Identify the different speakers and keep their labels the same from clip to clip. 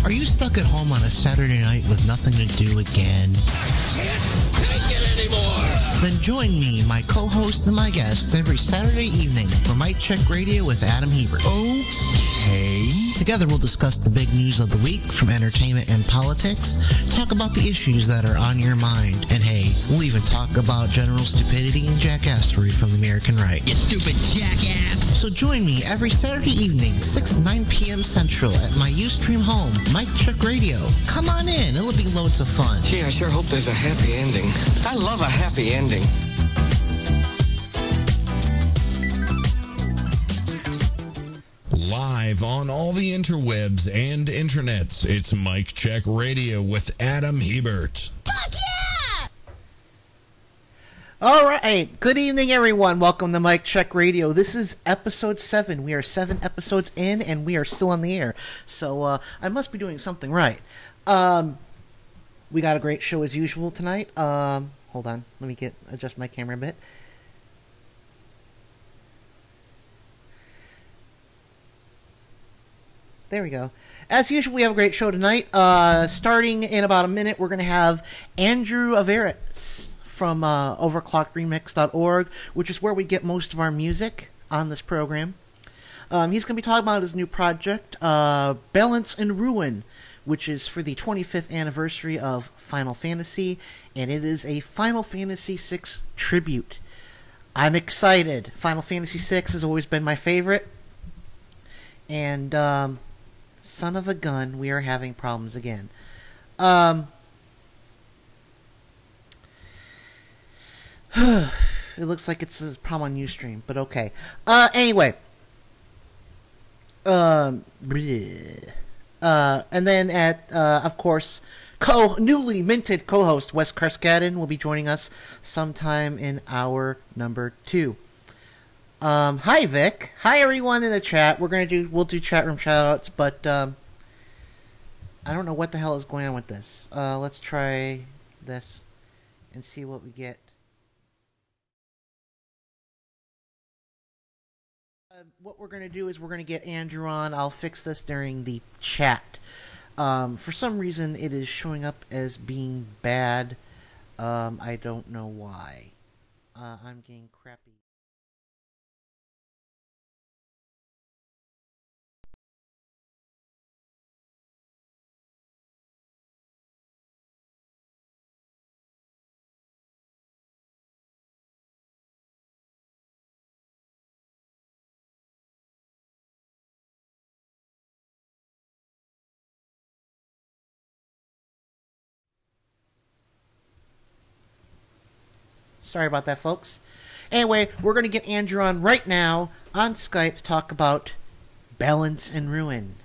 Speaker 1: Are you stuck at home on a Saturday night with nothing to do again?
Speaker 2: I can't take it anymore!
Speaker 1: Then join me, my co-hosts, and my guests every Saturday evening for Mic Check Radio with Adam Hebert.
Speaker 3: Okay.
Speaker 1: Together we'll discuss the big news of the week from entertainment and politics, talk about the issues that are on your mind, and hey, we'll even talk about general stupidity and jackassery from the American right.
Speaker 4: You stupid jackass!
Speaker 1: So join me every Saturday evening, 6 to 9 p.m. Central at my Ustream home, Mic Check Radio. Come on in, it'll be loads of fun.
Speaker 3: Gee, I sure hope there's a happy ending. I love a happy ending.
Speaker 5: Live on all the interwebs and internets, it's Mic Check Radio with Adam Hebert.
Speaker 4: Fuck yeah!
Speaker 6: All right. Good evening, everyone. Welcome to Mic Check Radio. This is episode 7. We are 7 episodes in, and we are still on the air. So I must be doing something right. We got a great show as usual tonight. Hold on. Let me adjust my camera a bit. There we go. As usual, we have a great show tonight. Starting in about a minute, we're going to have Andrew Aversa from overclockedremix.org, which is where we get most of our music on this program. He's going to be talking about his new project, Balance and Ruin, which is for the 25th anniversary of Final Fantasy, and it is a Final Fantasy VI tribute. I'm excited. Final Fantasy VI has always been my favorite, and son of a gun, we are having problems again. It looks like it's a problem on Ustream, but okay. Anyway. And then of course, newly minted co-host Wes Karskadin will be joining us sometime in hour number 2. Hi Vic. Hi everyone in the chat. We'll do chat room shoutouts, but I don't know what the hell is going on with this. Let's try this and see what we get. What we're going to do is we're going to get Andrew on. I'll fix this during the chat. For some reason, it is showing up as being bad. I don't know why. I'm getting crappy. Sorry about that, folks. Anyway, we're going to get Andrew on right now on Skype to talk about Balance and Ruin.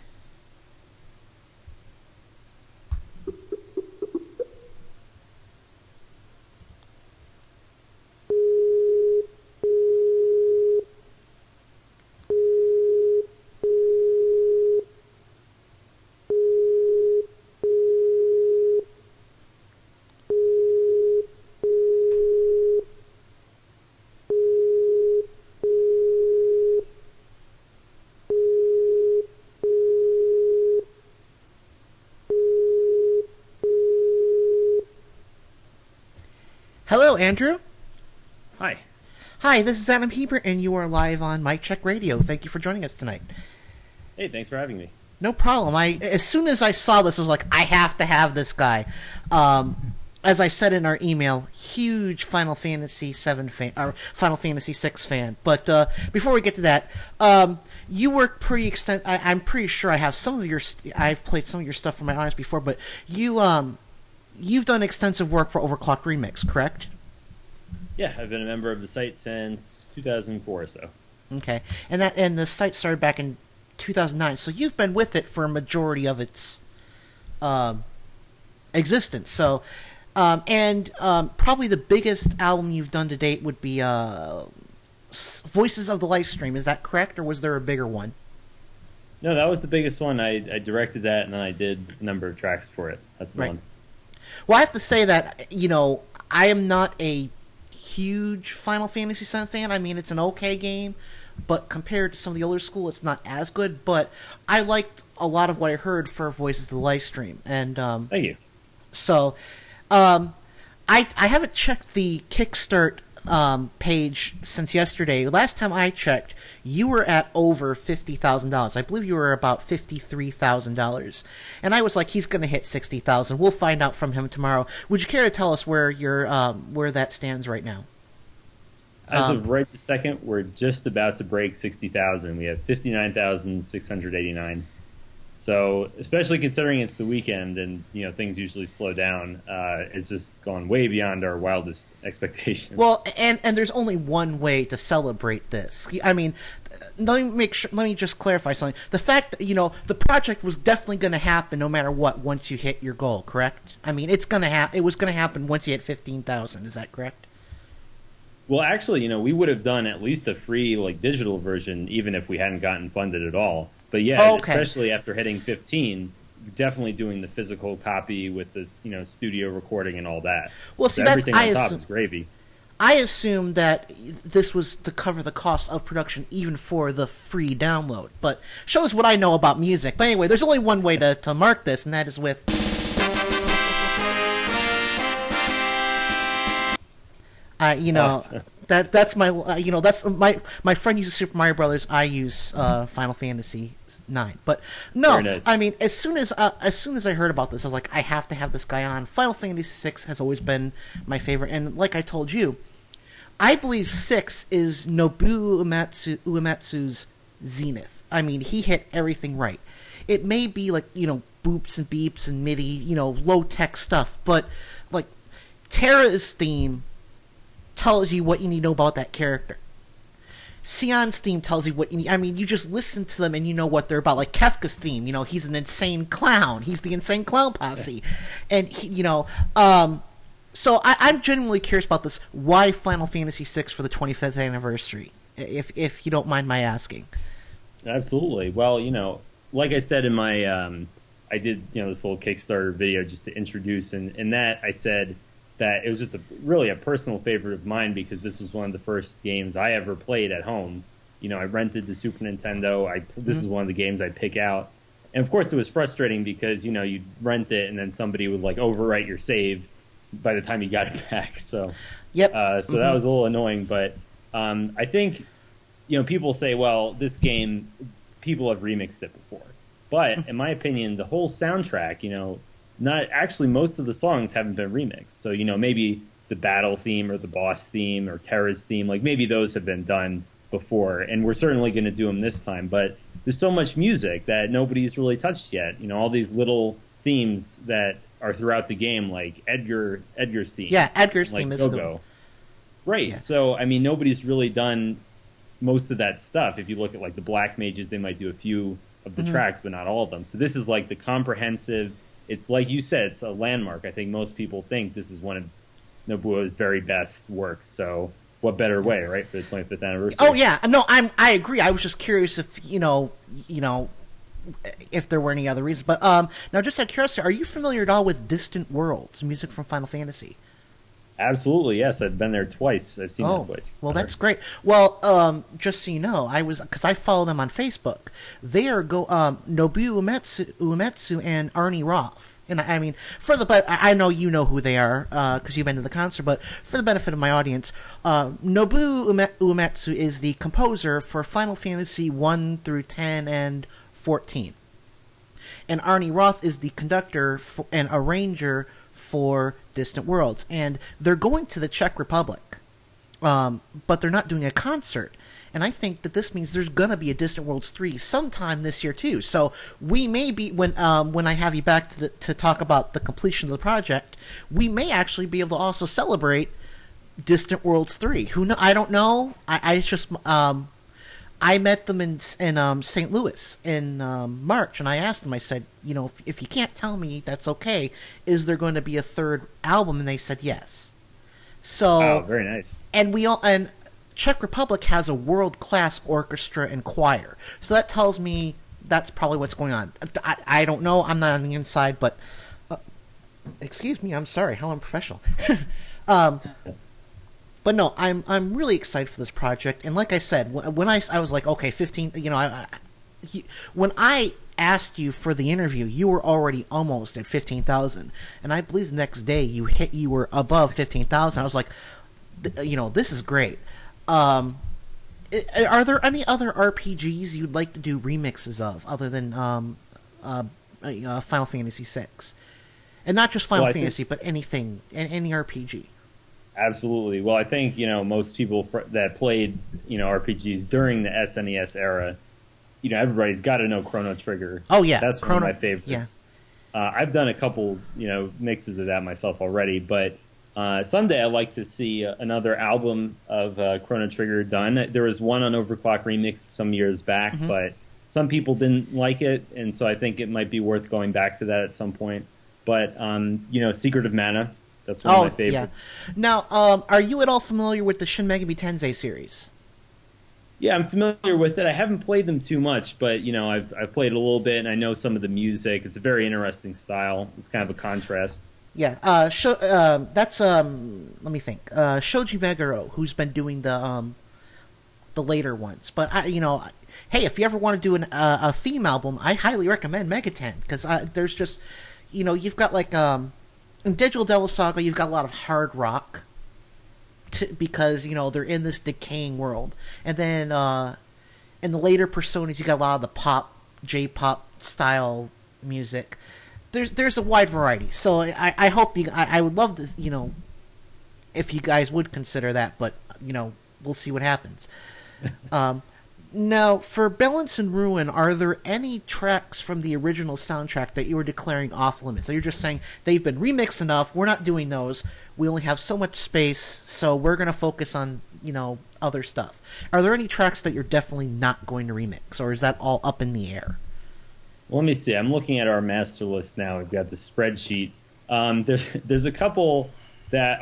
Speaker 6: Hello, Andrew.
Speaker 7: Hi.
Speaker 6: Hi, this is Adam Hebert, and you are live on Mic Check Radio. Thank you for joining us tonight.
Speaker 7: Hey, thanks for having me.
Speaker 6: No problem. As soon as I saw this, I was like, I have to have this guy. As I said in our email, huge Final Fantasy VII fan, or Final Fantasy VI fan. But before we get to that, you work pretty I'm pretty sure I have some of your. I've played some of your stuff for my audience before, but you've done extensive work for Overclocked Remix, correct?
Speaker 7: Yeah, I've been a member of the site since 2004 or so. Okay,
Speaker 6: and the site started back in 2009, so you've been with it for a majority of its existence. So, probably the biggest album you've done to date would be Voices of the Livestream. Is that correct, or was there a bigger one?
Speaker 7: No, that was the biggest one. I directed that, and then I did a number of tracks for it. That's the one.
Speaker 6: Well, I have to say that, I am not a huge Final Fantasy VII fan. I mean, it's an okay game, but compared to some of the older school, it's not as good. But I liked a lot of what I heard for Voices of the Live Stream, and
Speaker 7: Thank you.
Speaker 6: so I haven't checked the Kickstart page since yesterday. Last time I checked, you were at over $50,000. I believe you were about $53,000, and I was like, he's going to hit 60,000. We'll find out from him tomorrow. Would you care to tell us where where that stands right now?
Speaker 7: As of right this second, we're just about to break 60,000. We have 59,689. So, especially considering it's the weekend and things usually slow down, it's just gone way beyond our wildest expectations.
Speaker 6: Well, and there's only one way to celebrate this. I mean, let me just clarify something. The fact that the project was definitely going to happen no matter what once you hit your goal, correct? I mean, it was going to happen once you hit 15,000. Is that correct?
Speaker 7: Well, actually, we would have done at least a free digital version even if we hadn't gotten funded at all. But yeah, especially after hitting 15, definitely doing the physical copy with the studio recording and all that.
Speaker 6: Well, see,
Speaker 7: everything on top is gravy.
Speaker 6: I assume that this was to cover the cost of production even for the free download. But shows what I know about music. But anyway, there's only one way to mark this, and that is with that's my that's my friend uses Super Mario Brothers. I use Final Fantasy 9. But no,
Speaker 7: nice.
Speaker 6: I mean, as soon as I heard about this, I was like, I have to have this guy on. Final Fantasy 6 has always been my favorite, and like I told you, I believe 6 is Nobuo Uematsu's zenith. I mean, he hit everything right. It may be boops and beeps and MIDI, low tech stuff, but Terra's theme tells you what you need to know about that character. Sion's theme tells you what you need. I mean, you just listen to them and you know what they're about. Like Kefka's theme, he's an insane clown. He's the insane clown posse. And, so I'm genuinely curious about this. Why Final Fantasy VI for the 25th anniversary? If you don't mind my asking.
Speaker 7: Absolutely. Well, like I said in my, I did, this little Kickstarter video just to introduce, and in that I said that it was just really a personal favorite of mine because this was one of the first games I ever played at home. I rented the Super Nintendo. This is one of the games I'd pick out. And, of course, it was frustrating because, you'd rent it and then somebody would, overwrite your save by the time you got it back. So,
Speaker 6: yep.
Speaker 7: That was a little annoying. But I think, people say, well, this game, people have remixed it before. But, in my opinion, the whole soundtrack, not actually most of the songs haven't been remixed. So, maybe the battle theme or the boss theme or Terra's theme, maybe those have been done before. And we're certainly going to do them this time. But there's so much music that nobody's really touched yet. All these little themes that are throughout the game, like Edgar's theme.
Speaker 6: Yeah, Edgar's theme is
Speaker 7: Go-Go. Right. Yeah. So, I mean, nobody's really done most of that stuff. If you look at, the Black Mages, they might do a few of the tracks, but not all of them. So this is, the comprehensive... It's like you said, it's a landmark. I think most people think this is one of Nobuo's very best works. So what better way, right, for the 25th anniversary?
Speaker 6: Oh yeah, no, I agree. I was just curious if if there were any other reasons. But now, just out of curiosity, are you familiar at all with Distant Worlds, music from Final Fantasy?
Speaker 7: Absolutely, yes. I've been there twice. I've seen that twice.
Speaker 6: Well, that's great. Well, just so you know, because I follow them on Facebook. They are Nobuo Uematsu and Arnie Roth. And I mean, but I know you know who they are because you've been to the concert. But for the benefit of my audience, Nobuo Uematsu is the composer for Final Fantasy 1 through 10 and 14, and Arnie Roth is the conductor and arranger for Distant Worlds, and they're going to the Czech Republic, but they're not doing a concert. And I think that this means there's gonna be a Distant Worlds 3 sometime this year too. So we may be when I have you back to talk about the completion of the project, we may actually be able to also celebrate Distant Worlds 3. Who know? I don't know. I just I met them in St. Louis in March, and I asked them. I said, if you can't tell me, that's okay. Is there going to be a third album? And they said yes. So
Speaker 7: very nice.
Speaker 6: And Czech Republic has a world-class orchestra and choir, so that tells me that's probably what's going on. I don't know. I'm not on the inside, but excuse me. I'm sorry. How unprofessional. But no, I'm really excited for this project, and like I said, when I was like, okay, 15, when I asked you for the interview, you were already almost at 15,000, and I believe the next day you were above 15,000. I was like, this is great. Are there any other RPGs you'd like to do remixes of other than Final Fantasy VI? And not just Final Fantasy, but anything, any RPG.
Speaker 7: Absolutely. Well, I think, most people that played, RPGs during the SNES era, everybody's got to know Chrono Trigger.
Speaker 6: Oh, yeah.
Speaker 7: That's one of my favorites. Yeah. I've done a couple, mixes of that myself already, but someday I'd like to see another album of Chrono Trigger done. There was one on Overclock Remix some years back, but some people didn't like it, and so I think it might be worth going back to that at some point. But, Secret of Mana, that's one of my favorites.
Speaker 6: Yeah. Now, are you at all familiar with the Shin Megami Tensei series?
Speaker 7: Yeah, I'm familiar with it. I haven't played them too much, but, I've played a little bit, and I know some of the music. It's a very interesting style. It's kind of a contrast.
Speaker 6: Yeah, that's let me think. Shoji Meguro, who's been doing the later ones. But hey, if you ever want to do a theme album, I highly recommend Megaten, because there's just, you've got like in Digital Devil Saga, you've got a lot of hard rock, because they're in this decaying world, and then in the later Personas, you got a lot of the pop, J-pop style music. There's a wide variety, so I hope I would love to, if you guys would consider that, but we'll see what happens. Now, for Balance and Ruin, are there any tracks from the original soundtrack that you were declaring off limits? So you're just saying they've been remixed enough, we're not doing those, we only have so much space, so we're going to focus on other stuff. Are there any tracks that you're definitely not going to remix, or is that all up in the air?
Speaker 7: Well, let me see. I'm looking at our master list now. We've got the spreadsheet. There's a couple that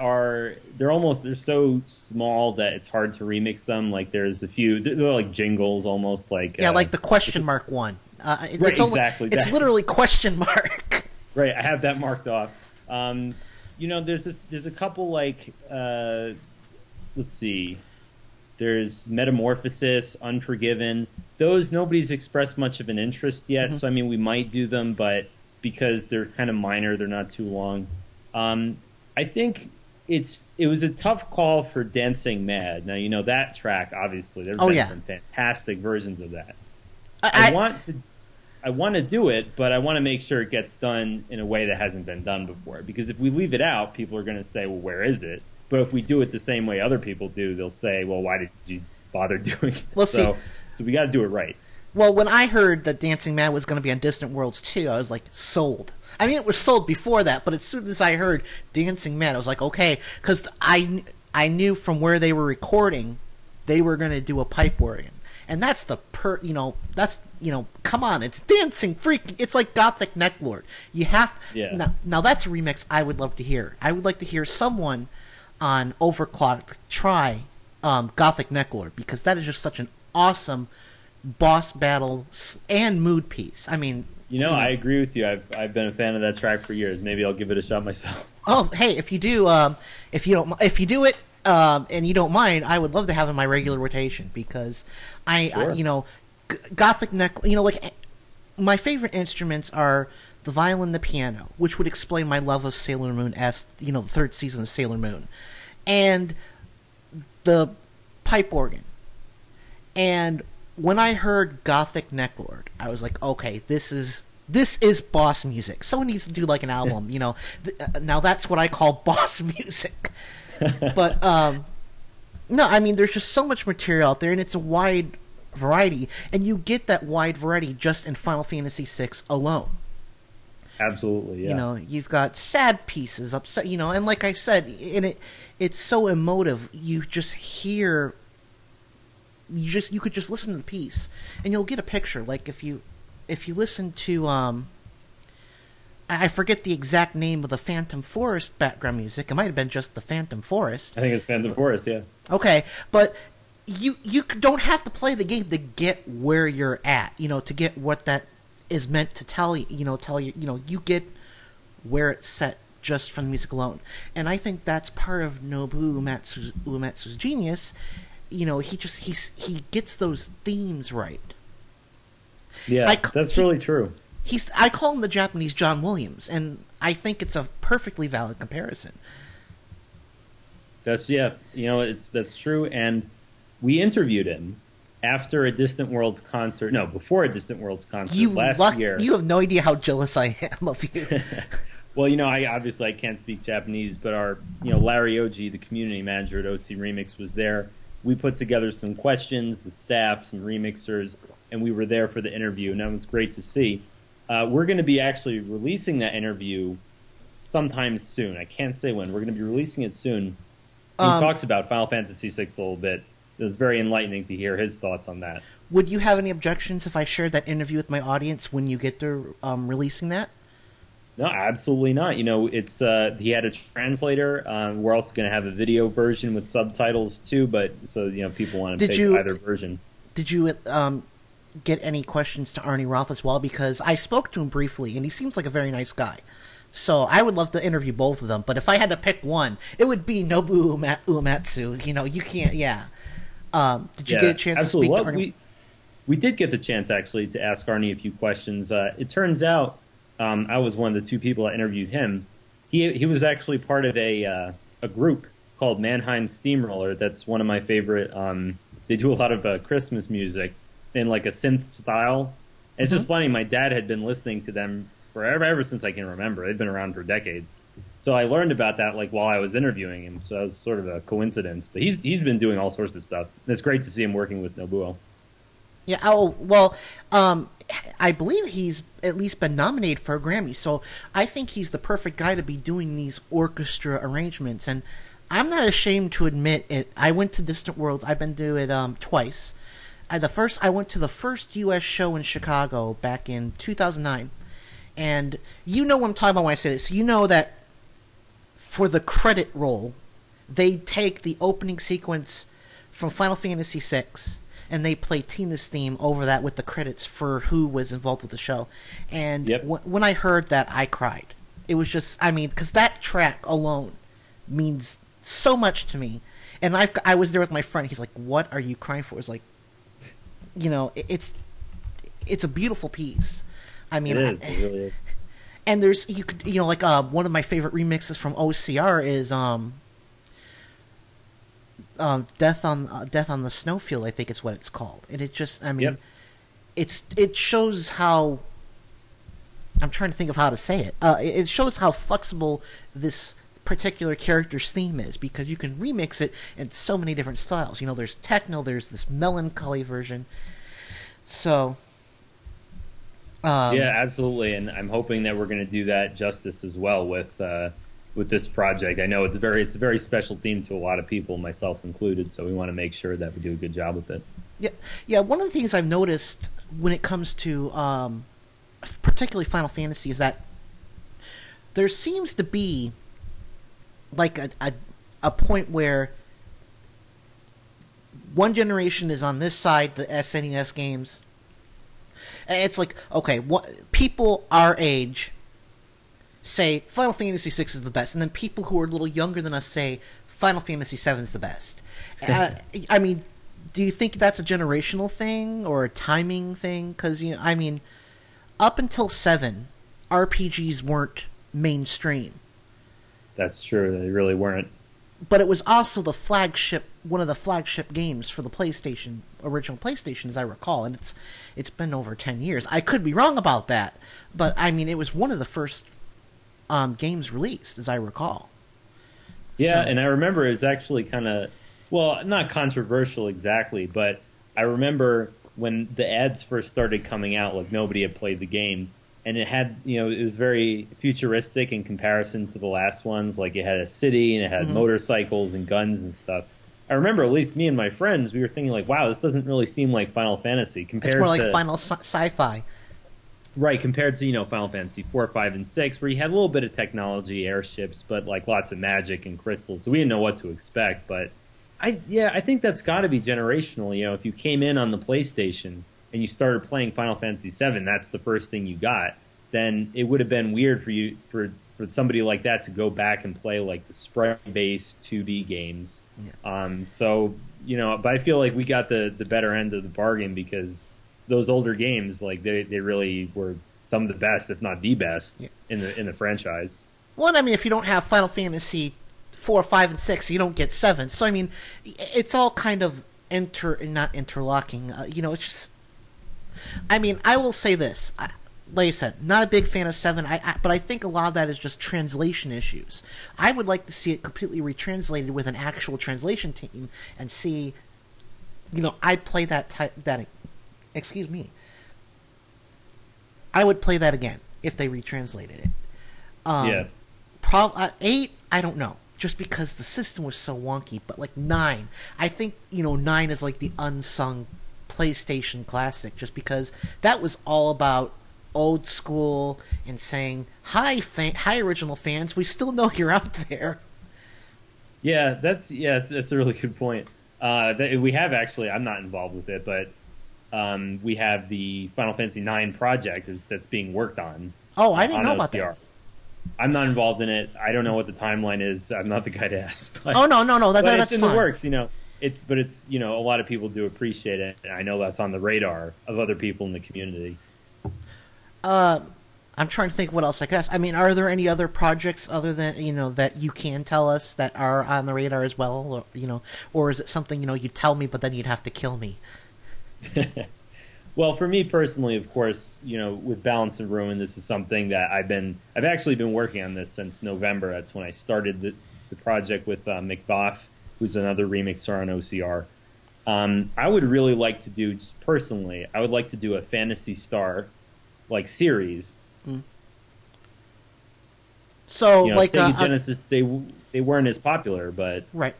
Speaker 7: they're so small that it's hard to remix them. Like there's a few, they're like jingles almost, like
Speaker 6: like the question mark one.
Speaker 7: Right,
Speaker 6: exactly. It's literally question mark.
Speaker 7: Right, I have that marked off. There's a couple like let's see. There's Metamorphosis, Unforgiven. Those, nobody's expressed much of an interest yet, so I mean, we might do them, but because they're kind of minor, they're not too long. I think it was a tough call for Dancing Mad. Now, that track, obviously, there's been some fantastic versions of that. I want to do it, but I want to make sure it gets done in a way that hasn't been done before. Because if we leave it out, people are going to say, well, where is it? But if we do it the same way other people do, they'll say, well, why did you bother doing it?
Speaker 6: Well,
Speaker 7: so we got to do it right.
Speaker 6: Well, when I heard that Dancing Mad was going to be on Distant Worlds 2, I was like, sold. I mean, it was sold before that, but as soon as I heard Dancing Mad, I was like, okay, because I knew from where they were recording, they were going to do a pipe organ. And that's come on, it's dancing freaking, it's like Gothic Necklord. You have, now that's a remix I would love to hear. I would like to hear someone on Overclock try Gothic Necklord, because that is just such an awesome boss battle and mood piece. I mean,
Speaker 7: I agree with you. I've been a fan of that track for years. Maybe I'll give it a shot myself.
Speaker 6: Oh, hey, if you do, if you do it, and you don't mind, I would love to have it in my regular rotation, because Gothic Neck, like my favorite instruments are the violin, the piano, which would explain my love of Sailor Moon as the third season of Sailor Moon, and the pipe organ. And when I heard Gothic Necklord, I was like, okay, this is boss music. Someone needs to do like an album, now that's what I call boss music. But no, I mean, there's just so much material out there, and it's a wide variety, and you get that wide variety just in Final Fantasy VI alone.
Speaker 7: Absolutely, yeah.
Speaker 6: You've got sad pieces, upset, and like I said, it's so emotive. You just hear, you could just listen to the piece, and you'll get a picture. Like if you listen to I forget the exact name of the Phantom Forest background music. It might have been just the Phantom Forest.
Speaker 7: I think it's Phantom Forest, yeah.
Speaker 6: Okay, but you don't have to play the game to get where you're at, to get what that is meant to tell you, you get where it's set just from the music alone. And I think that's part of Nobuo Uematsu's genius. You know, he gets those themes right.
Speaker 7: Yeah, that's really true.
Speaker 6: I call him the Japanese John Williams, and I think it's a perfectly valid comparison.
Speaker 7: That's true. And we interviewed him after a Distant Worlds concert. No, before a Distant Worlds concert last year.
Speaker 6: You have no idea how jealous I am of you.
Speaker 7: Well, you know, I can't speak Japanese, but our, Larry Oji, the community manager at OC Remix, was there. We put together some questions, the staff, some remixers, and we were there for the interview, and that was great to see. We're going to be actually releasing that interview sometime soon. I can't say when. We're going to be releasing it soon. He talks about Final Fantasy VI a little bit. It was very enlightening to hear his thoughts on that.
Speaker 6: Would you have any objections if I shared that interview with my audience when you get to releasing that?
Speaker 7: No, absolutely not. You know, it's he had a translator. We're also going to have a video version with subtitles too. But so people want to pick either version.
Speaker 6: Did you get any questions to Arnie Roth as well? Because I spoke to him briefly, and he seems like a very nice guy. So I would love to interview both of them. But if I had to pick one, it would be Nobuo Uematsu. You can't. Yeah. Did you get a chance to speak to Arnie?
Speaker 7: We did get the chance actually to ask Arnie a few questions. It turns out. I was one of the two people that interviewed him. He was actually part of a group called Mannheim Steamroller. That's one of my favorite. They do a lot of Christmas music in like a synth style. And it's just funny. My dad had been listening to them ever since I can remember. They've been around for decades. So I learned about that like while I was interviewing him. So that was sort of a coincidence. But he's been doing all sorts of stuff. And it's great to see him working with Nobuo.
Speaker 6: Yeah. Oh well. I believe he's at least been nominated for a Grammy, so I think he's the perfect guy to be doing these orchestra arrangements. And I'm not ashamed to admit it. I went to Distant Worlds. I've been to it twice. I went to the first U.S. show in Chicago back in 2009, and you know what I'm talking about when I say this. You know that for the credit roll, they take the opening sequence from Final Fantasy VI. And they play Tina's theme over that with the credits for who was involved with the show. And when I heard that, I cried. It was just, because that track alone means so much to me. And I was there with my friend. He's like, "What are you crying for?" It's like, it's a beautiful piece. It
Speaker 7: really is.
Speaker 6: And there's one of my favorite remixes from OCR is Death on the Snowfield, I think is what it's called, and it just, it shows how, I'm trying to think of how to say it. It shows how flexible this particular character's theme is, because you can remix it in so many different styles. There's techno, there's this melancholy version. So,
Speaker 7: yeah, absolutely, and I'm hoping that we're going to do that justice as well with this project. I know it's a very special theme to a lot of people, myself included, so we want to make sure that we do a good job with it.
Speaker 6: Yeah. One of the things I've noticed when it comes to particularly Final Fantasy is that there seems to be like a point where one generation is on this side, the SNES games, and it's like, okay, people our age say Final Fantasy VI is the best, and then people who are a little younger than us say Final Fantasy VII is the best. Do you think that's a generational thing or a timing thing? Because up until 7, RPGs weren't mainstream. That's true; they really weren't. But it was also one of the flagship games for the original PlayStation, as I recall, and it's been over 10 years. I could be wrong about that, but it was one of the first games released, as I recall. Yeah, and I remember it was actually kind of, not controversial exactly, but I remember when the ads first started coming out, like nobody had played the game, and it had, it was very futuristic in comparison to the last ones. Like it had a city and it had motorcycles and guns and stuff. I remember, at least me and my friends, we were thinking like, wow, this doesn't really seem like Final Fantasy compared to... It's more like Final Sci-Fi. Right, compared to, Final Fantasy 4, 5, and 6, where you had a little bit of technology, airships, but like lots of magic and crystals, so we didn't know what to expect. But I think that's got to be generational. If you came in on the PlayStation and you started playing Final Fantasy 7, that's the first thing you got, then it would have been weird for
Speaker 7: for somebody like that to go back and play like the sprite-based 2D games. Yeah. So but I feel like we got the better end of the bargain, because those older games, like they really were some of the best, if not the best, in the franchise.
Speaker 6: Well, I mean, if you don't have Final Fantasy 4, 5, and 6, you don't get 7. So I mean, it's all kind of not interlocking. It's just. I mean, I will say this. Like I said, not a big fan of 7, but I think a lot of that is just translation issues. I would like to see it completely retranslated with an actual translation team and see, I'd play excuse me. I would play that again if they retranslated it. 8, I don't know, just because the system was so wonky, but like 9, I think, 9 is like the unsung PlayStation classic, just because that was all about old school and saying, hi original fans, we still know you're out there.
Speaker 7: Yeah, that's a really good point. We have actually, I'm not involved with it, but we have the Final Fantasy IX project that's being worked on.
Speaker 6: Oh, I didn't know about that.
Speaker 7: I'm not involved in it. I don't know what the timeline is. I'm not the guy to ask. But,
Speaker 6: no, that's
Speaker 7: it's in
Speaker 6: fine.
Speaker 7: the works, It's a lot of people do appreciate it, and I know that's on the radar of other people in the community.
Speaker 6: I'm trying to think what else I could ask. I mean, are there any other projects other than that you can tell us that are on the radar as well, or is it something you tell me but then you'd have to kill me?
Speaker 7: Well, for me personally, of course, with Balance and Ruin, this is something that I've actually been working on this since November. That's when I started the project with McBoff, who's another remixer on OCR. I would really like to do, just personally, I would like to do a Phantasy Star series.
Speaker 6: So
Speaker 7: Sega Genesis, they weren't as popular, but
Speaker 6: right.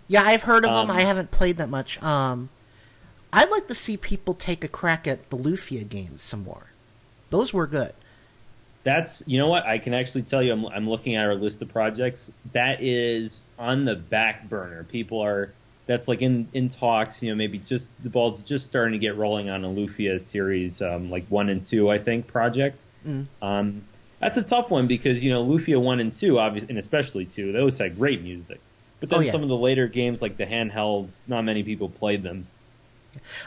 Speaker 6: Yeah, I've heard of them. I haven't played that much. I'd like to see people take a crack at the Lufia games some more. Those were good.
Speaker 7: That's, what, I can actually tell you, I'm looking at our list of projects. That is on the back burner. That's like in talks, maybe just the ball's just starting to get rolling on a Lufia series, 1 and 2, I think, project. That's a tough one because, Lufia 1 and 2, obviously, and especially 2, those had great music. But then some of the later games, like the handhelds, not many people played them.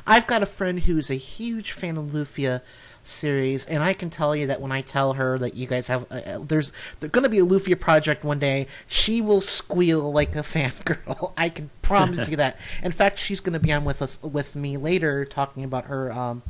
Speaker 6: I've got a friend who's a huge fan of Lufia series, and I can tell you that when I tell her that you guys have there's going to be a Lufia project one day, she will squeal like a fangirl. I can promise you that. In fact, she's going to be on with me later talking about her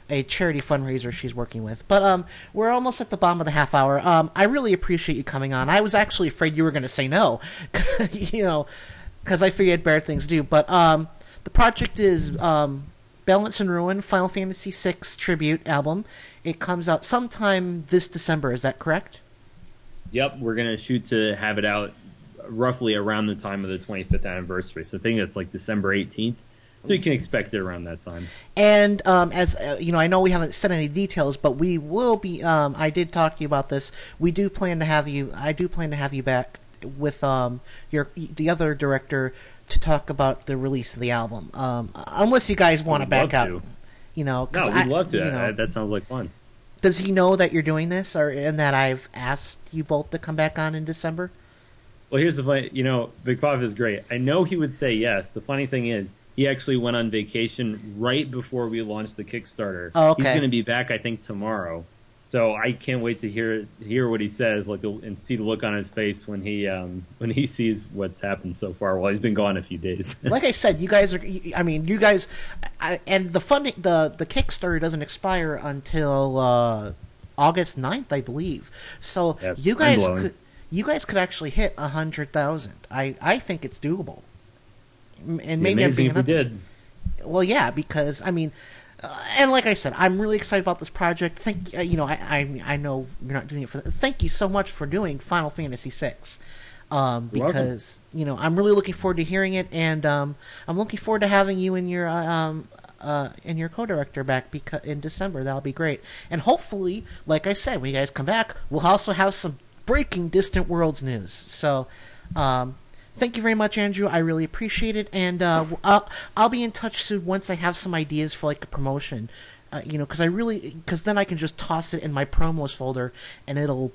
Speaker 6: a charity fundraiser she's working with. But we're almost at the bottom of the half hour. I really appreciate you coming on. I was actually afraid you were going to say no, because I figured you had better things to do. But the project is Balance and Ruin, Final Fantasy VI tribute album. It comes out sometime this December. Is that correct?
Speaker 7: Yep, we're going to shoot to have it out roughly around the time of the 25th anniversary. So I think that's like December 18th. So you can expect it around that time. And
Speaker 6: as I know we haven't said any details, but we will be. I did talk to you about this. We do plan to have you. I do plan to have you back with the other director to talk about the release of the album. Unless you guys want to back out.
Speaker 7: No, we'd love to. That sounds like fun.
Speaker 6: Does he know that you're doing this, and that I've asked you both to come back on in December?
Speaker 7: Well, here's the funny. Big Five is great. I know he would say yes. The funny thing is, he actually went on vacation right before we launched the Kickstarter.
Speaker 6: Oh, okay.
Speaker 7: He's going to be back, I think, tomorrow. So I can't wait to hear what he says, and see the look on his face when he sees what's happened so far. Well, he's been gone a few days.
Speaker 6: Like I said, you guys are. I mean, you guys, and the funding, the Kickstarter doesn't expire until August 9th, I believe. So you guys could actually hit 100,000. I think it's doable. And maybe
Speaker 7: amazing if we did.
Speaker 6: Well, yeah, because I mean. And like I said, I'm really excited about this project. I know you're not doing it for. Thank you so much for doing Final Fantasy VI, because I'm really looking forward to hearing it, and I'm looking forward to having you and your co-director back in December. That'll be great, and hopefully, like I said, when you guys come back, we'll also have some breaking Distant Worlds news. So. Thank you very much, Andrew. I really appreciate it, and I'll be in touch soon once I have some ideas for a promotion. Because then I can just toss it in my promos folder, and it'll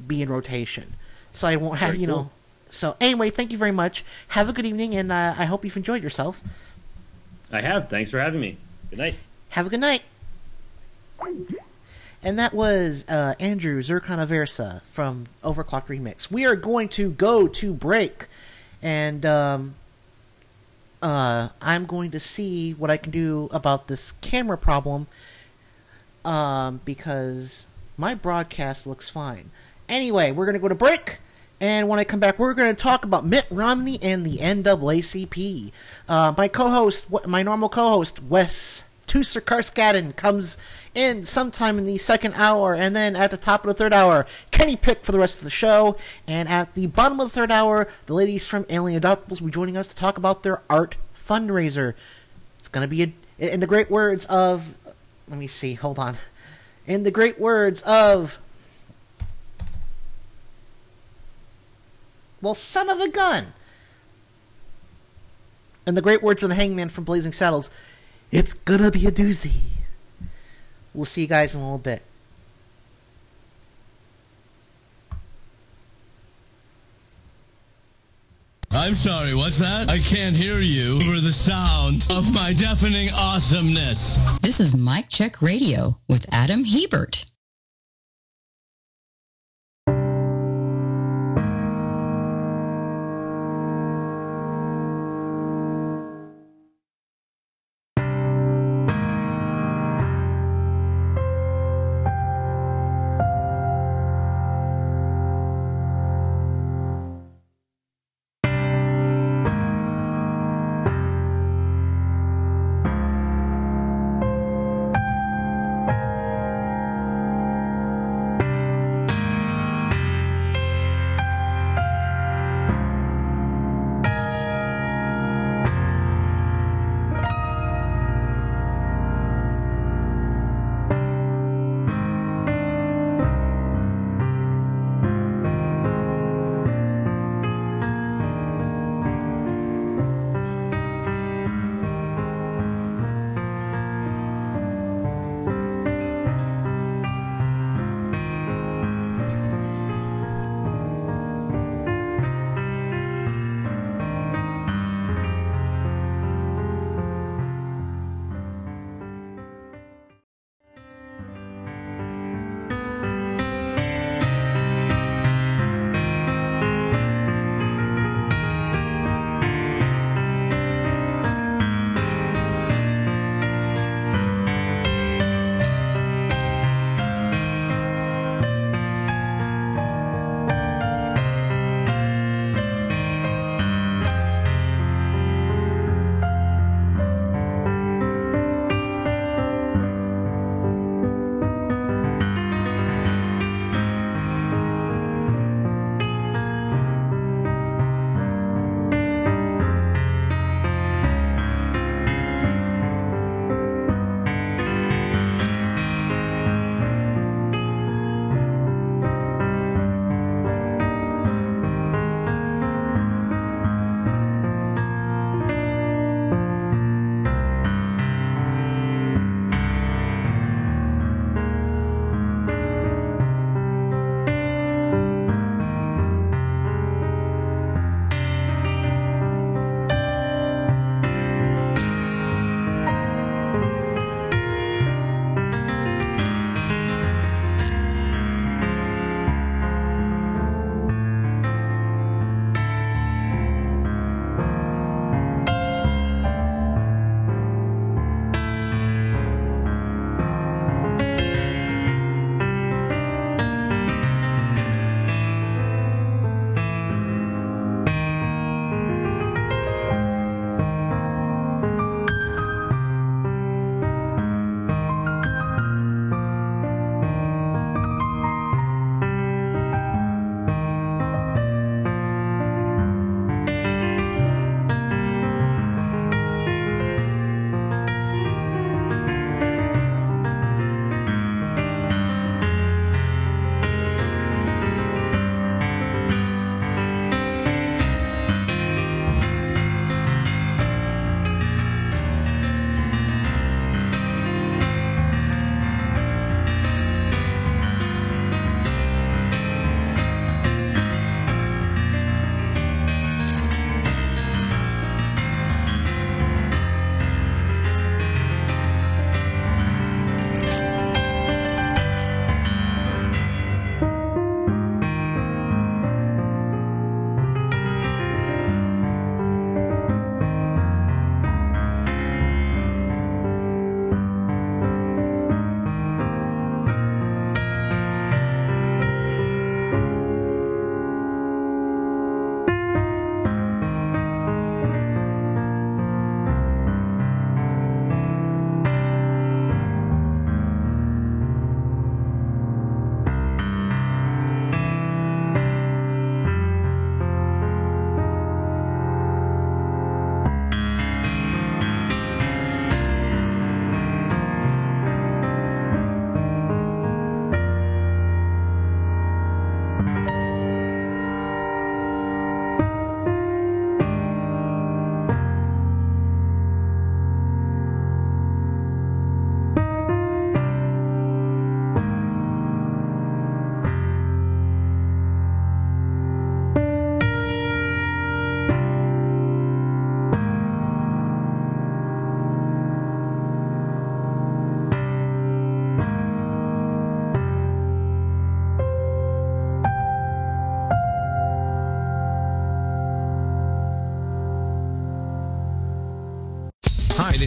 Speaker 6: be in rotation, so I won't have
Speaker 7: Very cool.
Speaker 6: So anyway, thank you very much. Have a good evening, and I hope you've enjoyed yourself.
Speaker 7: I have. Thanks for having me. Good night.
Speaker 6: Have a good night. And that was Andrew Zircon Aversa from Overclock Remix. We are going to go to break, and I'm going to see what I can do about this camera problem, because my broadcast looks fine. Anyway, we're going to go to break, and when I come back, we're going to talk about Mitt Romney and the NAACP. My normal co-host, Wes Tusser-Karskaden, comes in sometime in the second hour, and then at the top of the third hour, Kenny Pick for the rest of the show, and at the bottom of the third hour, the ladies from Alien Adoptables will be joining us to talk about their art fundraiser. It's going to be, in the great words of, let me see, hold on, in the great words of, well, son of a gun, in the great words of the Hangman from Blazing Saddles, it's gonna be a doozy. We'll see you guys in a little bit.
Speaker 8: I'm sorry, what's that? I can't hear you over the sound of my deafening awesomeness.
Speaker 9: This is Mic Check Radio with Adam Hebert.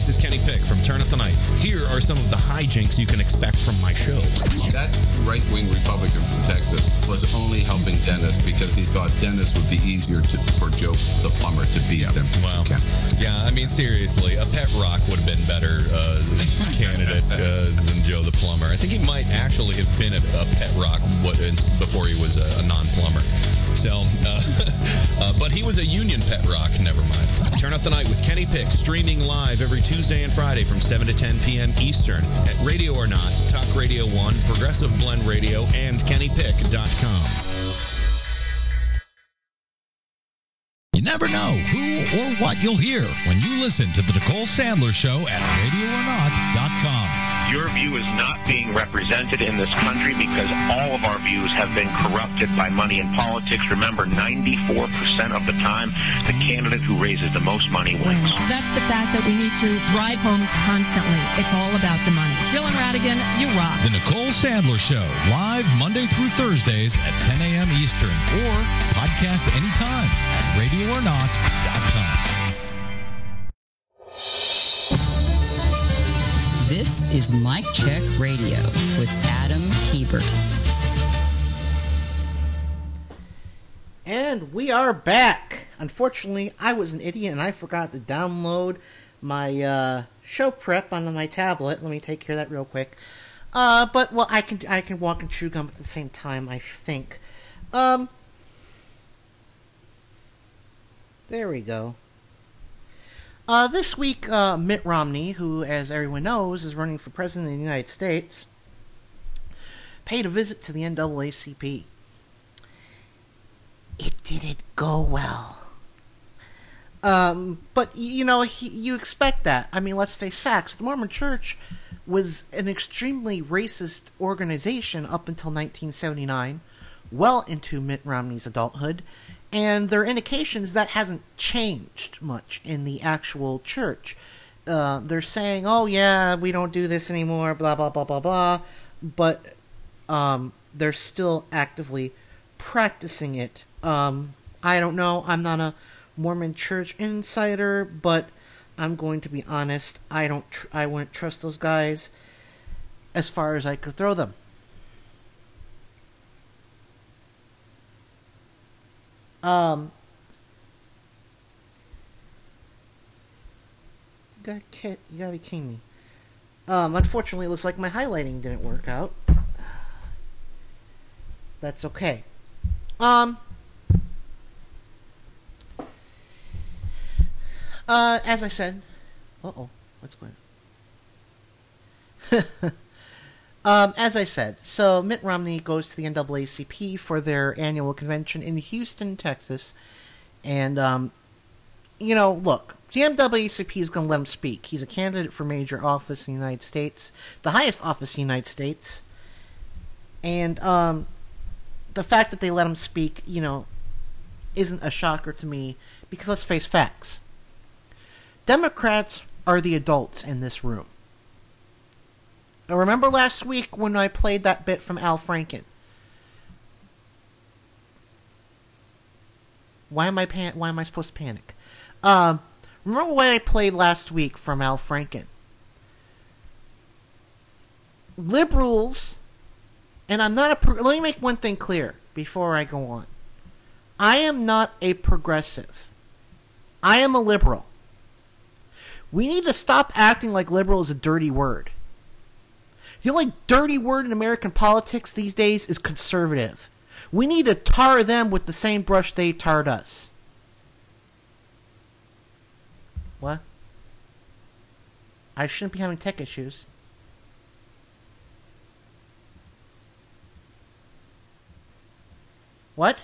Speaker 5: this is Kenny Pick from Turn Up the Night. Here are some of the hijinks you can expect from my show.
Speaker 10: That right-wing Republican from Texas was only helping Dennis because he thought Dennis would be easier for Joe the plumber to beat than Ken.
Speaker 5: Yeah, I mean, seriously, a pet rock would have been better candidate than Joe the plumber. I think he might actually have been a pet rock before he was a non-plumber. So, but he was a union pet rock. Never mind. Turn Up the Night with Kenny Pick, streaming live every Tuesday and Friday from 7 to 10 p.m. Eastern at Radio or Not, Talk Radio 1, Progressive Blend Radio, and KennyPick.com.
Speaker 11: You never know who or what you'll hear when you listen to the Nicole Sandler Show at RadioOrNot.com.
Speaker 12: Your view is not being represented in this country because all of our views have been corrupted by money and politics. Remember, 94% of the time, the candidate who raises the most money wins.
Speaker 13: That's the fact that we need to drive home constantly. It's all about the money. Dylan Radigan, you rock.
Speaker 11: The Nicole Sandler Show, live Monday through Thursdays at 10 a.m. Eastern, or podcast anytime at RadioOrNot.com.
Speaker 9: This is Mic Check Radio with Adam Hebert.
Speaker 6: And we are back. Unfortunately, I was an idiot and I forgot to download my show prep onto my tablet. Let me take care of that real quick. But well, I can walk and chew gum at the same time, I think. There we go. This week, Mitt Romney, who, as everyone knows, is running for president of the United States, paid a visit to the NAACP. It didn't go well. But, you know, you expect that. I mean, let's face facts. The Mormon Church was an extremely racist organization up until 1979, well into Mitt Romney's adulthood. And there are indications that hasn't changed much in the actual church. They're saying, oh yeah, we don't do this anymore, blah, blah, blah, blah, blah. But they're still actively practicing it. I don't know. I'm not a Mormon church insider, but I'm going to be honest. I wouldn't trust those guys as far as I could throw them. You gotta be kidding me. Unfortunately, it looks like my highlighting didn't work out. That's okay. As I said... Uh-oh. What's going on? As I said, so Mitt Romney goes to the NAACP for their annual convention in Houston, Texas. And, you know, look, the NAACP is going to let him speak. He's a candidate for major office in the United States, the highest office in the United States. And the fact that they let him speak, you know, isn't a shocker to me, because let's face facts. Democrats are the adults in this room. Now, remember last week when I played that bit from Al Franken? Why am I supposed to panic? Remember what I played last week from Al Franken? Liberals, and I'm not a... Let me make one thing clear before I go on. I am not a progressive. I am a liberal. We need to stop acting like liberal is a dirty word. The only dirty word in American politics these days is conservative. We need to tar them with the same brush they tarred us. What? I shouldn't be having tech issues. What?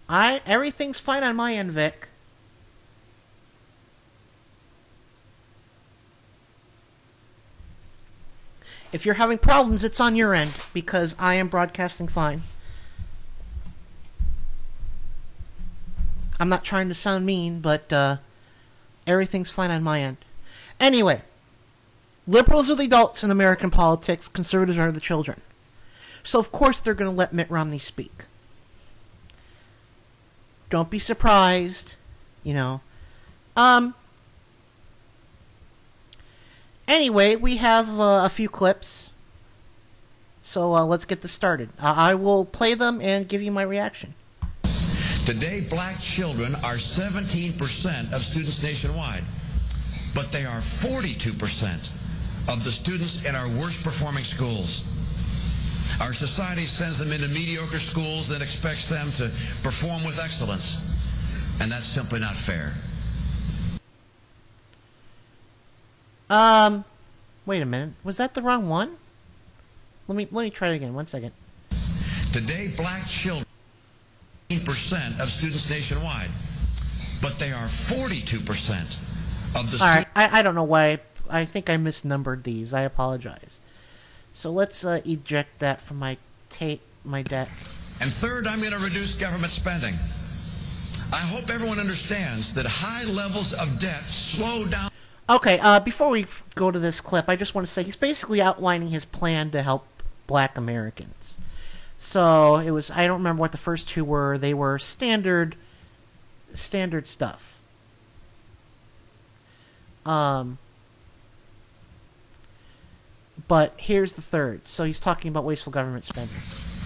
Speaker 6: Everything's fine on my end, Vic. If you're having problems, it's on your end, because I am broadcasting fine. I'm not trying to sound mean, but everything's fine on my end. Anyway, liberals are the adults in American politics, conservatives are the children. So of course they're going to let Mitt Romney speak. Don't be surprised, you know. Anyway, we have a few clips. So let's get this started. I will play them and give you my reaction.
Speaker 14: Today, black children are 17% of students nationwide, but they are 42% of the students in our worst performing schools. Our society sends them into mediocre schools and expects them to perform with excellence, and that's simply not fair.
Speaker 6: Wait a minute. Was that the wrong one? Let me try it again. 1 second.
Speaker 14: Today, black children 18% of students nationwide, but they are 42% of the.
Speaker 6: All right, I don't know why. I think I misnumbered these. I apologize. So let's eject that from my deck.
Speaker 14: And third, I'm going to reduce government spending. I hope everyone understands that high levels of debt slow down.
Speaker 6: Okay, before we go to this clip, I just want to say he's basically outlining his plan to help black Americans. So it was, I don't remember what the first two were. They were standard stuff. But here's the third. So he's talking about wasteful government spending.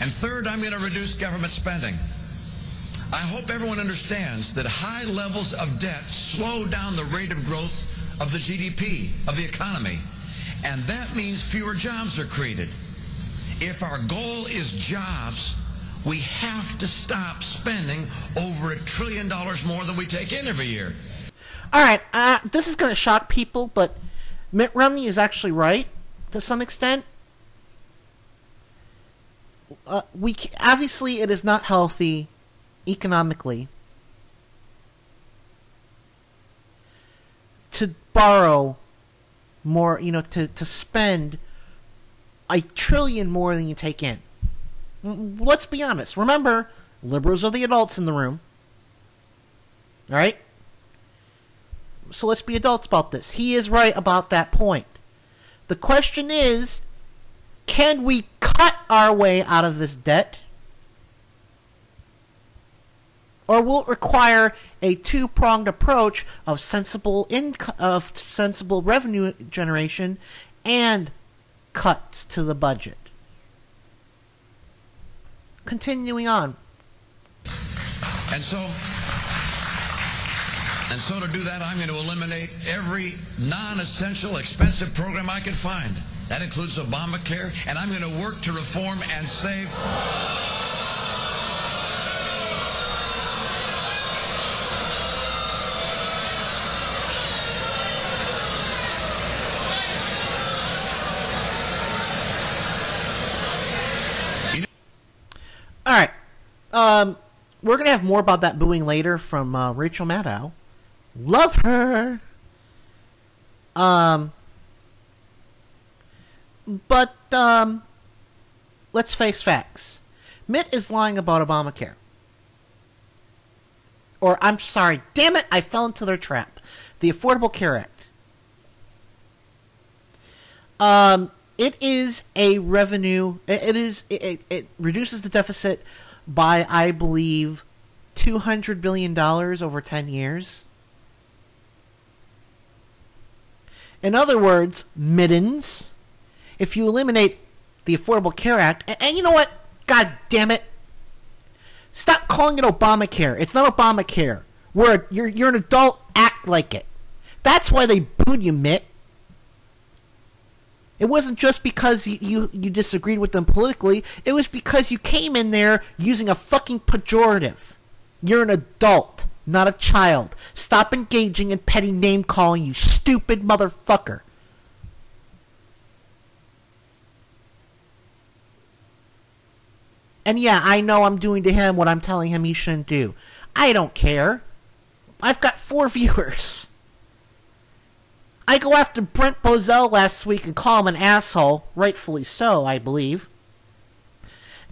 Speaker 14: And third, I'm going to reduce government spending. I hope everyone understands that high levels of debt slow down the rate of growth of the GDP, of the economy. And that means fewer jobs are created. If our goal is jobs, we have to stop spending over $1 trillion more than we take in every year.
Speaker 6: All right, this is going to shock people, but Mitt Romney is actually right to some extent. Obviously, it is not healthy economically to borrow more, to spend $1 trillion more than you take in. Let's be honest. Remember, liberals are the adults in the room. All right? So let's be adults about this. He is right about that point. The question is, can we cut our way out of this debt? Or will it require a two-pronged approach of sensible revenue generation and cuts to the budget? Continuing on.
Speaker 14: And so to do that, I'm going to eliminate every non-essential, expensive program I can find. That includes Obamacare, and I'm going to work to reform and save.
Speaker 6: All right. We're going to have more about that booing later from Rachel Maddow. Love her. But let's face facts. Mitt is lying about Obamacare. Or, I'm sorry, damn it, I fell into their trap. The Affordable Care Act. It is a revenue. It reduces the deficit by, I believe, $200 billion over 10 years. In other words, mittens, if you eliminate the Affordable Care Act, and you know what? God damn it. Stop calling it Obamacare. It's not Obamacare. You're an adult, act like it. That's why they booed you, Mitt. It wasn't just because you disagreed with them politically. It was because you came in there using a fucking pejorative. You're an adult, not a child. Stop engaging in petty name-calling, you stupid motherfucker. And yeah, I know I'm doing to him what I'm telling him he shouldn't do. I don't care. I've got 4 viewers. I go after Brent Bozell last week and call him an asshole, rightfully so, I believe.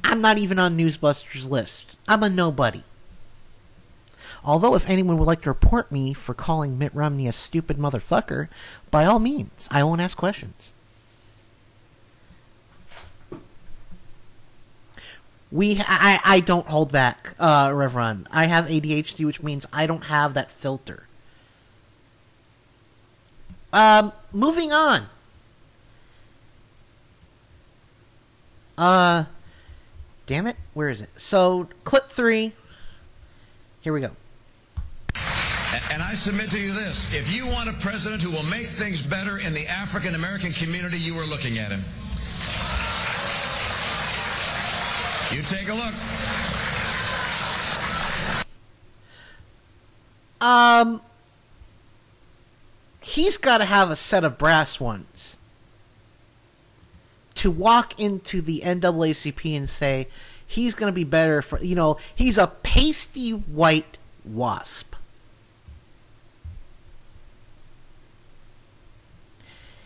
Speaker 6: I'm not even on Newsbusters' list. I'm a nobody. Although, if anyone would like to report me for calling Mitt Romney a stupid motherfucker, by all means, I won't ask questions. I don't hold back, Reverend. I have ADHD, which means I don't have that filter. Moving on. Damn it, where is it? So, clip 3. Here we go.
Speaker 14: And I submit to you this. If you want a president who will make things better in the African American community, you are looking at him. You take a look.
Speaker 6: He's got to have a set of brass ones to walk into the NAACP and say he's going to be better for, he's a pasty white wasp.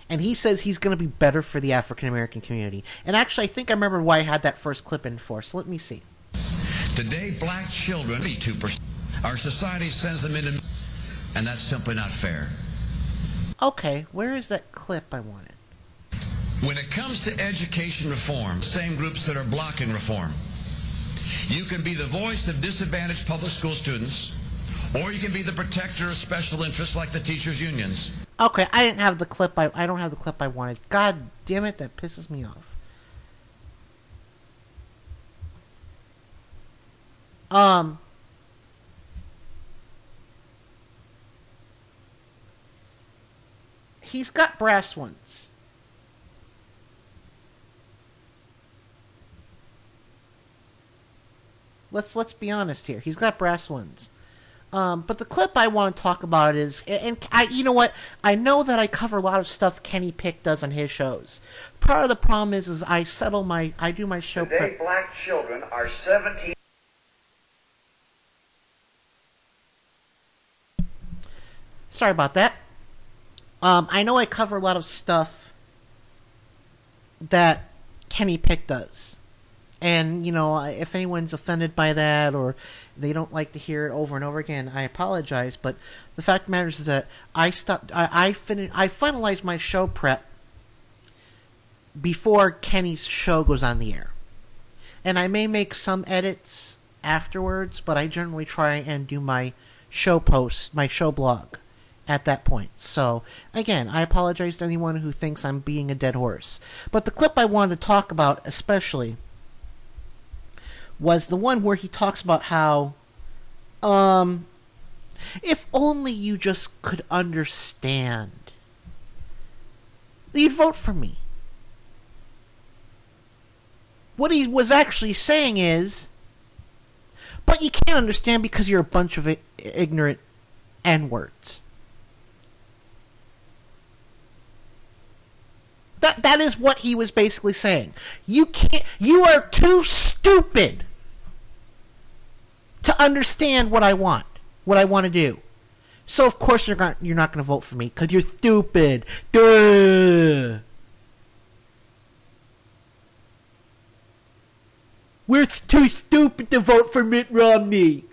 Speaker 6: And he says he's going to be better for the African American community. And actually, I think I remember why I had that first clip in for. So let me see.
Speaker 14: Today, black children, 2%. Our society sends them into, and that's simply not fair.
Speaker 6: Okay, where is that clip I wanted?
Speaker 14: When it comes to education reform, same groups that are blocking reform, you can be the voice of disadvantaged public school students, or you can be the protector of special interests like the teachers' unions.
Speaker 6: Okay, I didn't have the clip. I don't have the clip I wanted. God damn it, that pisses me off. He's got brass ones. Let's be honest here. He's got brass ones. But the clip I want to talk about is, and you know what? I know that I cover a lot of stuff Kenny Pick does on his shows. Part of the problem is I do my show.
Speaker 15: Today, black children are 17.
Speaker 6: Sorry about that. I know I cover a lot of stuff that Kenny Pick does. And, if anyone's offended by that or they don't like to hear it over and over again, I apologize. But the fact of the matter is that I finalize my show prep before Kenny's show goes on the air. And I may make some edits afterwards, but I generally try and do my show post, my show blog at that point. So, again, I apologize to anyone who thinks I'm being a dead horse. But the clip I wanted to talk about especially was the one where he talks about how, if only you just could understand, you'd vote for me. What he was actually saying is, but you can't understand because you're a bunch of ignorant N-words. That is what he was basically saying. You are too stupid to understand what I want to do. So of course you're not going to vote for me because you're stupid. Duh. We're too stupid to vote for Mitt Romney.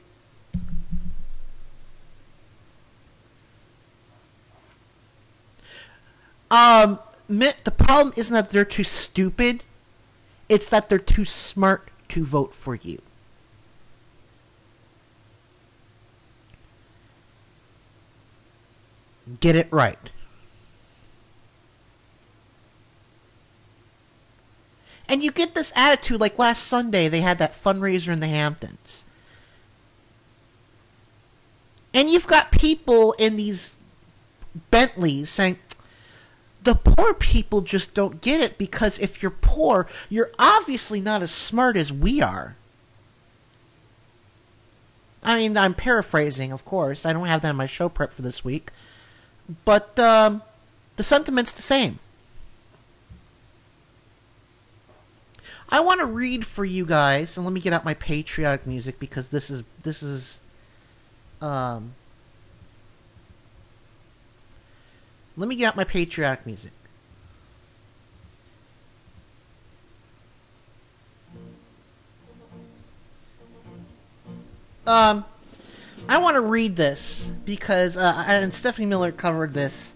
Speaker 6: Mitt, the problem isn't that they're too stupid. It's that they're too smart to vote for you. Get it right. And you get this attitude, like last Sunday they had that fundraiser in the Hamptons. And you've got people in these Bentleys saying, the poor people just don't get it because if you're poor, you're obviously not as smart as we are. I mean, I'm paraphrasing, of course. I don't have that in my show prep for this week. But the sentiment's the same. I want to read for you guys, and let me get out my patriotic music because this is let me get out my patriotic music. I want to read this because and Stephanie Miller covered this.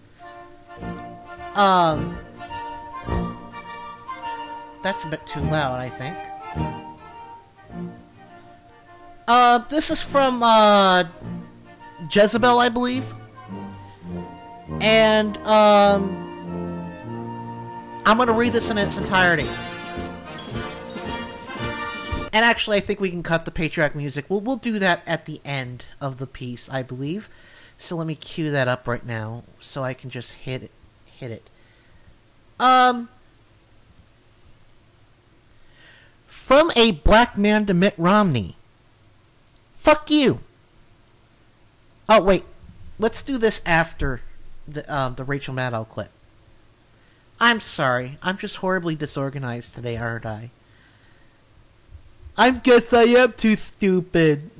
Speaker 6: That's a bit too loud, I think. This is from Jezebel, I believe. And I'm going to read this in its entirety. And actually, I think we can cut the patriarch music. We'll do that at the end of the piece, I believe. So let me cue that up right now, so I can just hit it. From a black man to Mitt Romney. Fuck you. Oh, wait. Let's do this after the Rachel Maddow clip. I'm sorry. I'm just horribly disorganized today, aren't I? I guess I am too stupid.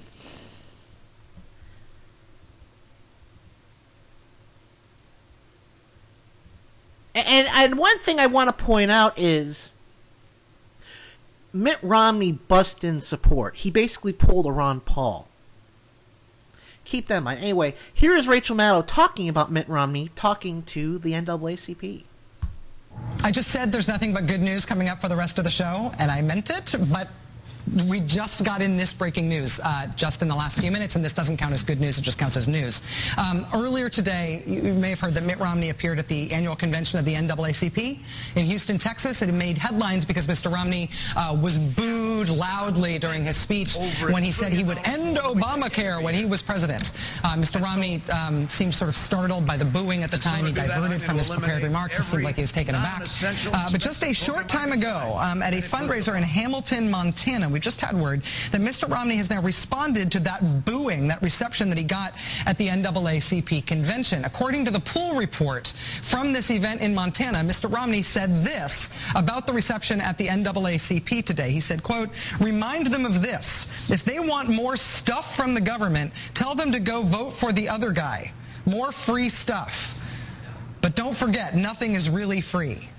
Speaker 6: And one thing I want to point out is Mitt Romney bust in support. He basically pulled a Ron Paul. Keep that in mind. Anyway, here is Rachel Maddow talking about Mitt Romney talking to the NAACP.
Speaker 16: I just said there's nothing but good news coming up for the rest of the show, and I meant it, but we just got in this breaking news just in the last few minutes, and this doesn't count as good news, it just counts as news. Earlier today, you may have heard that Mitt Romney appeared at the annual convention of the NAACP in Houston, Texas. It made headlines because Mr. Romney was booed loudly during his speech when he said he would end Obamacare when he was president. Mr. Romney seemed sort of startled by the booing at the time. He diverted from his prepared remarks. It seemed like he was taken aback. But just a short time ago, at a fundraiser in Hamilton, Montana, we just had word that Mr. Romney has now responded to that booing, that reception that he got at the NAACP convention. According to the pool report from this event in Montana, Mr. Romney said this about the reception at the NAACP today. He said, quote, "Remind them of this. If they want more stuff from the government, tell them to go vote for the other guy. More free stuff. But don't forget, nothing is really free.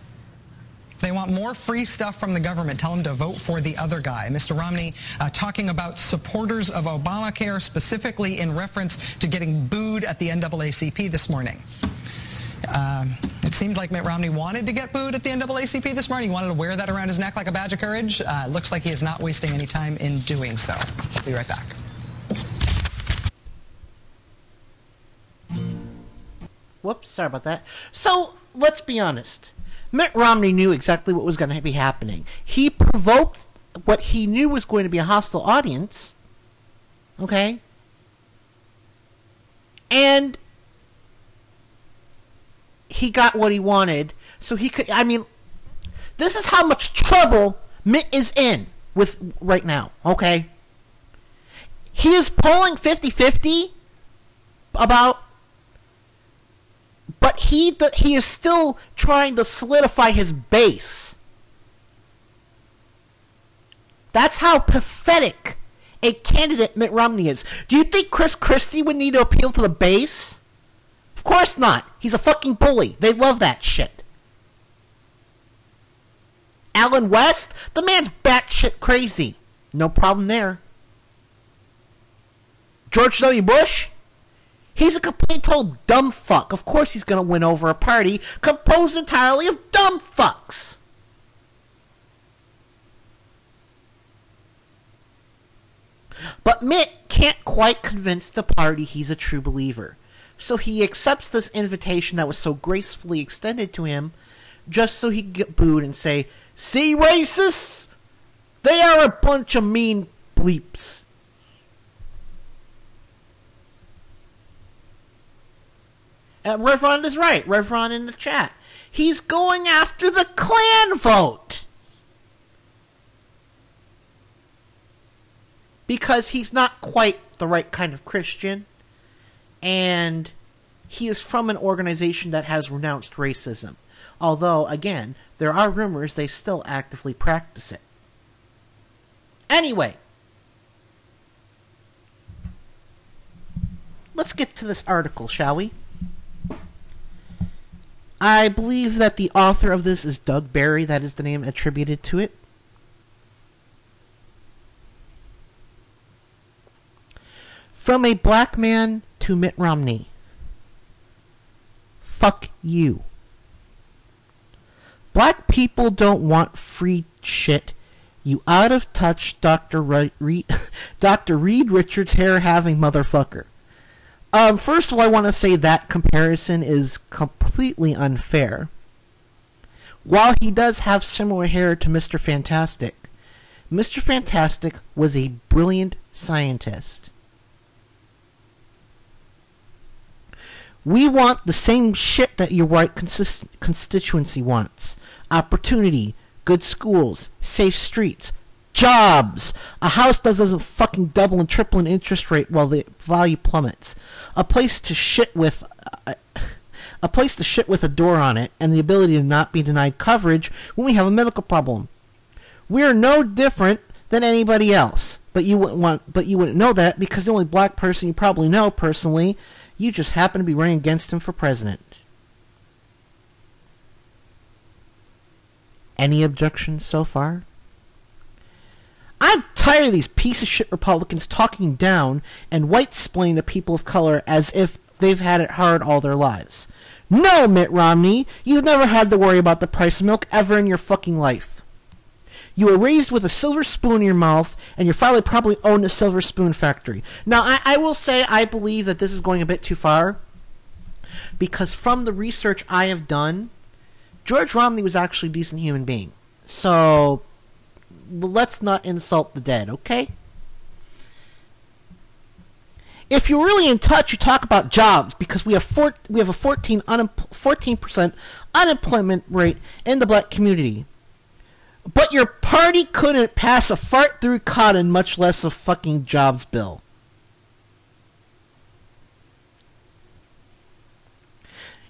Speaker 16: If they want more free stuff from the government, tell them to vote for the other guy." Mr. Romney talking about supporters of Obamacare, specifically in reference to getting booed at the NAACP this morning. It seemed like Mitt Romney wanted to get booed at the NAACP this morning. He wanted to wear that around his neck like a badge of courage. Looks like he is not wasting any time in doing so. We'll be right back.
Speaker 6: Whoops, sorry about that. So, let's be honest. Mitt Romney knew exactly what was going to be happening. He provoked what he knew was going to be a hostile audience. Okay? And he got what he wanted. So he could, I mean, this is how much trouble Mitt is in with right now. Okay? He is polling 50-50 about, but he is still trying to solidify his base. That's how pathetic a candidate Mitt Romney is. Do you think Chris Christie would need to appeal to the base? Of course not. He's a fucking bully. They love that shit. Alan West? The man's batshit crazy. No problem there. George W. Bush? He's a complete total dumb fuck. Of course he's going to win over a party composed entirely of dumb fucks. But Mitt can't quite convince the party he's a true believer. So he accepts this invitation that was so gracefully extended to him just so he can get booed and say, "See, racists? They are a bunch of mean bleeps." Revron is right. Revron in the chat. He's going after the Klan vote. Because he's not quite the right kind of Christian. And he is from an organization that has renounced racism. Although, again, there are rumors they still actively practice it. Anyway. Let's get to this article, shall we? I believe that the author of this is Doug Barry. That is the name attributed to it. From a black man to Mitt Romney. Fuck you. Black people don't want free shit. You out of touch Dr. Reed Richards hair-having motherfucker. First of all, I want to say that comparison is completely unfair. While he does have similar hair to Mr. Fantastic, Mr. Fantastic was a brilliant scientist. We want the same shit that your white constituency wants. Opportunity, good schools, safe streets, jobs, a house that doesn't fucking double and triple in interest rate while the value plummets, a place to shit with a door on it, and the ability to not be denied coverage when we have a medical problem. We are no different than anybody else, but you wouldn't know that because the only black person you probably know personally, you just happen to be running against him for president. Any objections so far? I'm tired of these piece of shit Republicans talking down and white-splaining the people of color as if they've had it hard all their lives. No, Mitt Romney, you've never had to worry about the price of milk ever in your fucking life. You were raised with a silver spoon in your mouth, and your father probably owned a silver spoon factory. Now, I will say I believe that this is going a bit too far, because from the research I have done, George Romney was actually a decent human being. So, let's not insult the dead, okay? If you're really in touch, you talk about jobs, because we have a 14% unemployment rate in the black community. But your party couldn't pass a fart through cotton, much less a fucking jobs bill.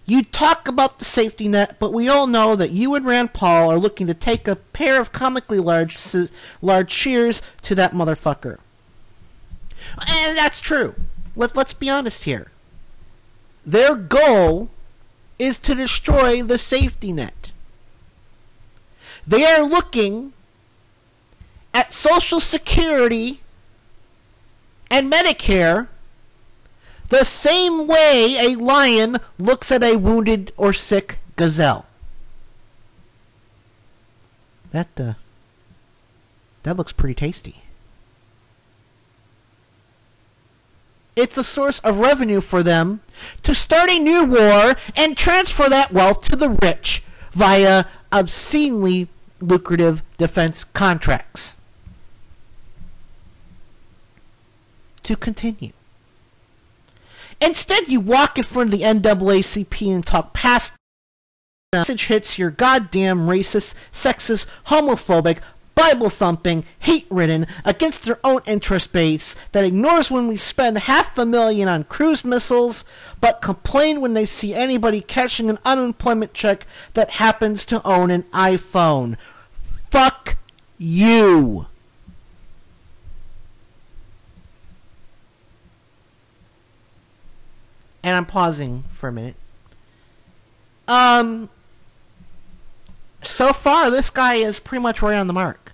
Speaker 6: You talk about the safety net, but we all know that you and Rand Paul are looking to take a pair of comically large shears to that motherfucker. And that's true. Let's be honest here. Their goal is to destroy the safety net. They are looking at Social Security and Medicare the same way a lion looks at a wounded or sick gazelle. That looks pretty tasty. It's a source of revenue for them to start a new war and transfer that wealth to the rich via obscenely lucrative defense contracts. To continue. Instead, you walk in front of the NAACP and talk past the message hits your goddamn racist, sexist, homophobic, Bible-thumping, hate-ridden, against their own interest base that ignores when we spend $500,000 on cruise missiles, but complain when they see anybody catching an unemployment check that happens to own an iPhone. Fuck you. And I'm pausing for a minute. So far, this guy is pretty much right on the mark.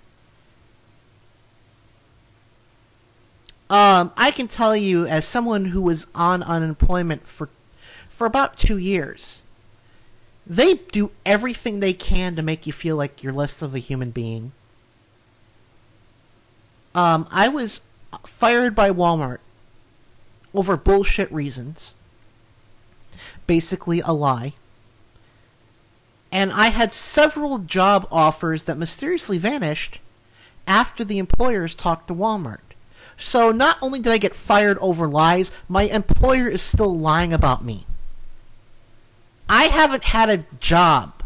Speaker 6: I can tell you, as someone who was on unemployment for about 2 years, they do everything they can to make you feel like you're less of a human being. I was fired by Walmart over bullshit reasons. Basically a lie. And I had several job offers that mysteriously vanished after the employers talked to Walmart. So not only did I get fired over lies, my employer is still lying about me. I haven't had a job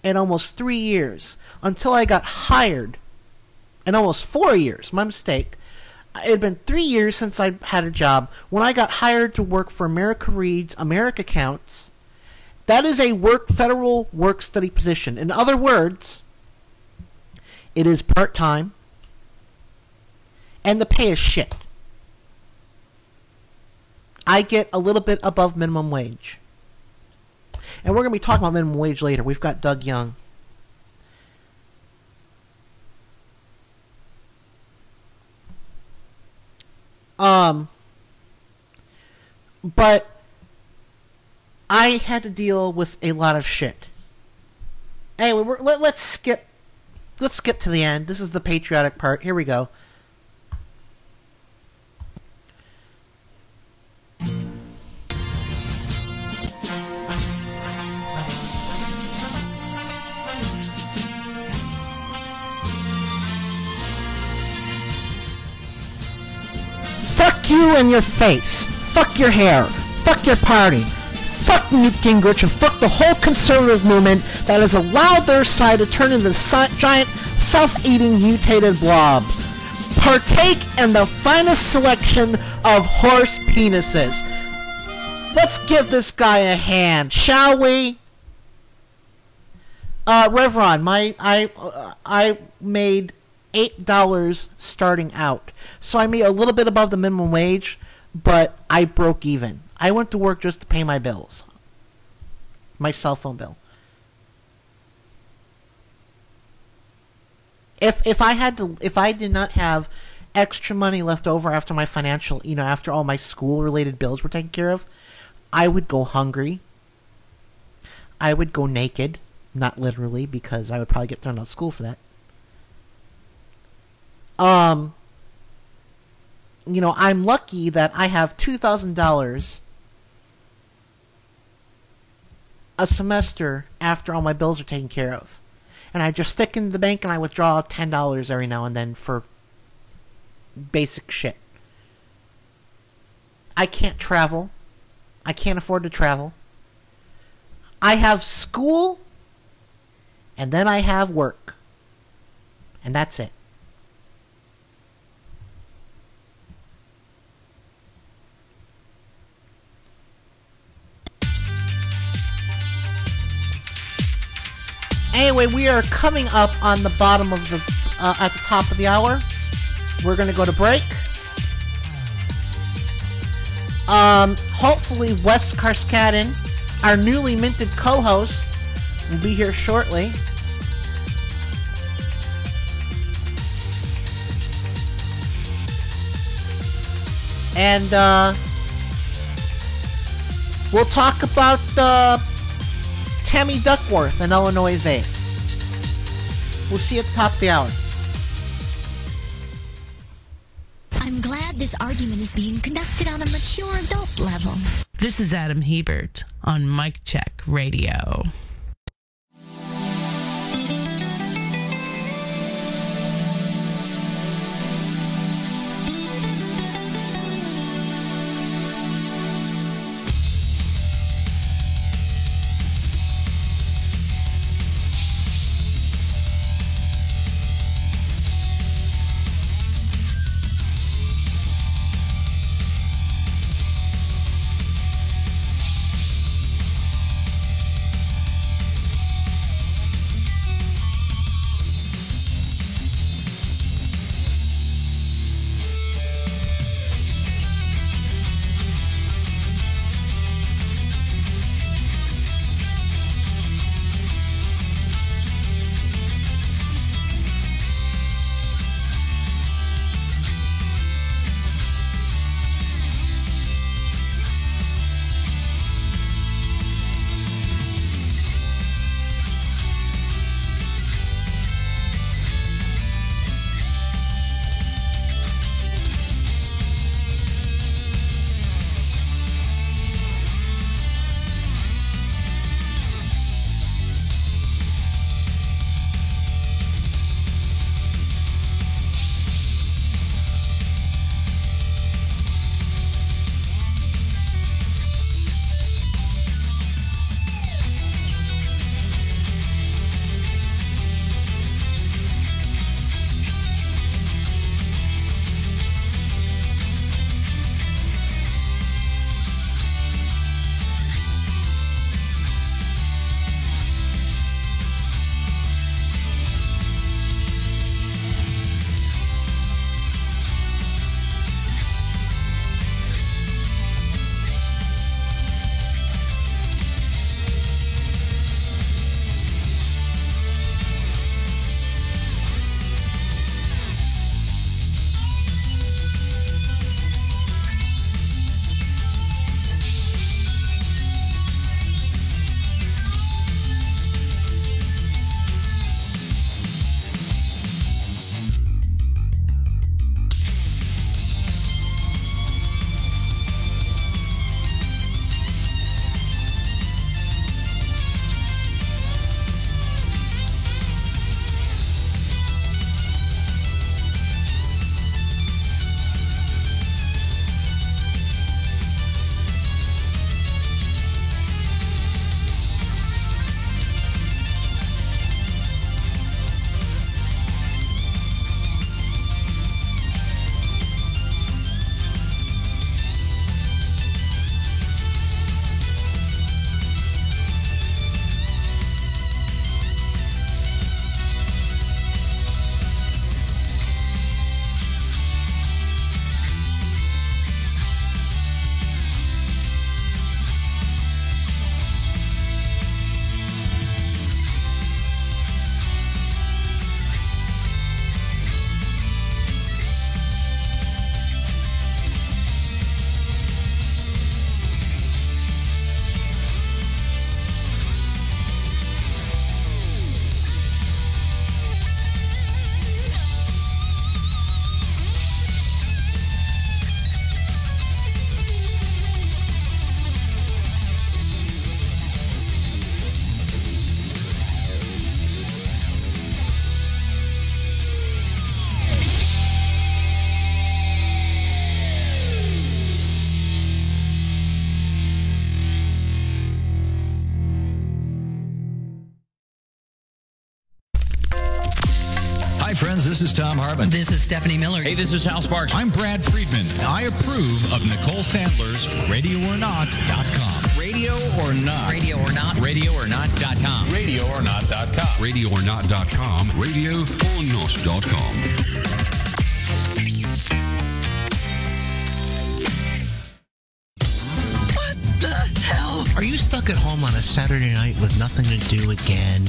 Speaker 6: in almost 3 years until I got hired. In almost 4 years, my mistake. It had been 3 years since I had a job when I got hired to work for America Reads America Counts. That is a federal work study position. In other words, it is part-time, and the pay is shit. I get a little bit above minimum wage. And we're going to be talking about minimum wage later. We've got Doug Young. But I had to deal with a lot of shit. Anyway, let's skip to the end. This is the patriotic part. Here we go. you and your face. Fuck your hair. Fuck your party. Fuck Newt Gingrich and fuck the whole conservative movement that has allowed their side to turn into this giant, self-eating, mutated blob. Partake in the finest selection of horse penises. Let's give this guy a hand, shall we? Revron, I made $8 starting out. So I made a little bit above the minimum wage, but I broke even. I went to work just to pay my bills. My cell phone bill. If I did not have extra money left over after my financial, after all my school-related bills were taken care of, I would go hungry. I would go naked. Not literally, because I would probably get thrown out of school for that. I'm lucky that I have $2,000 a semester after all my bills are taken care of. And I just stick in the bank and I withdraw $10 every now and then for basic shit. I can't travel. I can't afford to travel. I have school, and then I have work. And that's it. Anyway, we are coming up on the bottom of the, at the top of the hour. We're going to go to break. Hopefully Wes Karskadin, our newly minted co-host, will be here shortly. And, we'll talk about, Tammy Duckworth and Illinois 8th. We'll see you at the top of the hour.
Speaker 17: I'm glad this argument is being conducted on a mature adult level.
Speaker 18: This is Adam Hebert on Mic Check Radio.
Speaker 11: This is Tom Hartman.
Speaker 9: This is Stephanie Miller.
Speaker 11: Hey, this is Hal Sparks. I'm Brad Friedman. I approve of Nicole Sandler's RadioOrNot.com.
Speaker 8: Radio or Not.
Speaker 9: Radio or Not.
Speaker 8: RadioOrNot.com.
Speaker 10: RadioOrNot.com.
Speaker 2: RadioOrNot.com. RadioOrNot.com.
Speaker 1: Are you stuck at home on a Saturday night with nothing to do again?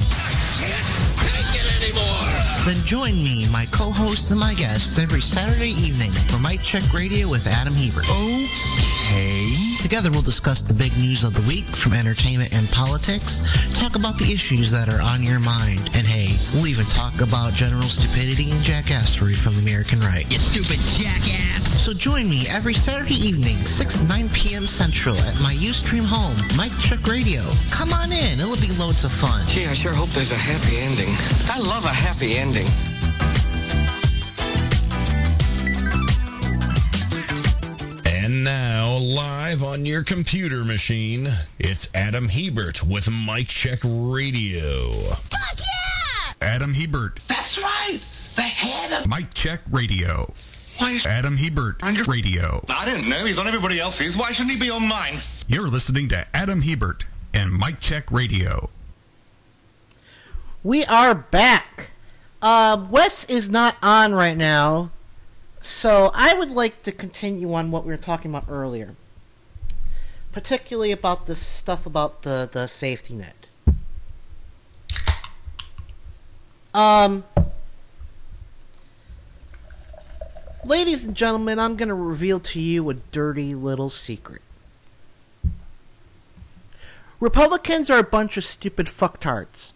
Speaker 2: Can't take it anymore.
Speaker 1: Then join me, my co-hosts, and my guests every Saturday evening for Mic Check Radio with Adam Hebert. Okay. Together we'll discuss the big news of the week from entertainment and politics, talk about the issues that are on your mind, and hey, we'll even talk about general stupidity and jackassery from the American right.
Speaker 4: You stupid jackass.
Speaker 1: So join me every Saturday evening, 6 to 9 p.m. Central at my Ustream home, Mic Check Radio. Come on in, it'll be loads of fun.
Speaker 3: Gee, I sure hope there's a happy ending. I love a happy ending.
Speaker 5: And now, live on your computer machine, it's Adam Hebert with Mic Check Radio.
Speaker 4: Fuck yeah!
Speaker 11: Adam Hebert.
Speaker 2: That's right. The head of...
Speaker 11: Mic Check Radio.
Speaker 3: Why is
Speaker 11: Adam Hebert on your radio.
Speaker 3: I didn't know. He's on everybody else's. Why shouldn't he be on mine?
Speaker 11: You're listening to Adam Hebert and Mic Check Radio.
Speaker 6: We are back. Wes is not on right now, so I would like to continue on what we were talking about earlier, particularly about this stuff about the safety net. Ladies and gentlemen, I'm going to reveal to you a dirty little secret. Republicans are a bunch of stupid fucktards.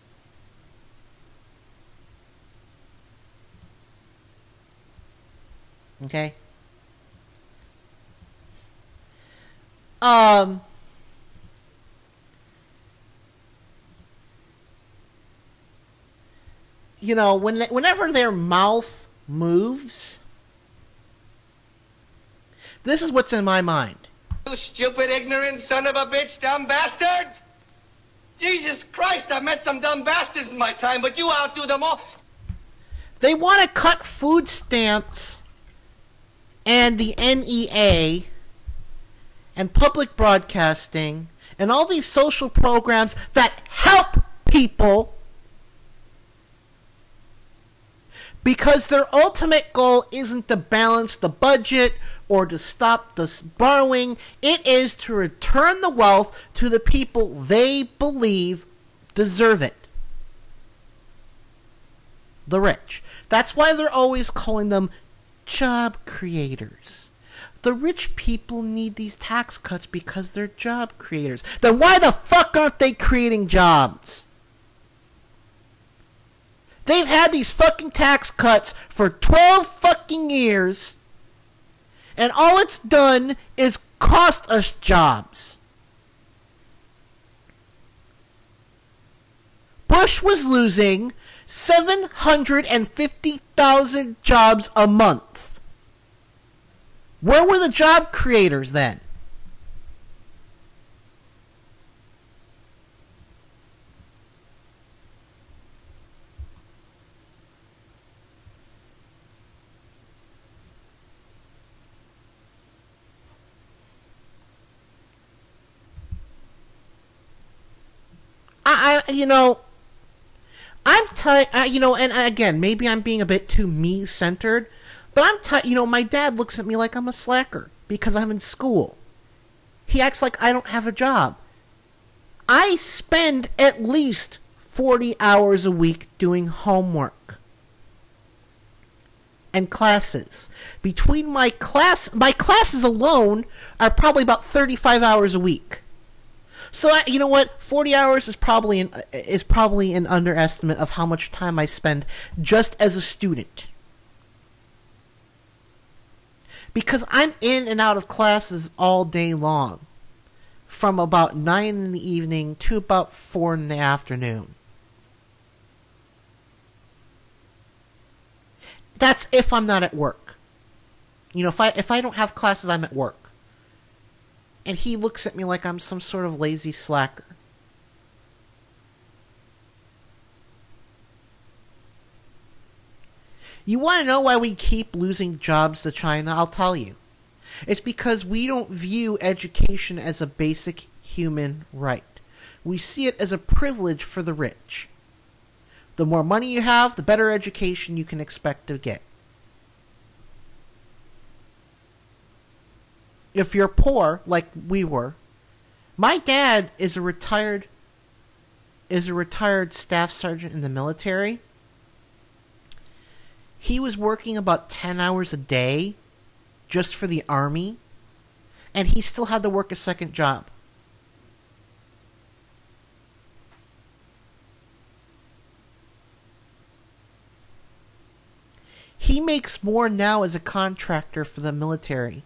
Speaker 6: Okay? You know, whenever their mouth moves, this is what's in my mind.
Speaker 19: You stupid, ignorant son of a bitch, dumb bastard! Jesus Christ, I've met some dumb bastards in my time, but you outdo them all.
Speaker 6: They want to cut food stamps and the NEA and public broadcasting and all these social programs that help people because their ultimate goal isn't to balance the budget or to stop the borrowing. It is to return the wealth to the people they believe deserve it. The rich. That's why they're always calling them job creators. The rich people need these tax cuts because they're job creators. Then why the fuck aren't they creating jobs? They've had these fucking tax cuts for 12 fucking years, and all it's done is cost us jobs. Bush was losing 750,000 jobs a month. Where were the job creators then? And again, maybe I'm being a bit too me-centered, but my dad looks at me like I'm a slacker because I'm in school. He acts like I don't have a job. I spend at least 40 hours a week doing homework and classes. Between my classes alone are probably about 35 hours a week. So you know what? 40 hours is probably an underestimate of how much time I spend just as a student. Because I'm in and out of classes all day long, from about 9 in the evening to about 4 in the afternoon. That's if I'm not at work. You know, if I don't have classes, I'm at work. And he looks at me like I'm some sort of lazy slacker. You want to know why we keep losing jobs to China? I'll tell you. It's because we don't view education as a basic human right. We see it as a privilege for the rich. The more money you have, the better education you can expect to get. If you're poor, like we were, my dad is a retired staff sergeant in the military. He was working about 10 hours a day just for the Army, and he still had to work a second job. He makes more now as a contractor for the military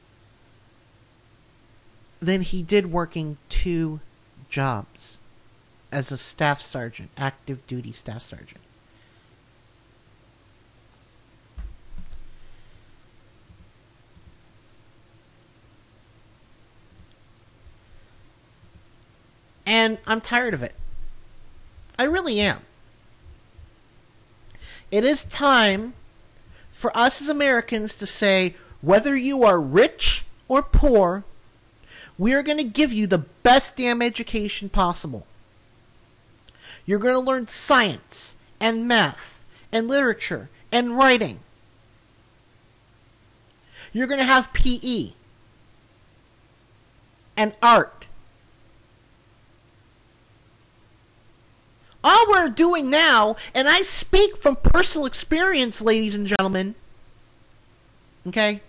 Speaker 6: than he did working 2 jobs as a staff sergeant, active duty staff sergeant. And I'm tired of it. I really am. It is time for us as Americans to say, whether you are rich or poor, we are going to give you the best damn education possible. You're going to learn science and math and literature and writing. You're going to have PE and art. All we're doing now, and I speak from personal experience, ladies and gentlemen, okay?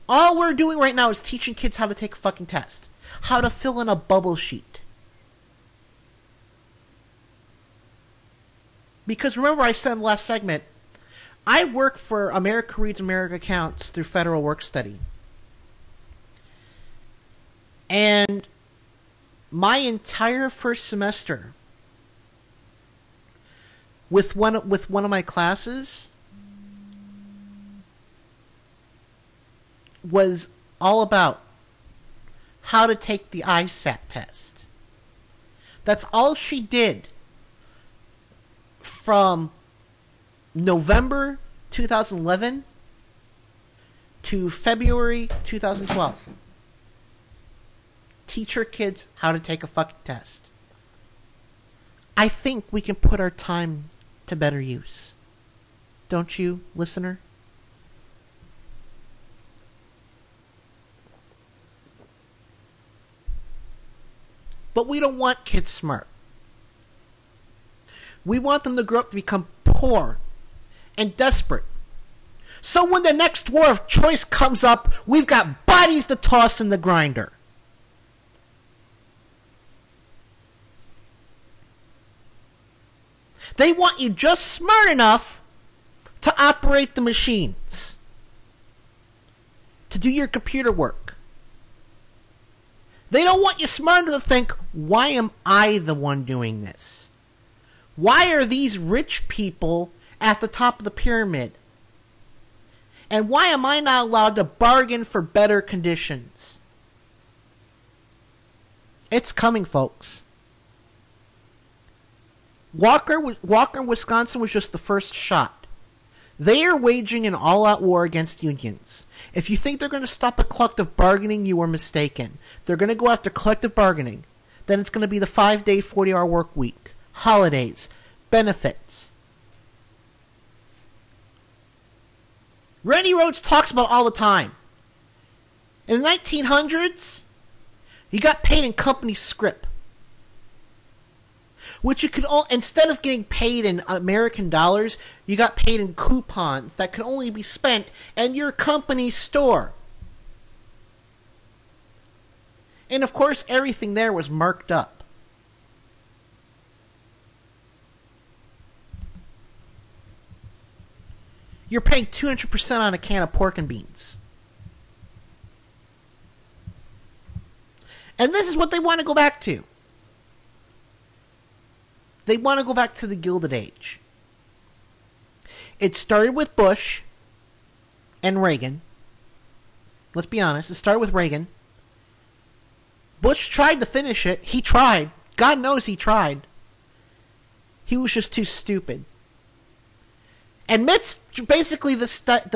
Speaker 6: All we're doing right now is teaching kids how to take a fucking test. How to fill in a bubble sheet. Because remember I said in the last segment, I work for America Reads, America Counts through Federal Work Study. And my entire first semester with one of my classes was all about how to take the ISAT test. That's all she did from November 2011 to February 2012. Teach her kids how to take a fucking test. I think we can put our time to better use. Don't you, listener? But we don't want kids smart. We want them to grow up to become poor and desperate. So when the next war of choice comes up, we've got bodies to toss in the grinder. They want you just smart enough to operate the machines, to do your computer work. They don't want you smart enough to think, why am I the one doing this? Why are these rich people at the top of the pyramid? And why am I not allowed to bargain for better conditions? It's coming, folks. Walker, Wisconsin was just the first shot. They are waging an all-out war against unions. If you think they're going to stop at collective bargaining, you are mistaken. They're going to go after collective bargaining. Then it's going to be the 5-day, 40-hour work week, holidays, benefits. Randy Rhoads talks about it all the time. In the 1900s, you got paid in company script. Which you could instead of getting paid in American dollars, you got paid in coupons that could only be spent in your company's store. And of course, everything there was marked up. You're paying 200% on a can of pork and beans. And this is what they want to go back to. They want to go back to the Gilded Age. It started with Bush and Reagan. Let's be honest. It started with Reagan. Bush tried to finish it. He tried. God knows he tried. He was just too stupid. And Mitt's basically the steak.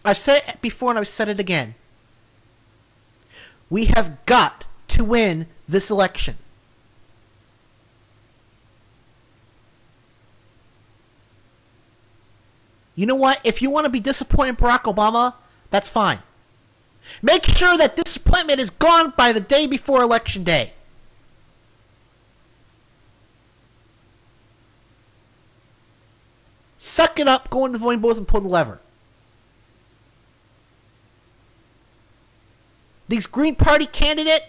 Speaker 6: I've said it before and I've said it again. We have got to win this election. You know what? If you want to be disappointed in Barack Obama, that's fine. Make sure that disappointment is gone by the day before Election Day. Suck it up, go in the voting booth and pull the lever. These Green Party candidate,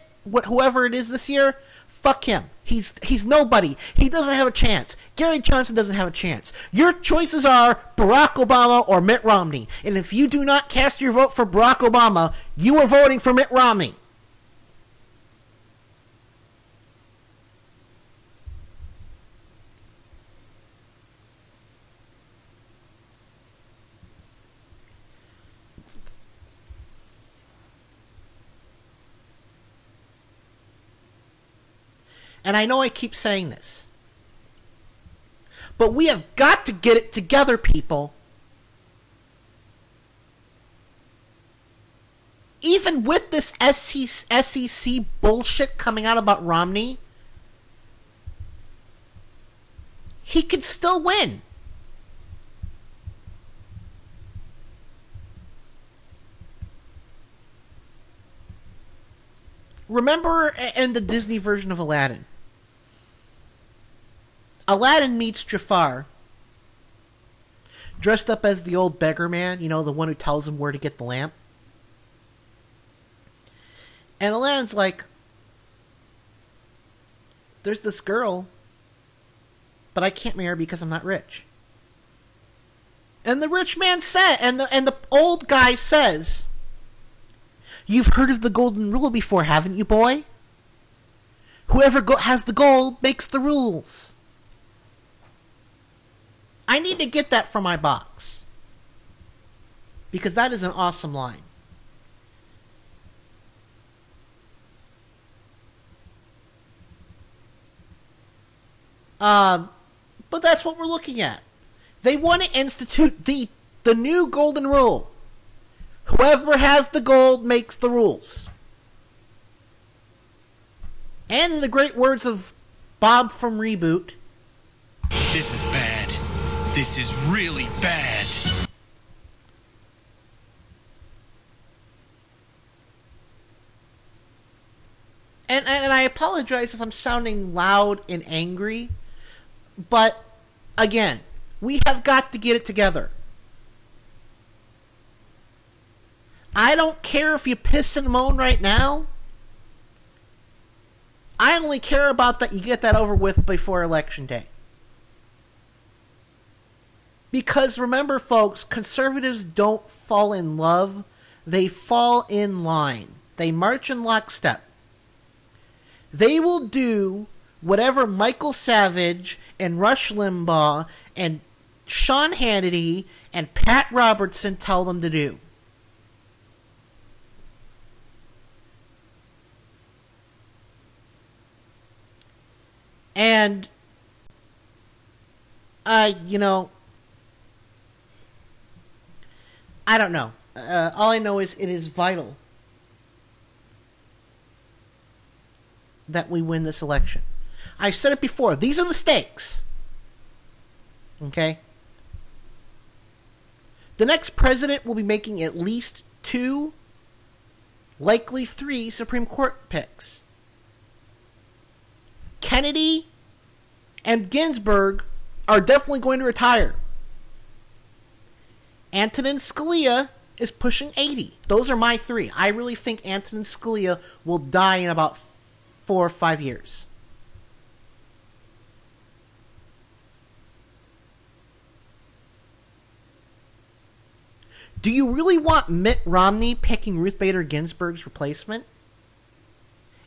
Speaker 6: whoever it is this year, fuck him. He's nobody. He doesn't have a chance. Gary Johnson doesn't have a chance. Your choices are Barack Obama or Mitt Romney. And if you do not cast your vote for Barack Obama, you are voting for Mitt Romney. And I know I keep saying this, but we have got to get it together, people. Even with this SEC bullshit coming out about Romney, he could still win. Remember in the Disney version of Aladdin, Aladdin meets Jafar, dressed up as the old beggar man, you know, the one who tells him where to get the lamp. And Aladdin's like, there's this girl, but I can't marry her because I'm not rich. And the rich man said, and the old guy says, you've heard of the golden rule before, haven't you, boy? Whoever has the gold makes the rules. I need to get that from my box, because that is an awesome line. But that's what we're looking at. They want to institute the new golden rule. Whoever has the gold makes the rules. And in the great words of Bob from Reboot,
Speaker 20: this is bad. This is really bad.
Speaker 6: And I apologize if I'm sounding loud and angry, but again, we have got to get it together. I don't care if you piss and moan right now. I only care about that you get that over with before Election Day. Because remember, folks, conservatives don't fall in love. They fall in line. They march in lockstep. They will do whatever Michael Savage and Rush Limbaugh and Sean Hannity and Pat Robertson tell them to do. And, you know, I don't know. All I know is it is vital that we win this election. I've said it before. These are the stakes. Okay? The next president will be making at least 2, likely 3 Supreme Court picks. Kennedy and Ginsburg are definitely going to retire. Antonin Scalia is pushing 80. Those are my 3. I really think Antonin Scalia will die in about 4 or 5 years. Do you really want Mitt Romney picking Ruth Bader Ginsburg's replacement?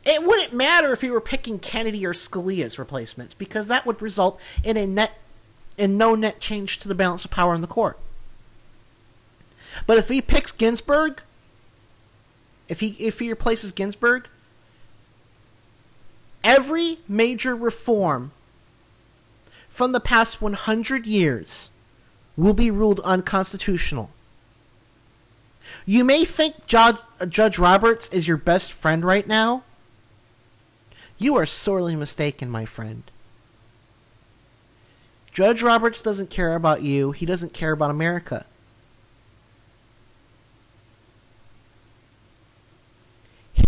Speaker 6: It wouldn't matter if he were picking Kennedy or Scalia's replacements, because that would result in no net change to the balance of power in the court. But if he picks Ginsburg, if he replaces Ginsburg, every major reform from the past 100 years will be ruled unconstitutional. You may think Judge Roberts is your best friend right now. You are sorely mistaken, my friend. Judge Roberts doesn't care about you. He doesn't care about America.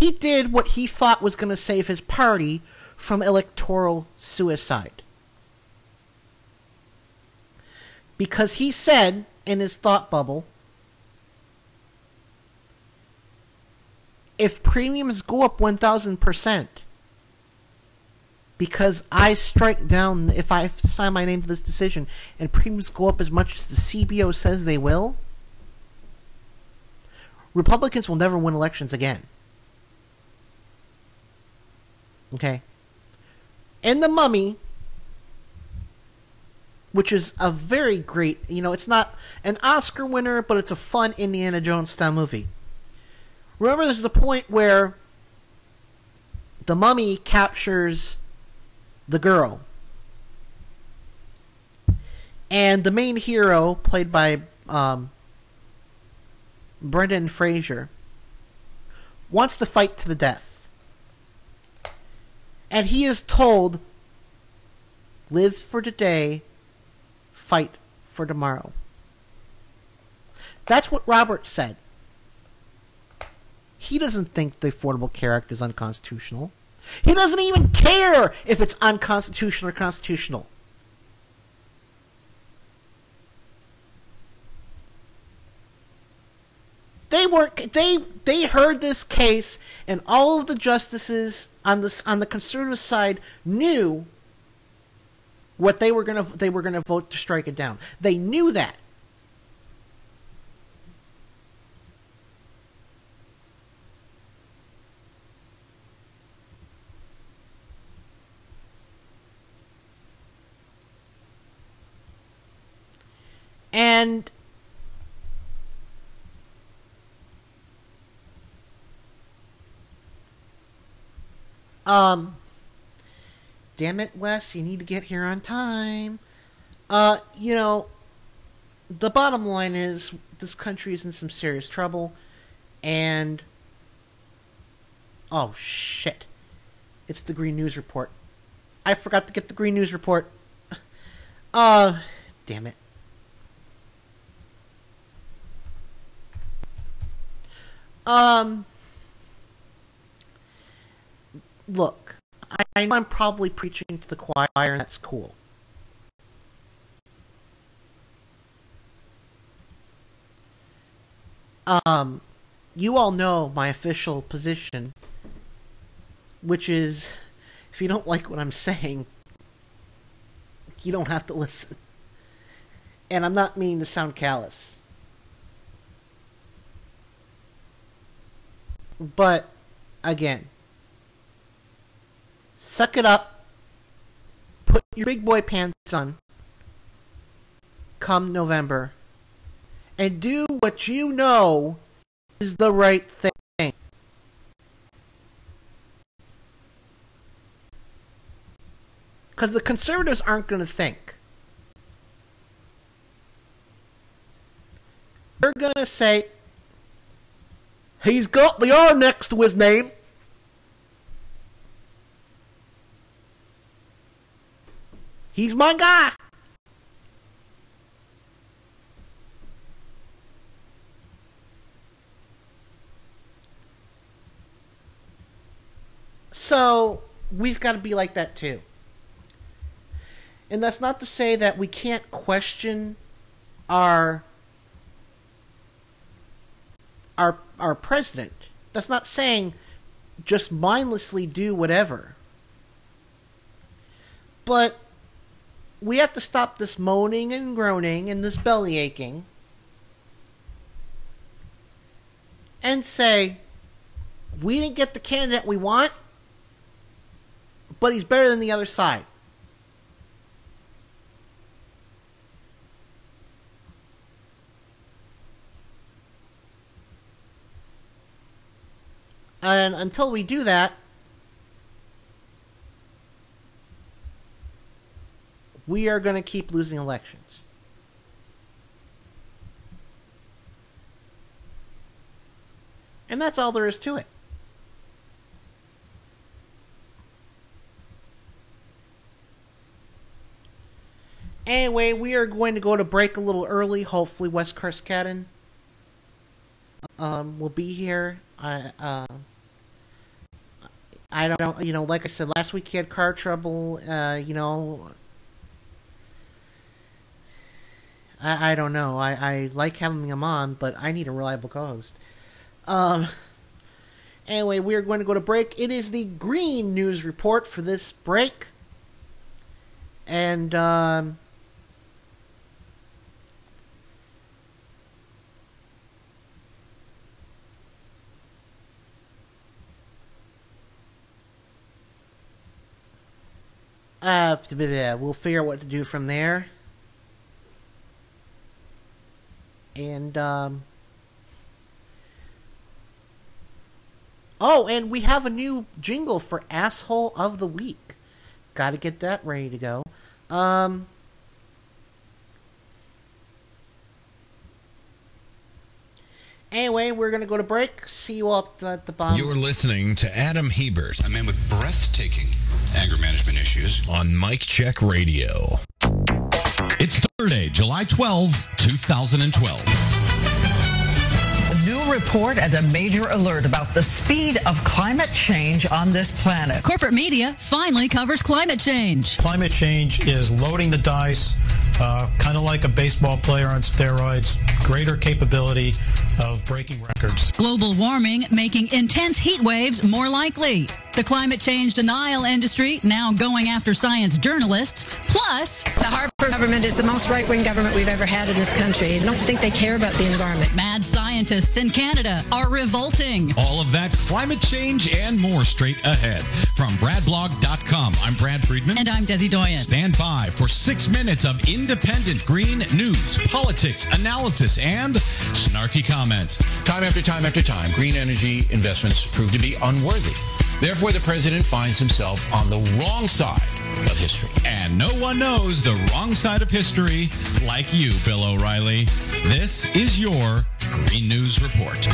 Speaker 6: He did what he thought was going to save his party from electoral suicide. Because he said in his thought bubble, if premiums go up 1,000%, because I strike down, if I sign my name to this decision, and premiums go up as much as the CBO says they will, Republicans will never win elections again. Okay? And The Mummy, which is a very great, it's not an Oscar winner, but it's a fun Indiana Jones style movie. Remember, there's the point where the mummy captures the girl. And the main hero, played by Brendan Fraser, wants to fight to the death. And he is told, live for today, fight for tomorrow. That's what Roberts said. He doesn't think the Affordable Care Act is unconstitutional. He doesn't even care if it's unconstitutional or constitutional. They heard this case, and all of the justices on the conservative side knew what they were gonna vote to strike it down. They knew that. And damn it, Wes, you need to get here on time. The bottom line is this country is in some serious trouble, and oh shit, it's the Green News Report. I forgot to get the Green News Report. Damn it. Look, I know I'm probably preaching to the choir, and that's cool. You all know my official position, which is, if you don't like what I'm saying, you don't have to listen. And I'm not meaning to sound callous. But, again, suck it up, put your big boy pants on, come November, and do what you know is the right thing. Because the conservatives aren't going to think. They're going to say, he's got the R next to his name. He's my guy. So, we've got to be like that too. And that's not to say that we can't question our president. That's not saying just mindlessly do whatever. But we have to stop this moaning and groaning and this belly aching and say, we didn't get the candidate we want, but he's better than the other side. And until we do that, we are going to keep losing elections. And that's all there is to it. Anyway, we are going to go to break a little early. Hopefully Wes Karskaden will be here. I don't know, like I said, last week he had car trouble. I don't know. I like having him on, but I need a reliable co-host. Anyway, we are going to go to break. It is the Green News Report for this break. And, we'll figure out what to do from there. And, and we have a new jingle for Asshole of the Week. Gotta get that ready to go. Anyway, we're gonna go to break. See you all at the bottom.
Speaker 5: You're listening to Adam Hebert,
Speaker 10: a man with breathtaking anger management issues,
Speaker 5: on Mike Check Radio.
Speaker 11: It's Thursday, July 12, 2012.
Speaker 21: A new report and a major alert about the speed of climate change on this planet.
Speaker 13: Corporate media finally covers climate change.
Speaker 22: Climate change is loading the dice, kind of like a baseball player on steroids, greater capability of breaking records.
Speaker 13: Global warming making intense heat waves more likely. The climate change denial industry now going after science journalists. Plus,
Speaker 23: the Harper government is the most right-wing government we've ever had in this country. I don't think they care about the environment.
Speaker 13: Mad scientists in Canada are revolting.
Speaker 11: All of that, climate change, and more straight ahead. From BradBlog.com, I'm Brad Friedman.
Speaker 13: And I'm Desi Doyen.
Speaker 11: Stand by for 6 minutes of independent green news, politics, analysis, and snarky comment.
Speaker 24: Time after time after time, green energy investments prove to be unworthy. Therefore, the president finds himself on the wrong side of history.
Speaker 11: And no one knows the wrong side of history like you, Bill O'Reilly. This is your Green News Report.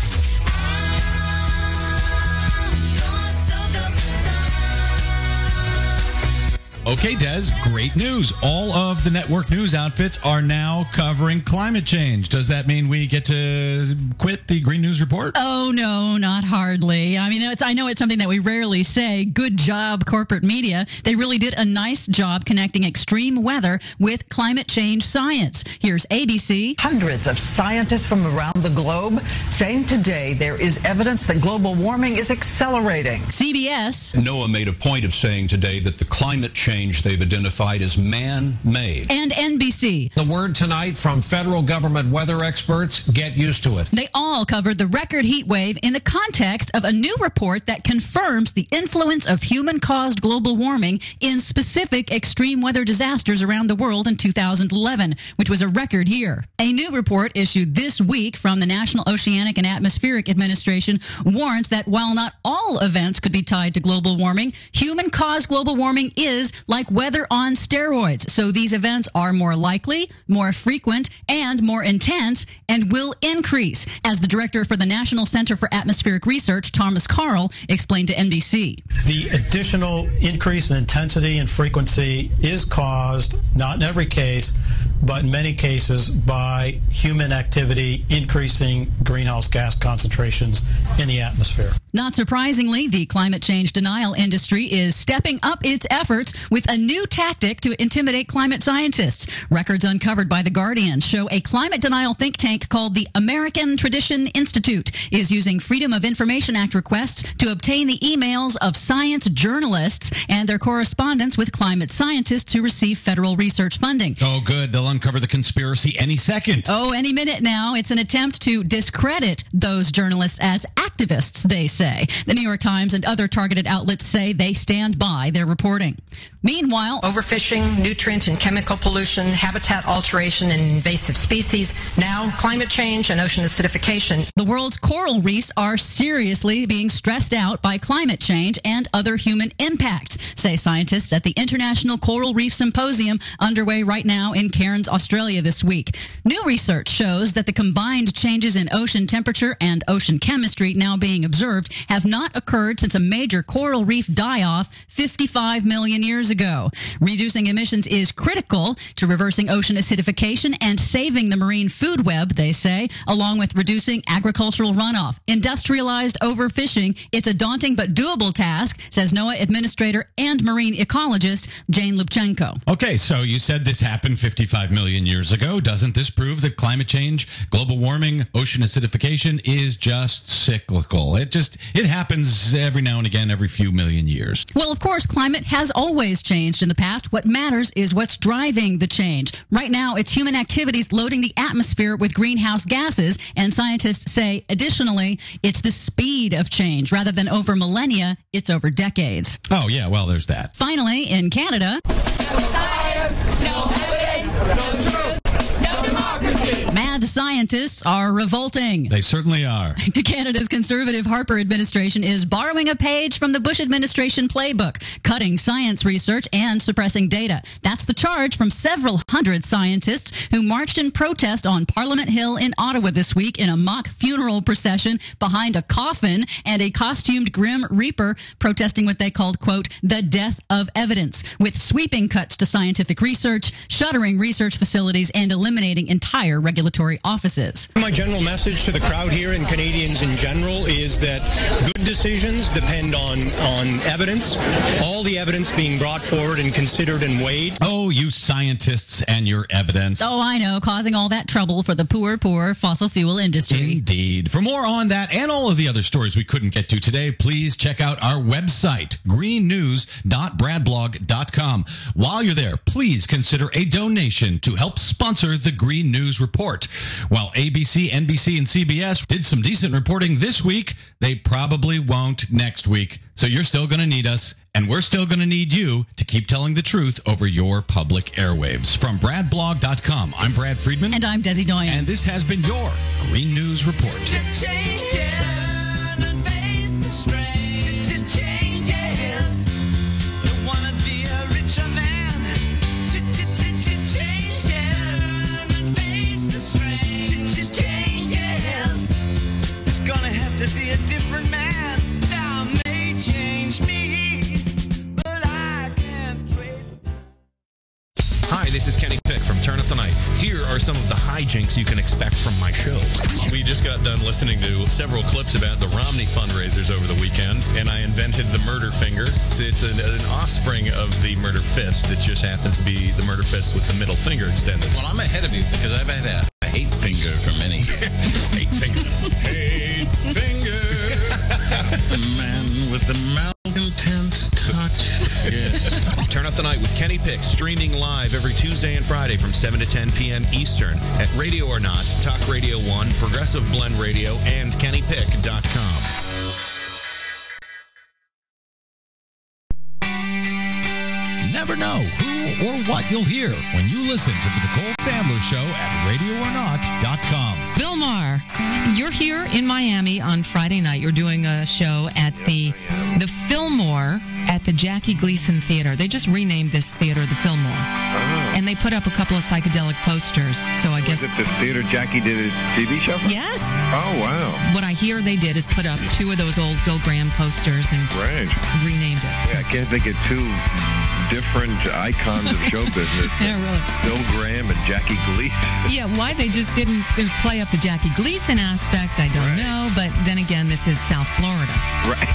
Speaker 11: Okay, Des, great news. All of the network news outfits are now covering climate change. Does that mean we get to quit the Green News Report?
Speaker 13: Oh, no, not hardly. I mean, I know it's something that we rarely say. Good job, corporate media. They really did a nice job connecting extreme weather with climate change science. Here's ABC.
Speaker 21: Hundreds of scientists from around the globe saying today there is evidence that global warming is accelerating.
Speaker 13: CBS.
Speaker 10: NOAA made a point of saying today that the climate change they've identified as man-made.
Speaker 13: And NBC.
Speaker 25: The word tonight from federal government weather experts, get used to it.
Speaker 13: They all covered the record heat wave in the context of a new report that confirms the influence of human-caused global warming in specific extreme weather disasters around the world in 2011, which was a record year. A new report issued this week from the National Oceanic and Atmospheric Administration warns that while not all events could be tied to global warming, human-caused global warming is like weather on steroids. So these events are more likely, more frequent, and more intense, and will increase, as the director for the National Center for Atmospheric Research, Thomas Carl, explained to NBC.
Speaker 22: The additional increase in intensity and frequency is caused, not in every case, but in many cases, by human activity increasing greenhouse gas concentrations in the atmosphere.
Speaker 13: Not surprisingly, the climate change denial industry is stepping up its efforts with a new tactic to intimidate climate scientists. Records uncovered by The Guardian show a climate denial think tank called the American Tradition Institute is using Freedom of Information Act requests to obtain the emails of science journalists and their correspondence with climate scientists who receive federal research funding.
Speaker 11: Oh, good. The will uncover the conspiracy any second.
Speaker 13: Oh, any minute now. It's an attempt to discredit those journalists as activists, they say. The New York Times and other targeted outlets say they stand by their reporting. Meanwhile,
Speaker 21: overfishing, nutrient and chemical pollution, habitat alteration and invasive species, now climate change and ocean acidification.
Speaker 13: The world's coral reefs are seriously being stressed out by climate change and other human impacts, say scientists at the International Coral Reef Symposium underway right now in Cairns, Australia this week. New research shows that the combined changes in ocean temperature and ocean chemistry now being observed have not occurred since a major coral reef die-off 55 million years ago. Reducing emissions is critical to reversing ocean acidification and saving the marine food web, they say, along with reducing agricultural runoff. Industrialized overfishing, it's a daunting but doable task, says NOAA administrator and marine ecologist Jane Lubchenco.
Speaker 11: Okay, so you said this happened 55 million years ago. Doesn't this prove that climate change, global warming, ocean acidification is just cyclical? It happens every now and again, every few million years.
Speaker 13: Well, of course, climate has always changed in the past. What matters is what's driving the change. Right now, it's human activities loading the atmosphere with greenhouse gases, and scientists say, additionally, it's the speed of change. Rather than over millennia, it's over decades.
Speaker 11: Oh, yeah, well, there's that.
Speaker 13: Finally, in Canada, mad scientists are revolting.
Speaker 11: They certainly are.
Speaker 13: Canada's Conservative Harper administration is borrowing a page from the Bush administration playbook, cutting science research and suppressing data. That's the charge from several hundred scientists who marched in protest on Parliament Hill in Ottawa this week in a mock funeral procession behind a coffin and a costumed Grim Reaper protesting what they called, quote, the death of evidence, with sweeping cuts to scientific research, shuttering research facilities, and eliminating entire regulatory offices.
Speaker 7: My general message to the crowd here and Canadians in general is that good decisions depend on evidence, all the evidence being brought forward and considered and weighed.
Speaker 11: Oh, you scientists and your evidence.
Speaker 13: Oh, I know, causing all that trouble for the poor fossil fuel industry.
Speaker 11: Indeed. For more on that and all of the other stories we couldn't get to today, please check out our website, greennews.bradblog.com. While you're there, please consider a donation to help sponsor the Green News Report. While ABC, NBC, and CBS did some decent reporting this week, they probably won't next week. So you're still going to need us, and we're still going to need you to keep telling the truth over your public airwaves. From bradblog.com, I'm Brad Friedman.
Speaker 13: And I'm Desi Doyen.
Speaker 11: And this has been your Green News Report.
Speaker 2: To be a different man, time may change me, but I can't trace.
Speaker 5: Hi, this is Kenny Pick from Turn Up the Night. Here are some of the hijinks you can expect from my show. We just got done listening to several clips about the Romney fundraisers over the weekend, and I invented the murder finger. It's an offspring of the murder fist. It just happens to be the murder fist with the middle finger extended.
Speaker 24: Well, I'm ahead of you because I've had a hate finger for many years.
Speaker 5: Hate finger.
Speaker 24: Hate finger. The man with the malcontent touch. Yeah.
Speaker 5: Turn Up the Night with Kenny Pick, streaming live every Tuesday and Friday from 7 to 10 p.m. Eastern at Radio or Not, Talk Radio 1, Progressive Blend Radio, and KennyPick.com.
Speaker 11: Never know who or what you'll hear when you listen to the Nicole Sandler Show at RadioOrNot.com.
Speaker 12: Bill Maher, you're here in Miami on Friday night. You're doing a show at the Fillmore at the Jackie Gleason Theater. They just renamed this theater the Fillmore.
Speaker 14: Oh.
Speaker 12: And they put up a couple of psychedelic posters. So I guess...
Speaker 14: Was it the theater Jackie did a TV show for?
Speaker 12: Yes.
Speaker 14: Oh, wow.
Speaker 12: What I hear they did is put up two of those old Bill Graham posters and renamed it.
Speaker 14: Yeah, I can't think of two different icons of show business.
Speaker 12: Yeah, really.
Speaker 14: Bill Graham and Jackie Gleason.
Speaker 12: Yeah, why they just didn't play up the Jackie Gleason aspect, I don't know. But then again, this is South Florida.
Speaker 14: Right.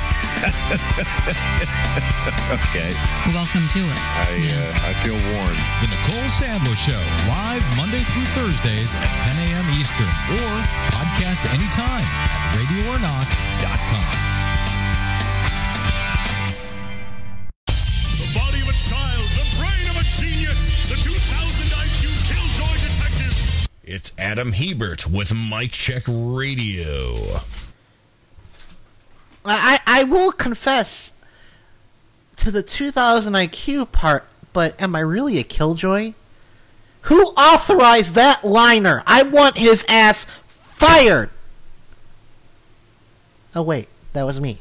Speaker 14: Okay.
Speaker 12: Welcome to it.
Speaker 14: I feel warned.
Speaker 11: The Nicole Sandler Show, live Monday through Thursdays at 10 a.m. Eastern, or podcast anytime at RadioOrNot.com.
Speaker 15: The body of a child, the brain of a genius, the 2000 IQ killjoy
Speaker 5: It's Adam Hebert with Mike Check Radio.
Speaker 6: I will confess to the 2000 IQ part, but am I really a killjoy? Who authorized that liner? I want his ass fired! Oh wait, that was me.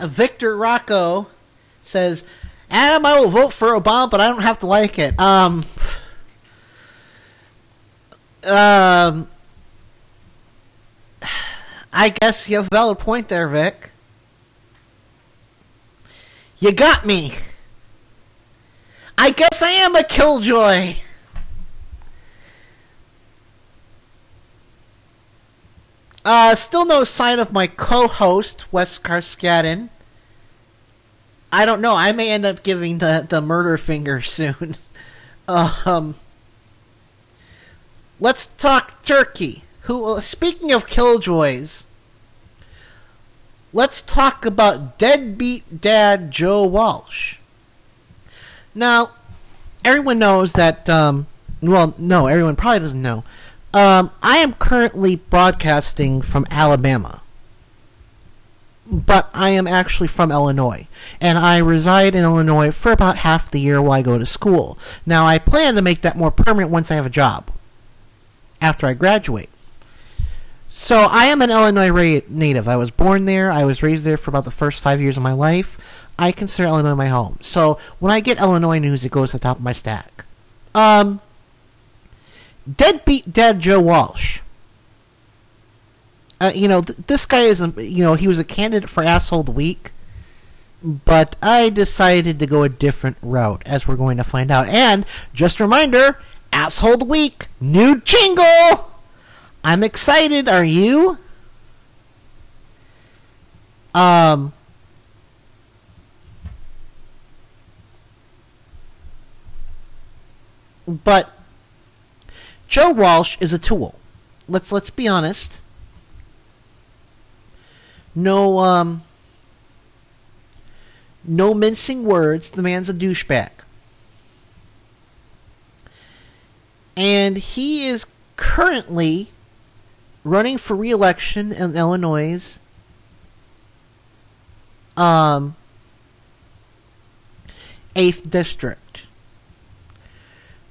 Speaker 6: Victor Rocco says, Adam, I will vote for Obama, but I don't have to like it. I guess you have a valid point there, Vic. You got me. I guess I am a killjoy. Still no sign of my co-host, Wes Karskadin. I don't know. I may end up giving the murder finger soon. Let's talk Turkey. Speaking of killjoys, let's talk about deadbeat dad Joe Walsh. Now, everyone knows that, well, no, everyone probably doesn't know. I am currently broadcasting from Alabama, but I am actually from Illinois, and I reside in Illinois for about half the year while I go to school. Now, I plan to make that more permanent once I have a job, after I graduate. So, I am an Illinois native. I was born there. I was raised there for about the first 5 years of my life. I consider Illinois my home. So, when I get Illinois news, it goes to the top of my stack. Deadbeat dad Joe Walsh. This guy isn't, he was a candidate for Asshole of the Week, but I decided to go a different route, as we're going to find out. And, just a reminder, Asshole of the Week, new jingle! I'm excited, are you? But Joe Walsh is a tool. Let's be honest. No mincing words. The man's a douchebag. And he is currently running for re-election in Illinois' 8th district,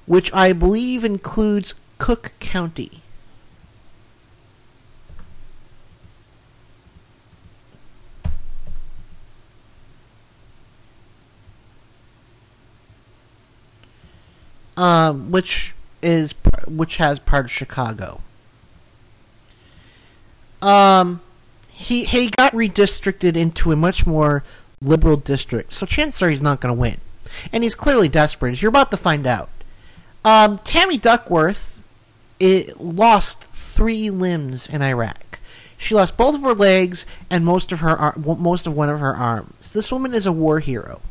Speaker 6: which I believe includes Cook County. Which has part of Chicago. He got redistricted into a much more liberal district, so chances are he's not going to win. And he's clearly desperate, as you're about to find out. Tammy Duckworth lost 3 limbs in Iraq. She lost both of her legs and most of one of her arms. This woman is a war hero.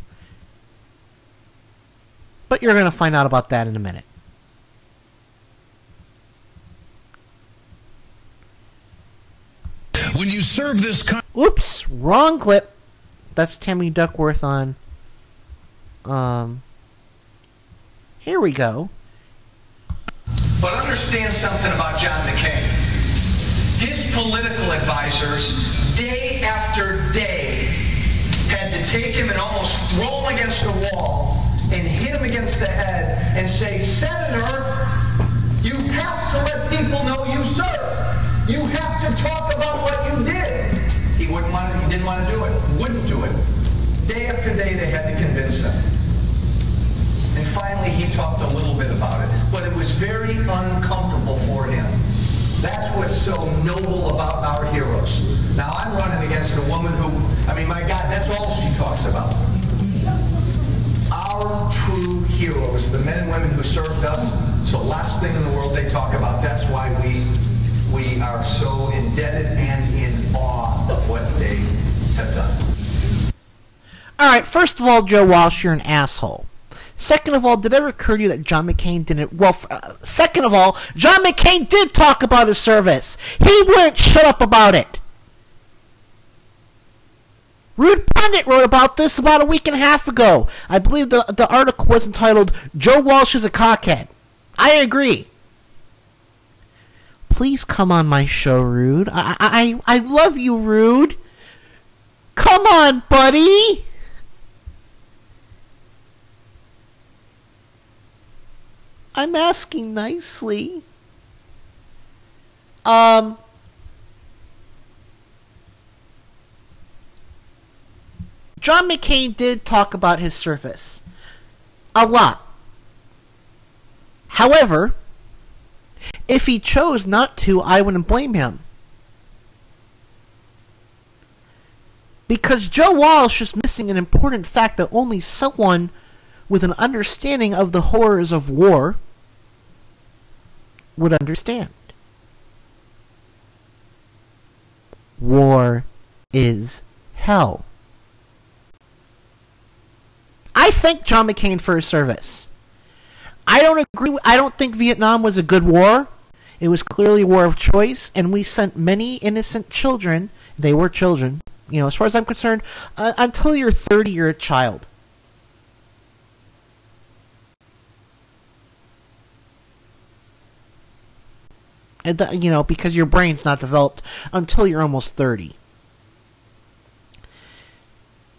Speaker 6: But you're going to find out about that in a minute.
Speaker 2: When you serve this
Speaker 6: Oops, wrong clip. That's Tammy Duckworth on. Here we go.
Speaker 9: But understand something about John McCain. His political advisors, day after day, had to take him and almost throw him against the wall and hit him against the head and say, Senator, you have to let people know you serve. You have to talk about what you did. He didn't want to do it. Wouldn't do it. Day after day, they had to convince him. And finally, he talked a little bit about it. But it was very uncomfortable for him. That's what's so noble about our heroes. Now, I'm running against a woman who, my God, that's all she talks about. Our true heroes, the men and women who served us, it's the last thing in the world they talk about. That's why we are so indebted and in awe of what they have done.
Speaker 6: Alright, first of all, Joe Walsh, you're an asshole. Second of all, did it ever occur to you that John McCain didn't... Well, second of all, John McCain did talk about his service. He wouldn't shut up about it. Rude Pundit wrote about this about a week and a half ago. I believe the article was entitled, Joe Walsh is a Cockhead. I agree. Please come on my show, Rude. I love you, Rude. Come on, buddy. I'm asking nicely. John McCain did talk about his service. A lot. However, if he chose not to, I wouldn't blame him. Because Joe Walsh is missing an important fact that only someone with an understanding of the horrors of war would understand. War is hell. I thank John McCain for his service. I don't agree. I don't think Vietnam was a good war. It was clearly a war of choice, and we sent many innocent children. They were children, you know. As far as I'm concerned, until you're 30, you're a child. And you know, because your brain's not developed until you're almost 30.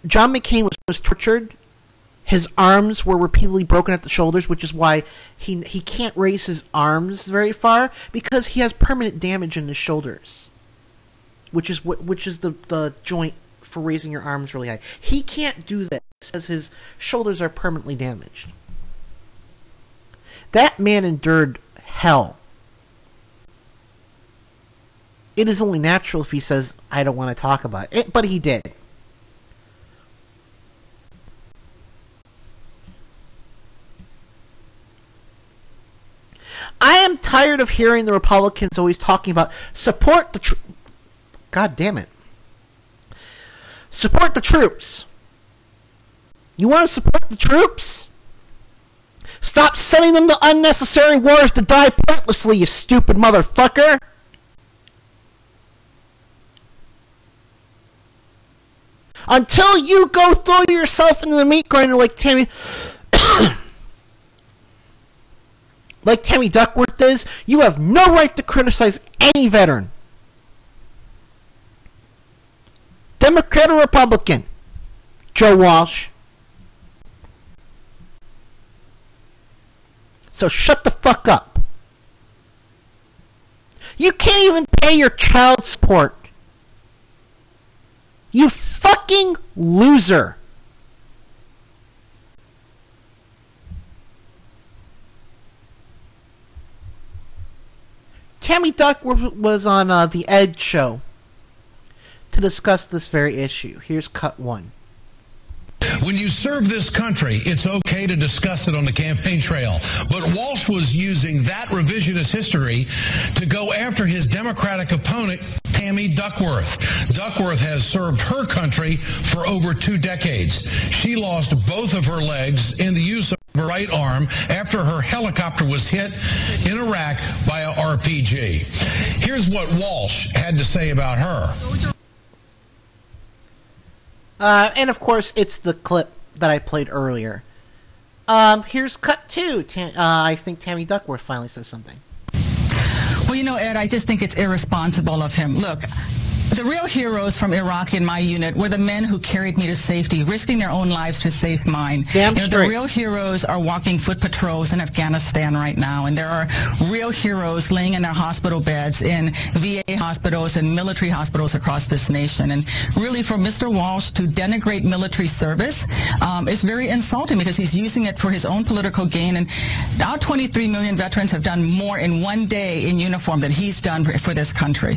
Speaker 6: John McCain was tortured. His arms were repeatedly broken at the shoulders, which is why he can't raise his arms very far, because he has permanent damage in his shoulders, which is the joint for raising your arms really high. He can't do this because his shoulders are permanently damaged. That man endured hell. It is only natural if he says, I don't want to talk about it, but he did. I am tired of hearing the Republicans always talking about support the God damn it. Support the troops. You want to support the troops? Stop sending them to unnecessary wars to die pointlessly, you stupid motherfucker. Until you go throw yourself into the meat grinder like Tammy Duckworth is, you have no right to criticize any veteran. Democrat or Republican, Joe Walsh. So shut the fuck up. You can't even pay your child support. You fucking loser. Tammy Duckworth was on the Ed show to discuss this very issue. Here's cut one.
Speaker 8: When you serve this country, it's okay to discuss it on the campaign trail. But Walsh was using that revisionist history to go after his Democratic opponent, Tammy Duckworth. Duckworth has served her country for over 2 decades. She lost both of her legs in the use of her right arm after her helicopter was hit in Iraq by a RPG. Here's what Walsh had to say about her.
Speaker 6: And of course, it's the clip that I played earlier. Here's cut 2. I think Tammy Duckworth finally says something.
Speaker 15: Well, you know, Ed, I just think it's irresponsible of him. Look, the real heroes from Iraq in my unit were the men who carried me to safety, risking their own lives to save mine.
Speaker 6: Damn
Speaker 15: you know,
Speaker 6: straight.
Speaker 15: the real heroes are walking foot patrols in Afghanistan right now, and there are real heroes laying in their hospital beds in VA hospitals and military hospitals across this nation. And really, for Mr. Walsh to denigrate military service is very insulting, because he's using it for his own political gain. And our 23 million veterans have done more in one day in uniform than he's done for this country.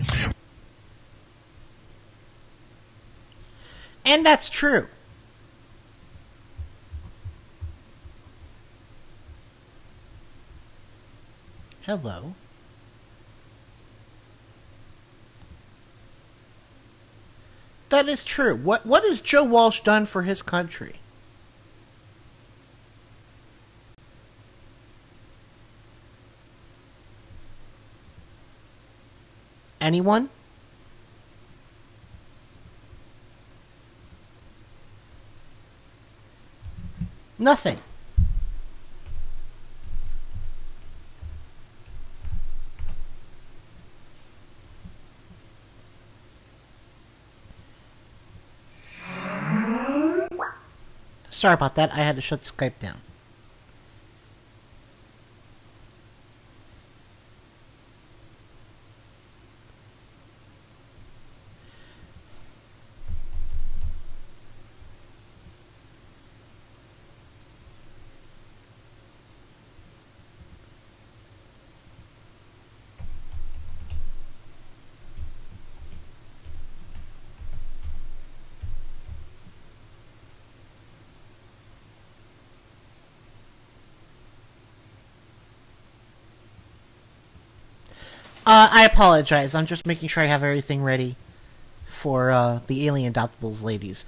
Speaker 6: And that's true. Hello. That is true. What has Joe Walsh done for his country? Anyone? Nothing. Sorry about that. I had to shut Skype down. I apologize. I'm just making sure I have everything ready for the Alien Adoptables ladies.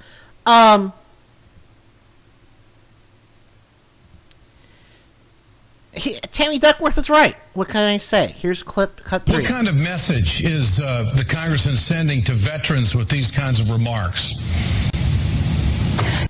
Speaker 6: Tammy Duckworth is right. What can I say? Here's clip cut 3.
Speaker 8: What kind of message is the congressman sending to veterans with these kinds of remarks?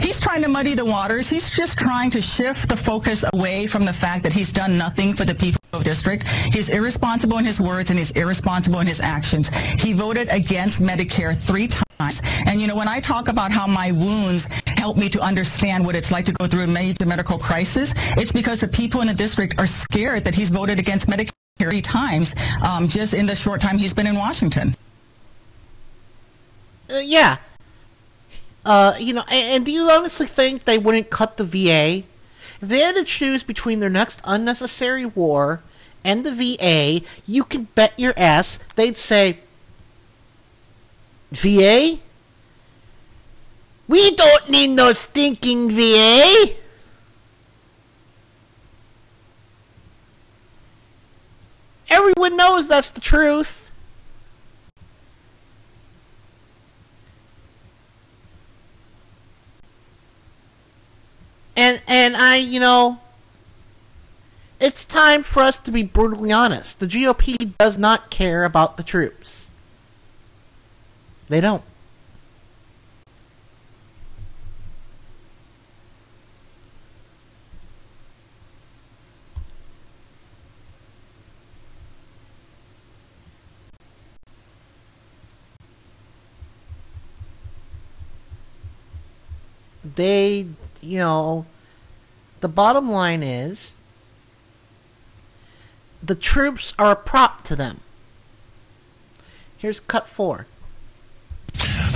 Speaker 15: He's trying to muddy the waters. He's just trying to shift the focus away from the fact that he's done nothing for the people of the district. He's irresponsible in his words and he's irresponsible in his actions. He voted against Medicare 3 times. And, you know, when I talk about how my wounds help me to understand what it's like to go through a major medical crisis, it's because the people in the district are scared that he's voted against Medicare 3 times just in the short time he's been in Washington.
Speaker 6: Yeah. You know, and do you honestly think they wouldn't cut the VA? If they had to choose between their next unnecessary war and the VA, you can bet your ass they'd say, VA? We don't need no stinking VA! Everyone knows that's the truth. And I, you know, it's time for us to be brutally honest. The GOP does not care about the troops. They don't. They, you know, the bottom line is the troops are a prop to them. Here's cut 4.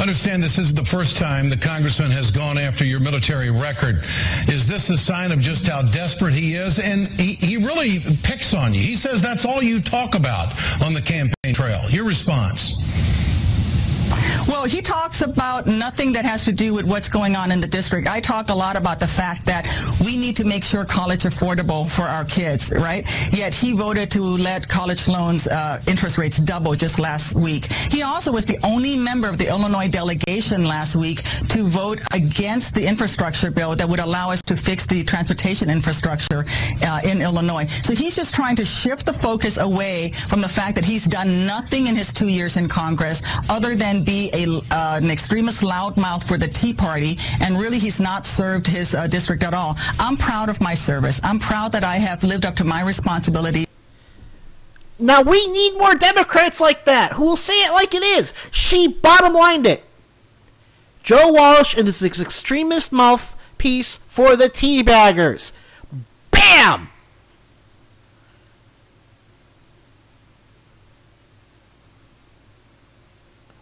Speaker 8: Understand this isn't the first time the congressman has gone after your military record. Is this a sign of just how desperate he is? And he really picks on you. He says that's all you talk about on the campaign trail. Your response?
Speaker 15: Well, he talks about nothing that has to do with what's going on in the district. I talk a lot about the fact that we need to make sure college affordable for our kids, right? Yet he voted to let college loans interest rates double just last week. He also was the only member of the Illinois delegation last week to vote against the infrastructure bill that would allow us to fix the transportation infrastructure in Illinois. So he's just trying to shift the focus away from the fact that he's done nothing in his 2 years in Congress other than be an extremist loudmouth for the Tea Party, and really he's not served his district at all. I'm proud of my service. I'm proud that I have lived up to my responsibility.
Speaker 6: Now we need more Democrats like that, who will say it like it is. She bottom-lined it. Joe Walsh and his extremist mouthpiece for the teabaggers. Bam!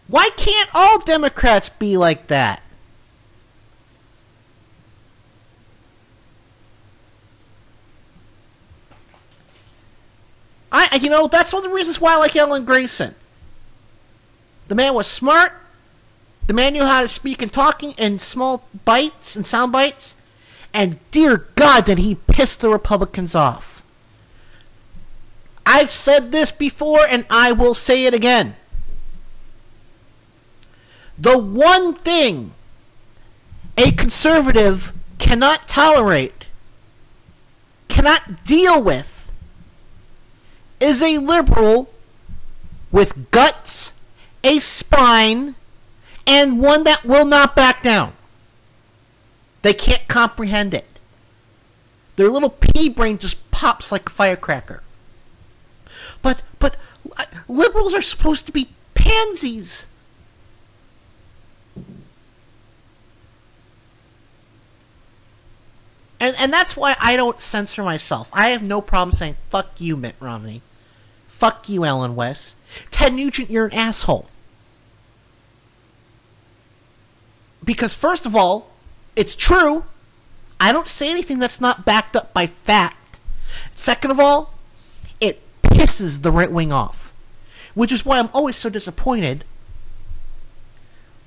Speaker 6: Why can't all Democrats be like that? You know, that's one of the reasons why I like Ellen Grayson. The man was smart. The man knew how to speak and talking in small bites and sound bites. And dear God, did he piss the Republicans off. I've said this before and I will say it again. The one thing a conservative cannot tolerate, cannot deal with, is a liberal with guts, a spine, and one that will not back down. They can't comprehend it. Their little pea brain just pops like a firecracker. But liberals are supposed to be pansies. And that's why I don't censor myself. I have no problem saying, fuck you, Mitt Romney. Fuck you, Ellen West. Ted Nugent, you're an asshole. Because first of all, it's true. I don't say anything that's not backed up by fact. Second of all, it pisses the right wing off. Which is why I'm always so disappointed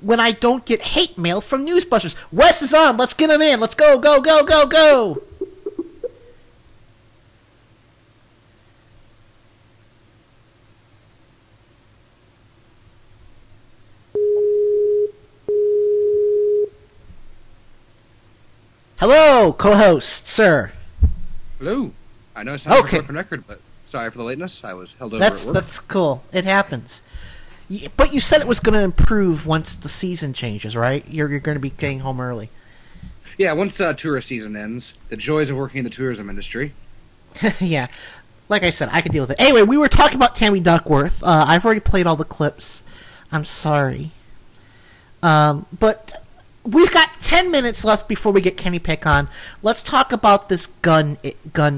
Speaker 6: when I don't get hate mail from newsbusters. West is on. Let's get him in. Let's go, go, go, go, go. Hello, co-host, sir.
Speaker 1: Hello. I know it sounds like a
Speaker 6: Okay.
Speaker 1: broken record, but sorry for the lateness. I was held over at work.
Speaker 6: That's cool. It happens. But you said it was going to improve once the season changes, right? You're going to be getting home early.
Speaker 1: Yeah, once tourist season ends, the joys of working in the tourism industry.
Speaker 6: Yeah. Like I said, I can deal with it. Anyway, we were talking about Tammy Duckworth. I've already played all the clips. I'm sorry. But we've got 10 minutes left before we get Kenny Pick on. Let's talk about this gun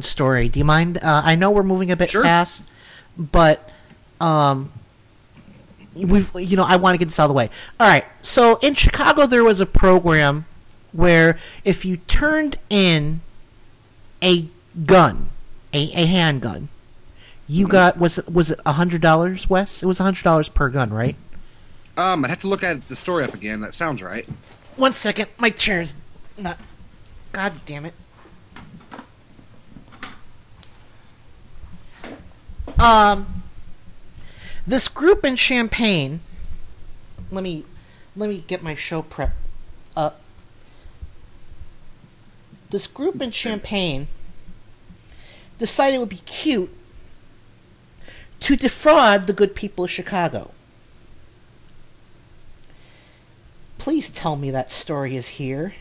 Speaker 6: story. Do you mind? I know we're moving a bit fast, but I want to get this out of the way. All right. So in Chicago, there was a program where if you turned in a gun, a handgun, you got was it $100, Wes? It was $100 per gun, right?
Speaker 1: I'd have to look at the story up again. That sounds right.
Speaker 6: 1 second, my chair's not. God damn it. This group in Champaign. Let me get my show prep up. This group in Champaign decided it would be cute to defraud the good people of Chicago. Please tell me that story is here.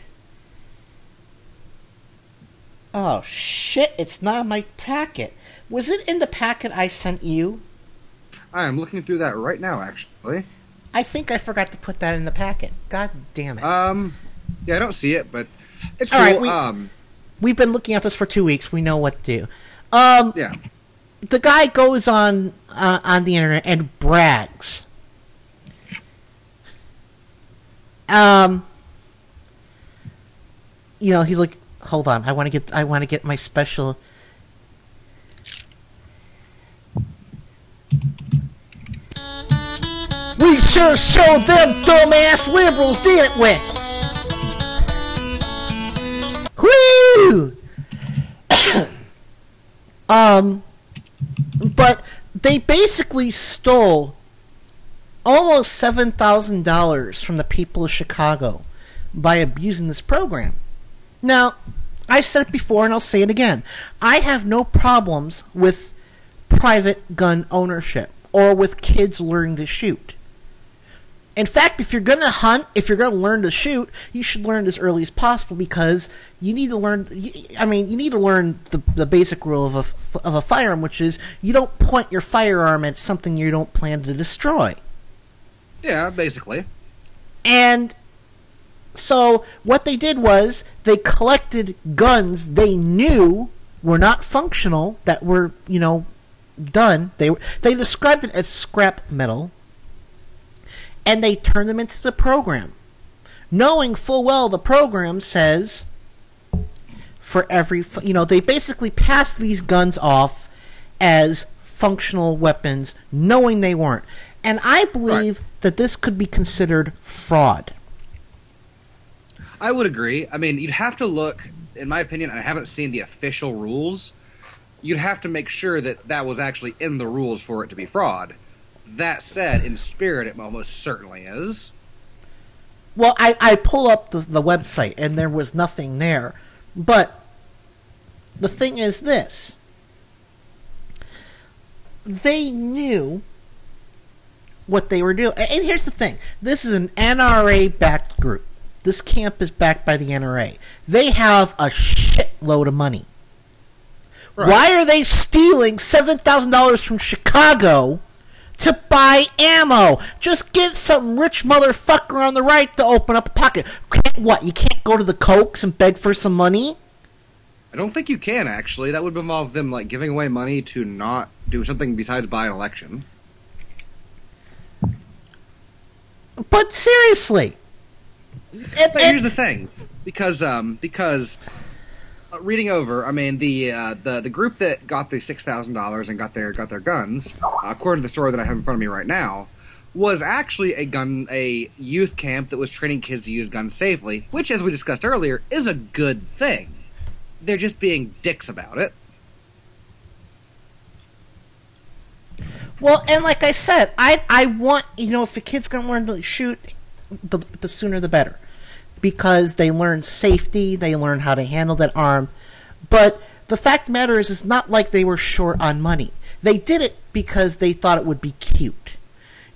Speaker 6: Oh, shit, it's not in my packet. Was it in the packet I sent you?
Speaker 1: I am looking through that right now, actually.
Speaker 6: I think I forgot to put that in the packet. God damn it.
Speaker 1: Yeah, I don't see it, but it's
Speaker 6: All
Speaker 1: cool.
Speaker 6: right, we've been looking at this for 2 weeks. We know what to do.
Speaker 1: Yeah.
Speaker 6: The guy goes on the internet and brags. He's like, hold on, I want to get my special. We sure showed them dumbass liberals, didn't we? Whoo! But they basically stole almost $7,000 from the people of Chicago by abusing this program. Now, I've said it before and I'll say it again. I have no problems with private gun ownership or with kids learning to shoot. In fact, if you're going to hunt, if you're going to learn to shoot, you should learn as early as possible because you need to learn. You need to learn the basic rule of a firearm, which is you don't point your firearm at something you don't plan to destroy.
Speaker 1: Yeah, basically.
Speaker 6: And so what they did was they collected guns they knew were not functional, that were done. They described it as scrap metal. And they turn them into the program, knowing full well the program says for every, they basically pass these guns off as functional weapons, knowing they weren't. And I believe that this could be considered fraud.
Speaker 1: I would agree. I mean, you'd have to look, in my opinion, I haven't seen the official rules. You'd have to make sure that that was actually in the rules for it to be fraud. That said, in spirit, it almost certainly is.
Speaker 6: Well, I pull up the website, and there was nothing there. But the thing is this. They knew what they were doing. And here's the thing. This is an NRA-backed group. This camp is backed by the NRA. They have a shitload of money.
Speaker 1: Right.
Speaker 6: Why are they stealing $7,000 from Chicago to buy ammo? Just get some rich motherfucker on the right to open up a pocket. What, you can't go to the Cokes and beg for some money?
Speaker 1: I don't think you can, actually. That would involve them, like, giving away money to not do something besides buy an election.
Speaker 6: But seriously.
Speaker 1: But here's the thing. Because reading over, I mean, the group that got the $6,000 and got their guns, according to the story that I have in front of me right now, was actually a youth camp that was training kids to use guns safely, which, as we discussed earlier, is a good thing. They're just being dicks about it.
Speaker 6: Well, and like I said, I want, if a kid's going to learn to shoot, the sooner the better. Because they learn safety, they learn how to handle that arm. But the fact of the matter is, it's not like they were short on money. They did it because they thought it would be cute.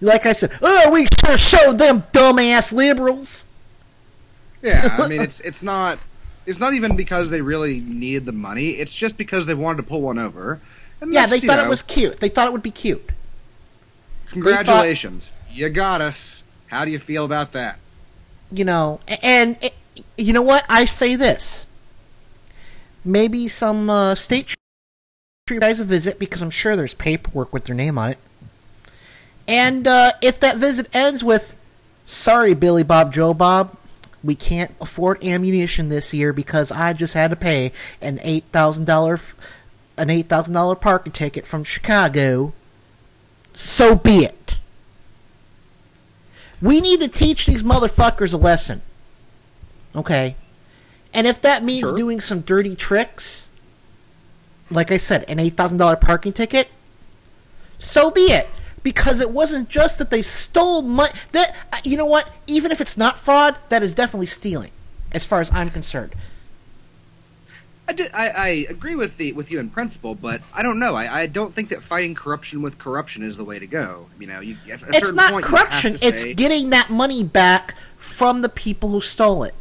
Speaker 6: Like I said, we sure showed them dumbass liberals.
Speaker 1: Yeah, I mean, it's not even because they really needed the money. It's just because they wanted to pull one over. And
Speaker 6: yeah, they thought it was cute. They thought it would be cute.
Speaker 1: Congratulations. You got us. How do you feel about that?
Speaker 6: And you know what? I say this. Maybe some state guys a visit, because I'm sure there's paperwork with their name on it. And if that visit ends with, sorry, Billy Bob Joe Bob, we can't afford ammunition this year because I just had to pay an $8,000 parking ticket from Chicago, so be it. We need to teach these motherfuckers a lesson. Okay? And if that means doing some dirty tricks, like I said, an $8,000 parking ticket, so be it. Because it wasn't just that they stole money. You know what? Even if it's not fraud, that is definitely stealing, as far as I'm concerned.
Speaker 1: I agree with you in principle, but I don't know. I don't think that fighting corruption with corruption is the way to go.
Speaker 6: It's not corruption. It's getting that money back from the people who stole it.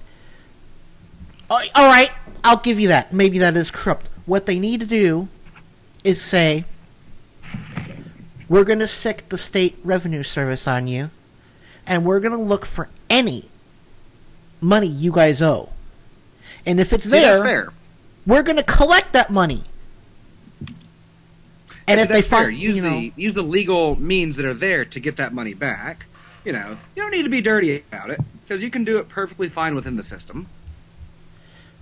Speaker 6: All right, I'll give you that. Maybe that is corrupt. What they need to do is say, we're going to sick the state revenue service on you, and we're going to look for any money you guys owe. And if it's there,
Speaker 1: that's fair.
Speaker 6: We're going to collect that money. And if they find,
Speaker 1: use the legal means that are there to get that money back. You don't need to be dirty about it, because you can do it perfectly fine within the system.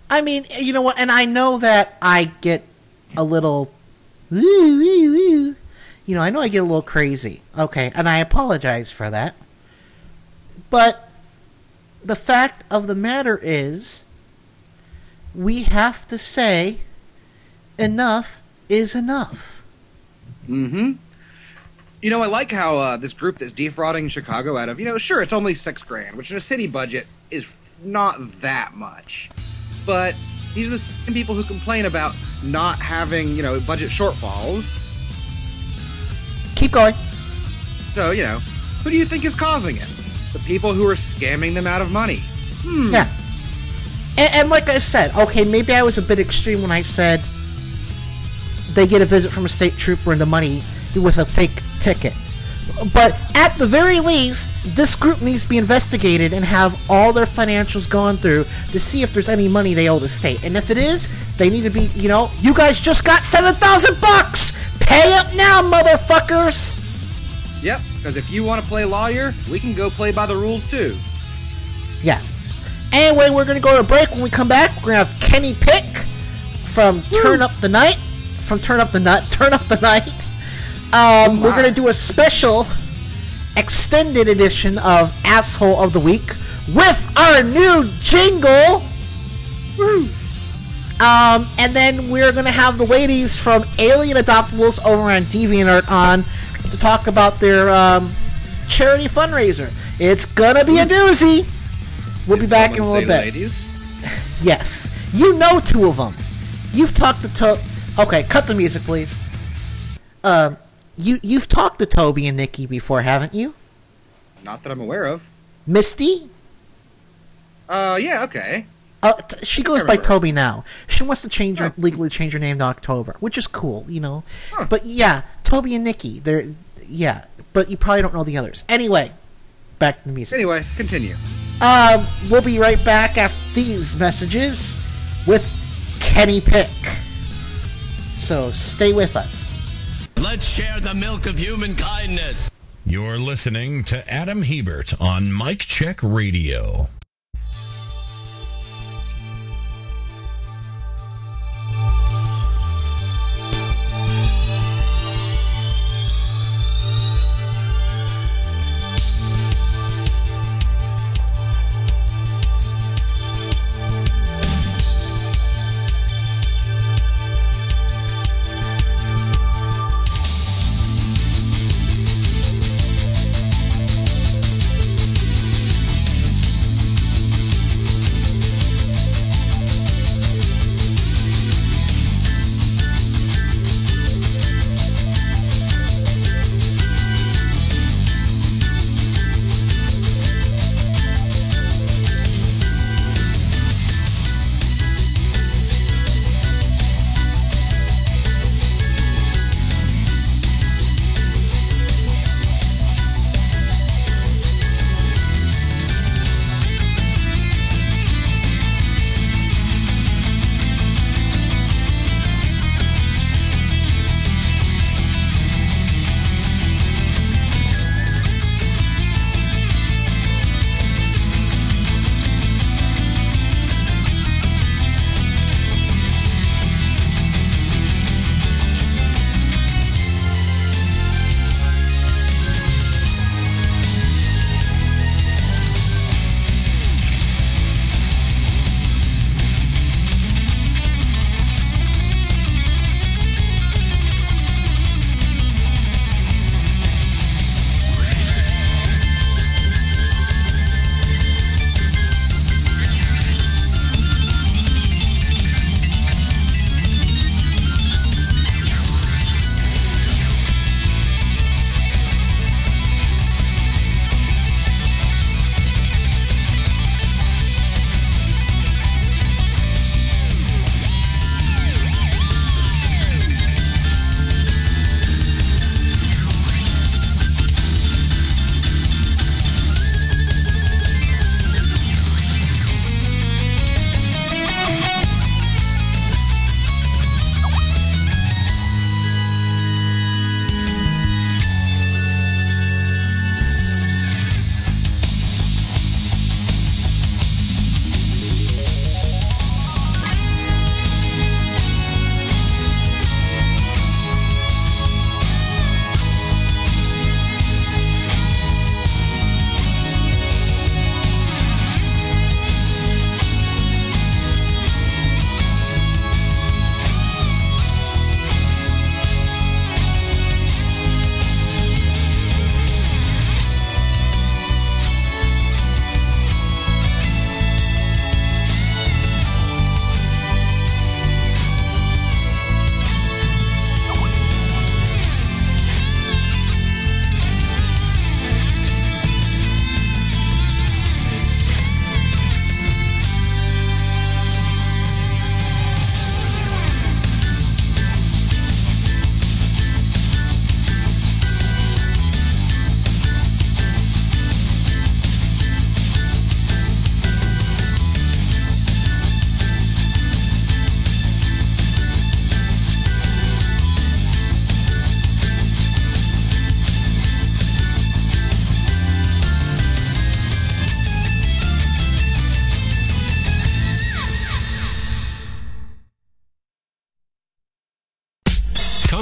Speaker 6: I mean, you know what? And I know that I get a little, I know I get a little crazy. Okay, and I apologize for that. But the fact of the matter is, we have to say, enough is enough.
Speaker 1: Mm-hmm. I like how this group that's defrauding Chicago out of, sure, it's only $6,000, which in a city budget is not that much. But these are the same people who complain about not having, budget shortfalls.
Speaker 6: Keep going.
Speaker 1: So, who do you think is causing it? The people who are scamming them out of money.
Speaker 6: Yeah. And like I said, okay, maybe I was a bit extreme when I said they get a visit from a state trooper and the money with a fake ticket. But at the very least, this group needs to be investigated and have all their financials gone through to see if there's any money they owe the state. And if it is, they need to be, you guys just got $7,000! Pay up now, motherfuckers!
Speaker 1: Yep, because if you want to play lawyer, we can go play by the rules too.
Speaker 6: Yeah. Anyway, we're going to go to a break. When we come back, we're going to have Kenny Pick from Turn Up the Night. We're going to do a special extended edition of Asshole of the Week with our new jingle. Woo. And then we're going to have the ladies from Alien Adoptables over on DeviantArt on to talk about their charity fundraiser. It's going to be a doozy. We'll be back in a little bit.
Speaker 1: Ladies?
Speaker 6: Yes. You know two of them. You've talked to Okay, cut the music, please. You've talked to Toby and Nikki before, haven't you?
Speaker 1: Not that I'm aware of.
Speaker 6: Misty?
Speaker 1: Yeah, okay.
Speaker 6: She goes by Toby now. She wants to legally change her name to October, which is cool, you know. Huh. But yeah, Toby and Nikki, but you probably don't know the others. Anyway, back to the music.
Speaker 1: Anyway, continue.
Speaker 6: We'll be right back after these messages with Kenny Pick. So stay with us.
Speaker 3: Let's share the milk of human kindness.
Speaker 8: You're listening to Adam Hebert on Mic Check Radio.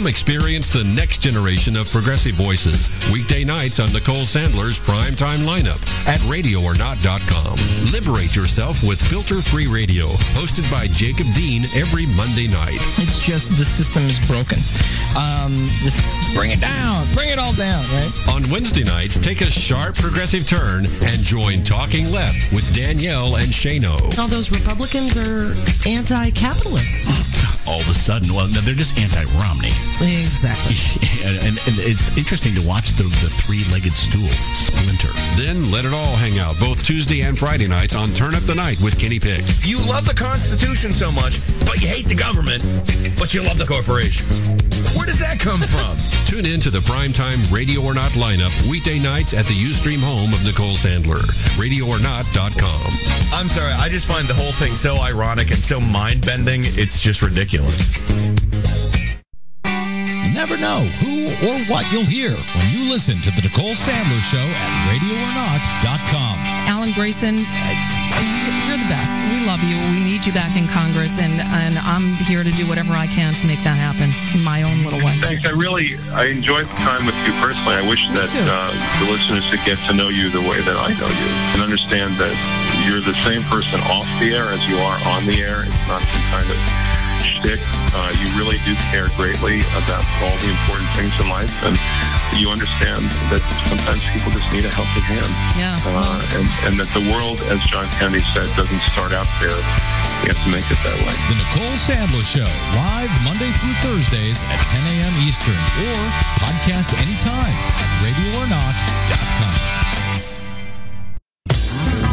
Speaker 4: Come experience the next generation of progressive voices. Weekday nights on Nicole Sandler's primetime lineup at RadioOrNot.com. Liberate yourself with filter-free radio, hosted by Jacob Dean every Monday night.
Speaker 16: It's just the system is broken. Bring it down. Bring it all down, right?
Speaker 4: On Wednesday nights, take a sharp progressive turn and join Talking Left with Danielle and Shano.
Speaker 17: All those Republicans are anti-capitalist.
Speaker 18: All of a sudden, well, no, they're just anti-Romney.
Speaker 12: Exactly.
Speaker 11: And it's interesting to watch the three-legged stool splinter.
Speaker 4: Then let it all hang out both Tuesday and Friday nights on Turn Up the Night with Kenny Pick.
Speaker 3: You love the Constitution so much, but you hate the government, but you love the corporations. Where does that come from?
Speaker 4: Tune in to the Primetime Radio or Not lineup weekday nights at the Ustream home of Nicole Sandler, radioornot.com.
Speaker 3: I'm sorry, I just find the whole thing so ironic and so mind-bending, it's just ridiculous.
Speaker 11: You never know who or what you'll hear when you listen to the Nicole Sandler Show at radioornot.com.
Speaker 12: Alan Grayson, you're the best. We love you. We need you back in Congress, and I'm here to do whatever I can to make that happen in my own little way.
Speaker 14: Thanks. I enjoyed the time with you personally. I wish that the listeners could get to know you the way that I know you and understand that you're the same person off the air as you are on the air. It's not some kind of shtick. You really do care greatly about all the important things in life, and you understand that sometimes people just need a helping hand.
Speaker 12: Yeah.
Speaker 14: And that the world, as John Kennedy said, doesn't start out there. You have to make it that way.
Speaker 11: The Nicole Sandler Show, live Monday through Thursdays at 10 a.m. Eastern, or podcast anytime at radioornot.com.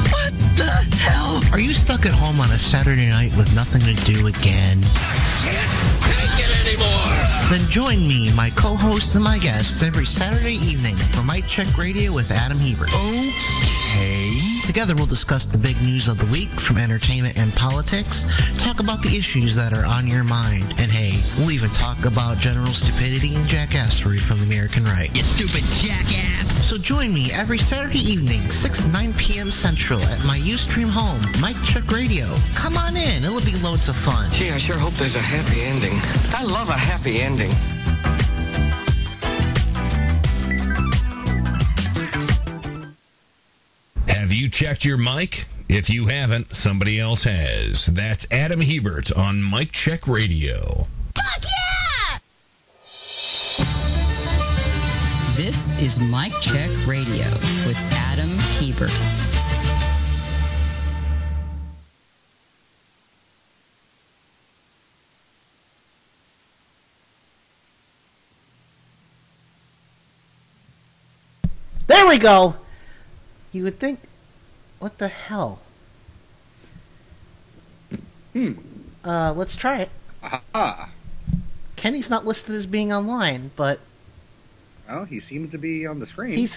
Speaker 6: What the hell? Are you stuck at home on a Saturday night with nothing to do again?
Speaker 3: Can't take it anymore!
Speaker 6: Then join me, my co-hosts, and my guests every Saturday evening for Mic Check Radio with Adam Hebert. Okay. Together we'll discuss the big news of the week from entertainment and politics, talk about the issues that are on your mind, and hey, we'll even talk about general stupidity and jackassery from the American right.
Speaker 3: You stupid jackass!
Speaker 6: So join me every Saturday evening, 6 to 9 p.m. Central at my Ustream home, Mic Check Radio. Come on in, it'll be loads of fun.
Speaker 17: Gee, I sure hope there's a happy ending. I love a happy ending.
Speaker 3: Have you checked your mic? If you haven't, somebody else has. That's Adam Hebert on Mic Check Radio.
Speaker 13: Fuck yeah! This is Mic Check Radio with Adam Hebert.
Speaker 6: There we go! You would think, what the hell? Let's try it.
Speaker 1: Aha.
Speaker 6: Kenny's not listed as being online, but...
Speaker 1: Oh, he seems to be on the screen.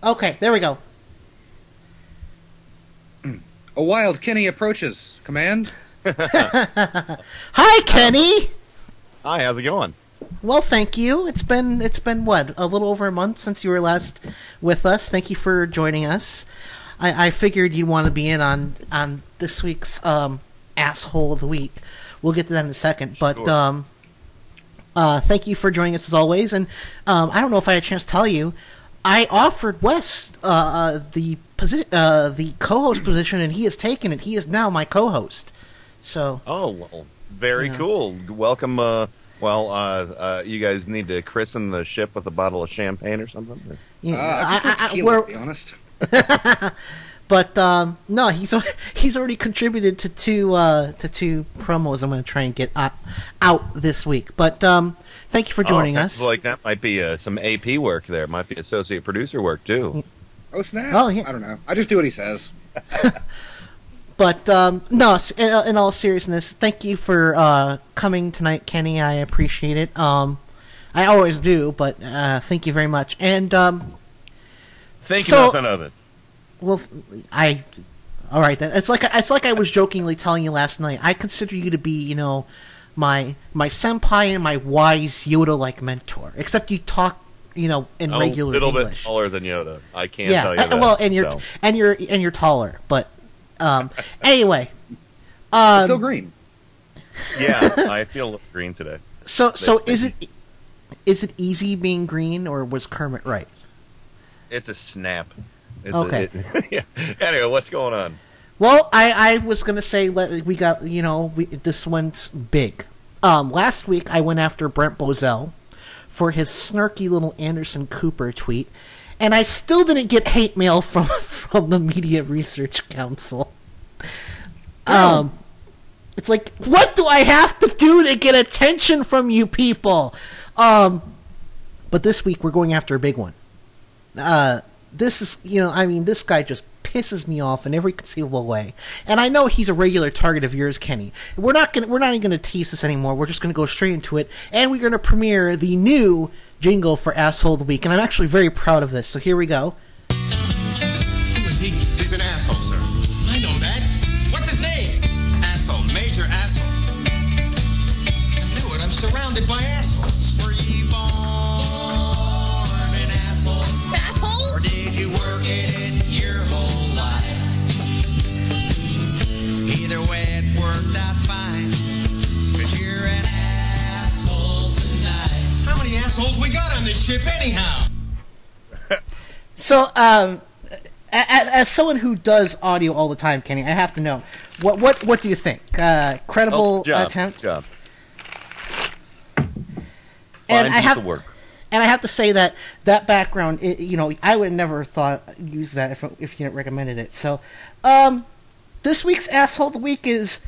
Speaker 6: Okay, there we go.
Speaker 1: A wild Kenny approaches. Command?
Speaker 6: Hi, Kenny!
Speaker 18: Hi, how's it going?
Speaker 6: Well, thank you. It's been what, a little over a month since you were last with us. Thank you for joining us. I figured you'd want to be in on this week's asshole of the week. We'll get to that in a second, but
Speaker 18: sure.
Speaker 6: Thank you for joining us as always. And I don't know if I had a chance to tell you, I offered Wes the co-host position, and he has taken it. He is now my co-host. So.
Speaker 18: Oh, well, very cool. Welcome. You guys need to christen the ship with a bottle of champagne or something?
Speaker 1: Yeah, tequila, to be honest.
Speaker 6: But no, he's already contributed to two promos I'm going to try and get out this week. But thank you for joining us.
Speaker 18: Like that might be some AP work there. Might be associate producer work too.
Speaker 1: Oh snap!
Speaker 6: Oh yeah.
Speaker 1: I don't know. I just do what he says.
Speaker 6: But no, in all seriousness, thank you for coming tonight, Kenny. I appreciate it. I always do, but thank you very much. And
Speaker 18: think nothing of it.
Speaker 6: Well, all right then. It's like I was jokingly telling you last night. I consider you to be, my senpai and my wise Yoda-like mentor. Except you talk, in regular English.
Speaker 18: A little bit taller than Yoda. I can't tell you that.
Speaker 6: Well, and you're taller, but anyway.
Speaker 1: Still green.
Speaker 18: Yeah, I feel a little green today.
Speaker 6: So is it easy being green, or was Kermit right?
Speaker 18: It's a snap.
Speaker 6: Okay.
Speaker 18: Yeah. Anyway, what's going on?
Speaker 6: Well, I was going to say we got, this one's big. Last week I went after Brent Bozell for his snarky little Anderson Cooper tweet, and I still didn't get hate mail from the Media Research Council. It's like, what do I have to do to get attention from you people? But this week we're going after a big one. This is, this guy just pisses me off in every conceivable way. And I know he's a regular target of yours, Kenny. We're not even gonna tease this anymore. We're just gonna go straight into it, and we're gonna premiere the new jingle for Asshole of the Week, and I'm actually very proud of this. So here we go.
Speaker 10: Who is he? He's an asshole, sir. I know that. What's his name? Asshole. Major asshole. I knew it. I'm surrounded by assholes. Were you born an asshole?
Speaker 13: Asshole?
Speaker 10: Or did you work it your whole life? Either way, it worked out fine. 'Cause you're an asshole tonight. How many assholes we got on this ship anyhow?
Speaker 6: So, as someone who does audio all the time, Kenny, I have to know, what do you think? Credible attempt?
Speaker 18: Job.
Speaker 6: And
Speaker 18: Fine piece of work.
Speaker 6: And I have to say that background, I would never thought use that if you hadn't recommended it. So, this week's Asshole of the Week is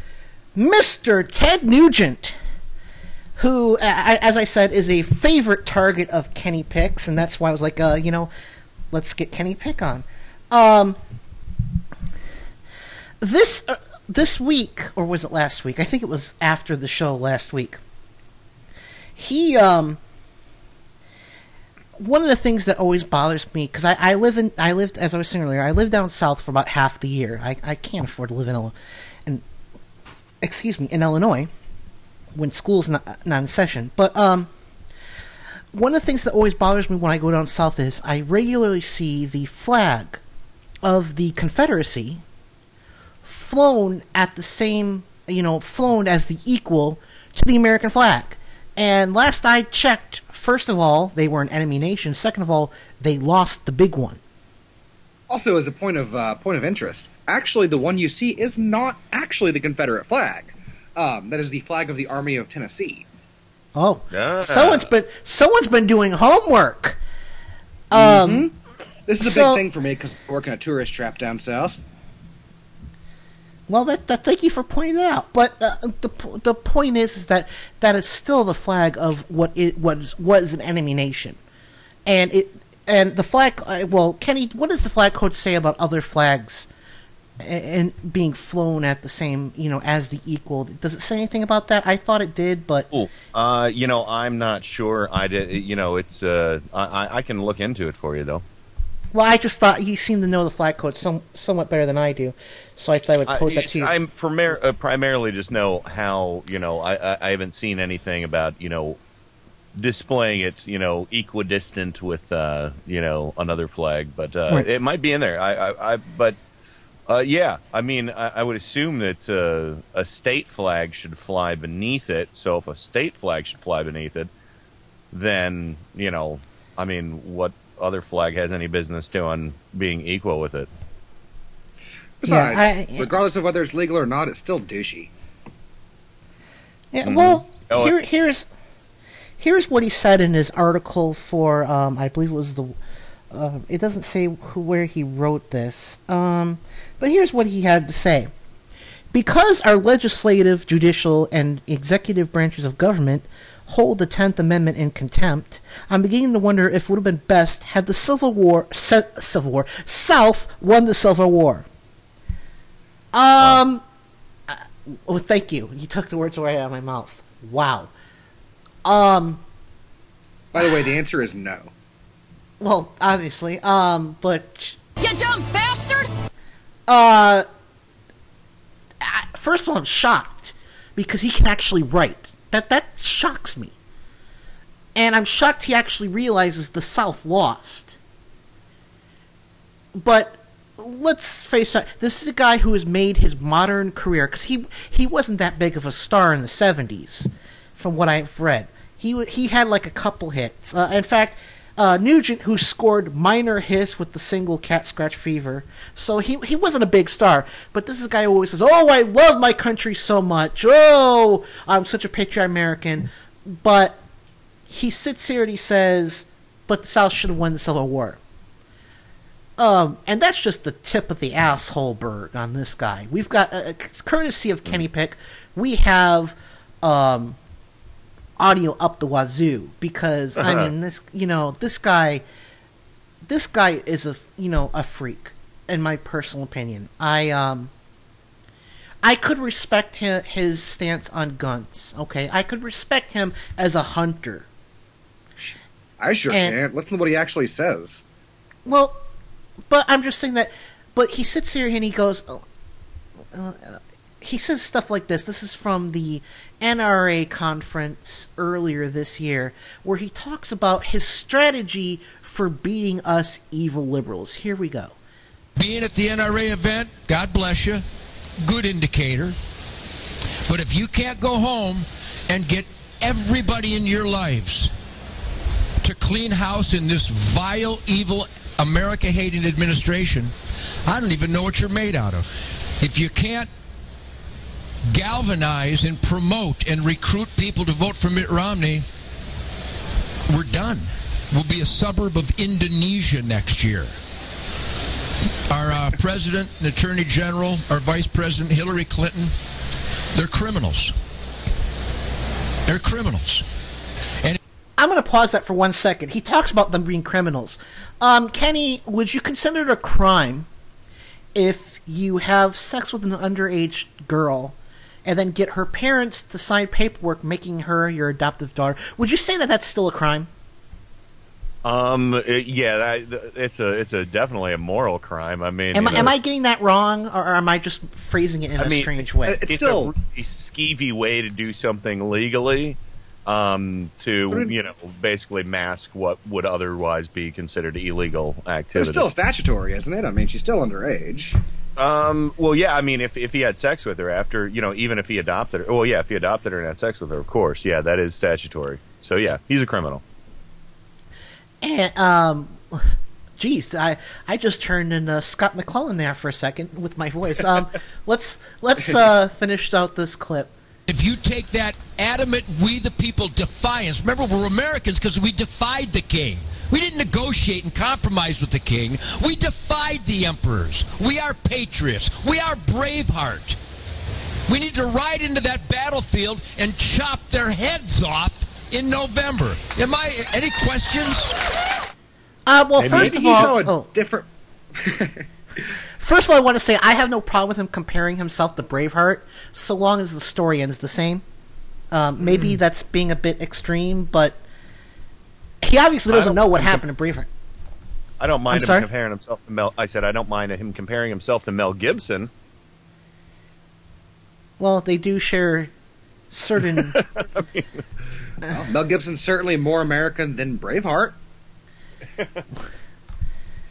Speaker 6: Mr. Ted Nugent, who, as I said, is a favorite target of Kenny Picks, and that's why I was like, let's get Kenny Pick on. This week, or was it last week? I think it was after the show last week. He, one of the things that always bothers me, because I lived, as I was saying earlier, I lived down south for about half the year. I can't afford to live in Illinois when school's not in session. But one of the things that always bothers me when I go down south is I regularly see the flag of the Confederacy flown at the same, flown as the equal to the American flag. And last I checked, first of all, they were an enemy nation. Second of all, they lost the big one.
Speaker 1: Also, as a point of interest, actually, the one you see is not actually the Confederate flag. That is the flag of the Army of Tennessee.
Speaker 6: Oh, someone's been doing homework.
Speaker 1: This is a big thing for me because I'm working a tourist trap down south.
Speaker 6: Well, thank you for pointing that out. But the point is that is still the flag of what it was an enemy nation, and the flag. Well, Kenny, what does the flag code say about other flags and being flown at the same, as the equal? Does it say anything about that? I thought it did, but
Speaker 18: I'm not sure. I did. It's I can look into it for you though.
Speaker 6: Well, I just thought you seem to know the flag code somewhat better than I do, so I thought I would pose that to you.
Speaker 18: I'm primarily just know how, I haven't seen anything about, displaying it, equidistant with, another flag, but right. It might be in there. I would assume that a state flag should fly beneath it, so if a state flag should fly beneath it, then, what other flag has any business doing being equal with it?
Speaker 1: Besides, regardless of whether it's legal or not, it's still douchey.
Speaker 6: Yeah, well, here's what he said in his article for, I believe it was it doesn't say where he wrote this, but here's what he had to say. Because our legislative, judicial, and executive branches of government hold the 10th Amendment in contempt, I'm beginning to wonder if it would have been best had the South won the Civil War. Oh, thank you. You took the words right out of my mouth. Wow.
Speaker 1: By the way, the answer is no.
Speaker 6: Well, obviously, but
Speaker 13: you dumb bastard!
Speaker 6: First of all, I'm shocked because he can actually write. That shocks me. And I'm shocked he actually realizes the South lost. But let's face it, this is a guy who has made his modern career, because he wasn't that big of a star in the 70s, from what I've read. He had like a couple hits. In fact, Nugent, who scored minor hits with the single Cat Scratch Fever, so he wasn't a big star, but this is a guy who always says, oh, I love my country so much, oh, I'm such a patriotic American, but he sits here and he says, but the South should have won the Civil War. And that's just the tip of the asshole berg on this guy. We've got, it's courtesy of Kenny Pick, we have audio up the wazoo because I mean this guy is a freak in my personal opinion. I could respect his stance on guns. Okay, I could respect him as a hunter.
Speaker 1: I sure can't. Listen to what he actually says.
Speaker 6: Well, but I'm just saying that. But he sits here and he goes. He says stuff like this. This is from the NRA conference earlier this year, where he talks about his strategy for beating us evil liberals. Here we go.
Speaker 19: Being at the NRA event, God bless you, good indicator. But if you can't go home and get everybody in your lives to clean house in this vile, evil, America-hating administration, I don't even know what you're made out of. If you can't galvanize and promote and recruit people to vote for Mitt Romney, we're done. We'll be a suburb of Indonesia next year. Our president and attorney general, our vice president, Hillary Clinton, they're criminals. They're criminals. And
Speaker 6: I'm going to pause that for 1 second. He talks about them being criminals. Kenny, would you consider it a crime if you have sex with an underage girl and then get her parents to sign paperwork making her your adoptive daughter? Would you say that that's still a crime?
Speaker 18: It's a definitely a moral crime. I mean,
Speaker 6: am I getting that wrong, or am I just phrasing it in a strange way?
Speaker 18: It's still a really skeevy way to do something legally, to basically mask what would otherwise be considered illegal activity.
Speaker 1: It's still statutory, isn't it? I mean, she's still underage.
Speaker 18: Well, yeah. I mean, if he had sex with her after, even if he adopted her. Well, yeah, if he adopted her and had sex with her, of course, yeah, that is statutory. So yeah, he's a criminal.
Speaker 6: And geez, I just turned into Scott McClellan there for a second with my voice. Let's finish out this clip.
Speaker 19: if you take that adamant we the people defiance, remember we're Americans because we defied the king. We didn't negotiate and compromise with the king. We defied the emperors. We are patriots. We are Braveheart. We need to ride into that battlefield and chop their heads off in November. Any questions?
Speaker 6: Well, first of all,
Speaker 1: different.
Speaker 6: First of all, I want to say I have no problem with him comparing himself to Braveheart, so long as the story ends the same. Maybe that's being a bit extreme, but he obviously doesn't know what happened to Braveheart.
Speaker 18: I don't mind him comparing himself to Mel. I said I don't mind him comparing himself to Mel Gibson.
Speaker 6: Well, they do share certain.
Speaker 1: Well, Mel Gibson's certainly more American than Braveheart.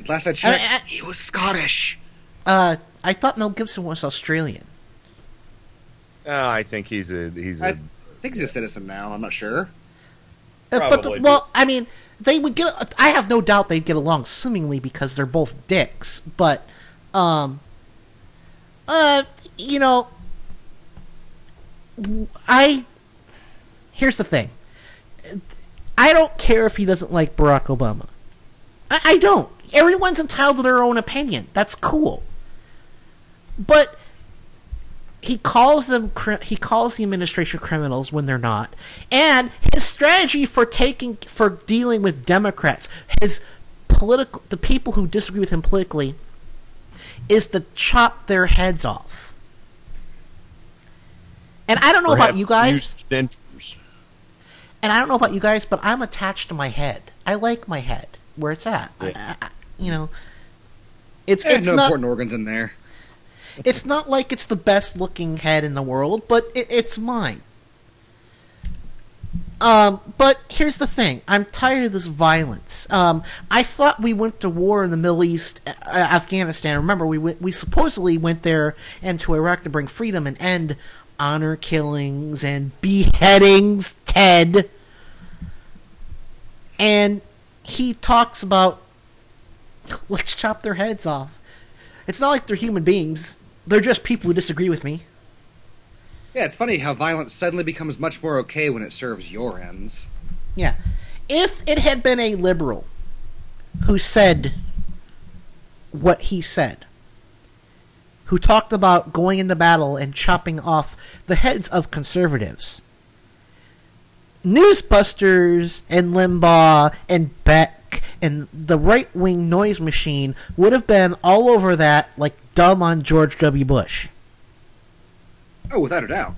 Speaker 1: Last I checked, he was Scottish.
Speaker 6: I thought Mel Gibson was Australian.
Speaker 18: I think he's a.
Speaker 1: I think he's a citizen now. I'm not sure.
Speaker 6: Well, I mean, they would get. I have no doubt they'd get along swimmingly because they're both dicks. But, you know, here's the thing. I don't care if he doesn't like Barack Obama. I don't. Everyone's entitled to their own opinion. That's cool. But he calls the administration criminals when they're not. And his strategy for dealing with Democrats, the people who disagree with him politically, is to chop their heads off. And I don't know about you guys. And I don't know about you guys, but I'm attached to my head. I like my head where it's at.
Speaker 1: Yeah.
Speaker 6: It's
Speaker 1: no
Speaker 6: not
Speaker 1: important organs in there.
Speaker 6: It's not like it's the best looking head in the world, but it's mine. But here's the thing. I'm tired of this violence. I thought we went to war in the Middle East, Afghanistan. Remember, we supposedly went there and to Iraq to bring freedom and end honor killings and beheadings, Ted. And he talks about, let's chop their heads off. It's not like they're human beings. They're just people who disagree with me.
Speaker 1: Yeah, it's funny how violence suddenly becomes much more okay when it serves your ends.
Speaker 6: Yeah. If it had been a liberal who said what he said, who talked about going into battle and chopping off the heads of conservatives. Newsbusters and Limbaugh and Beck and the right-wing noise machine would have been all over that like dumb on George W. Bush.
Speaker 1: Oh, without a doubt.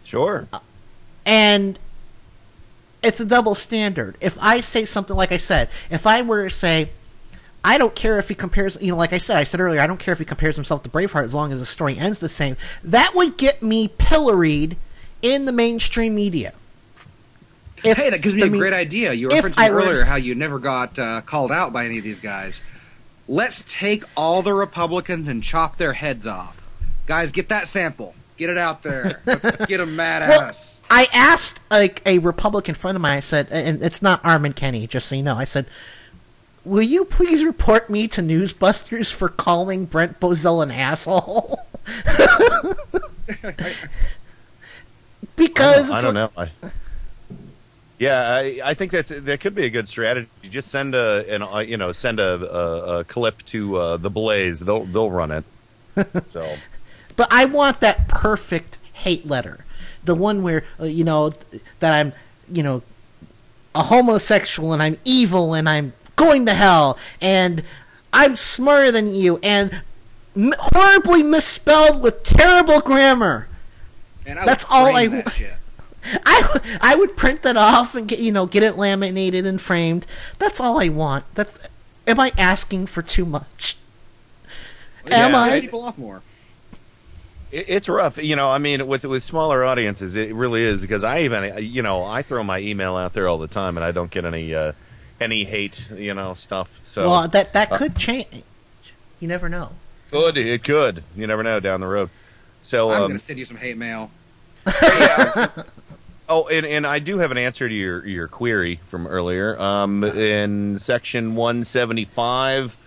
Speaker 18: Sure.
Speaker 6: And it's a double standard. If I say something like I said, if I were to say, I don't care if he compares, like I said earlier, I don't care if he compares himself to Braveheart as long as the story ends the same, that would get me pilloried in the mainstream media.
Speaker 1: Hey, that gives me a great idea. You referenced earlier how you never got called out by any of these guys. Let's take all the Republicans and chop their heads off. Guys, get that sample. Get it out there. Let's get them mad at us.
Speaker 6: I asked a Republican friend of mine, I said, and it's not Armin Kenny, just so you know, I said, will you please report me to Newsbusters for calling Brent Bozell an asshole? Because
Speaker 18: I don't know. I think that could be a good strategy. Just send a clip to the Blaze. They'll run it. So,
Speaker 6: but I want that perfect hate letter, the one where that I'm a homosexual and I'm evil and I'm going to hell and I'm smarter than you and horribly misspelled with terrible grammar.
Speaker 1: And I
Speaker 6: That's all I want. I would print that off and get it laminated and framed. That's all I want. Am I asking for too much? Am I?
Speaker 1: People off more.
Speaker 18: It's rough, with smaller audiences. It really is, because I throw my email out there all the time, and I don't get any hate, stuff. So
Speaker 6: well, that could change. You never know.
Speaker 18: It could. You never know down the road. So
Speaker 1: I'm going to send you some hate mail.
Speaker 18: Oh, and I do have an answer to your query from earlier. In section 175,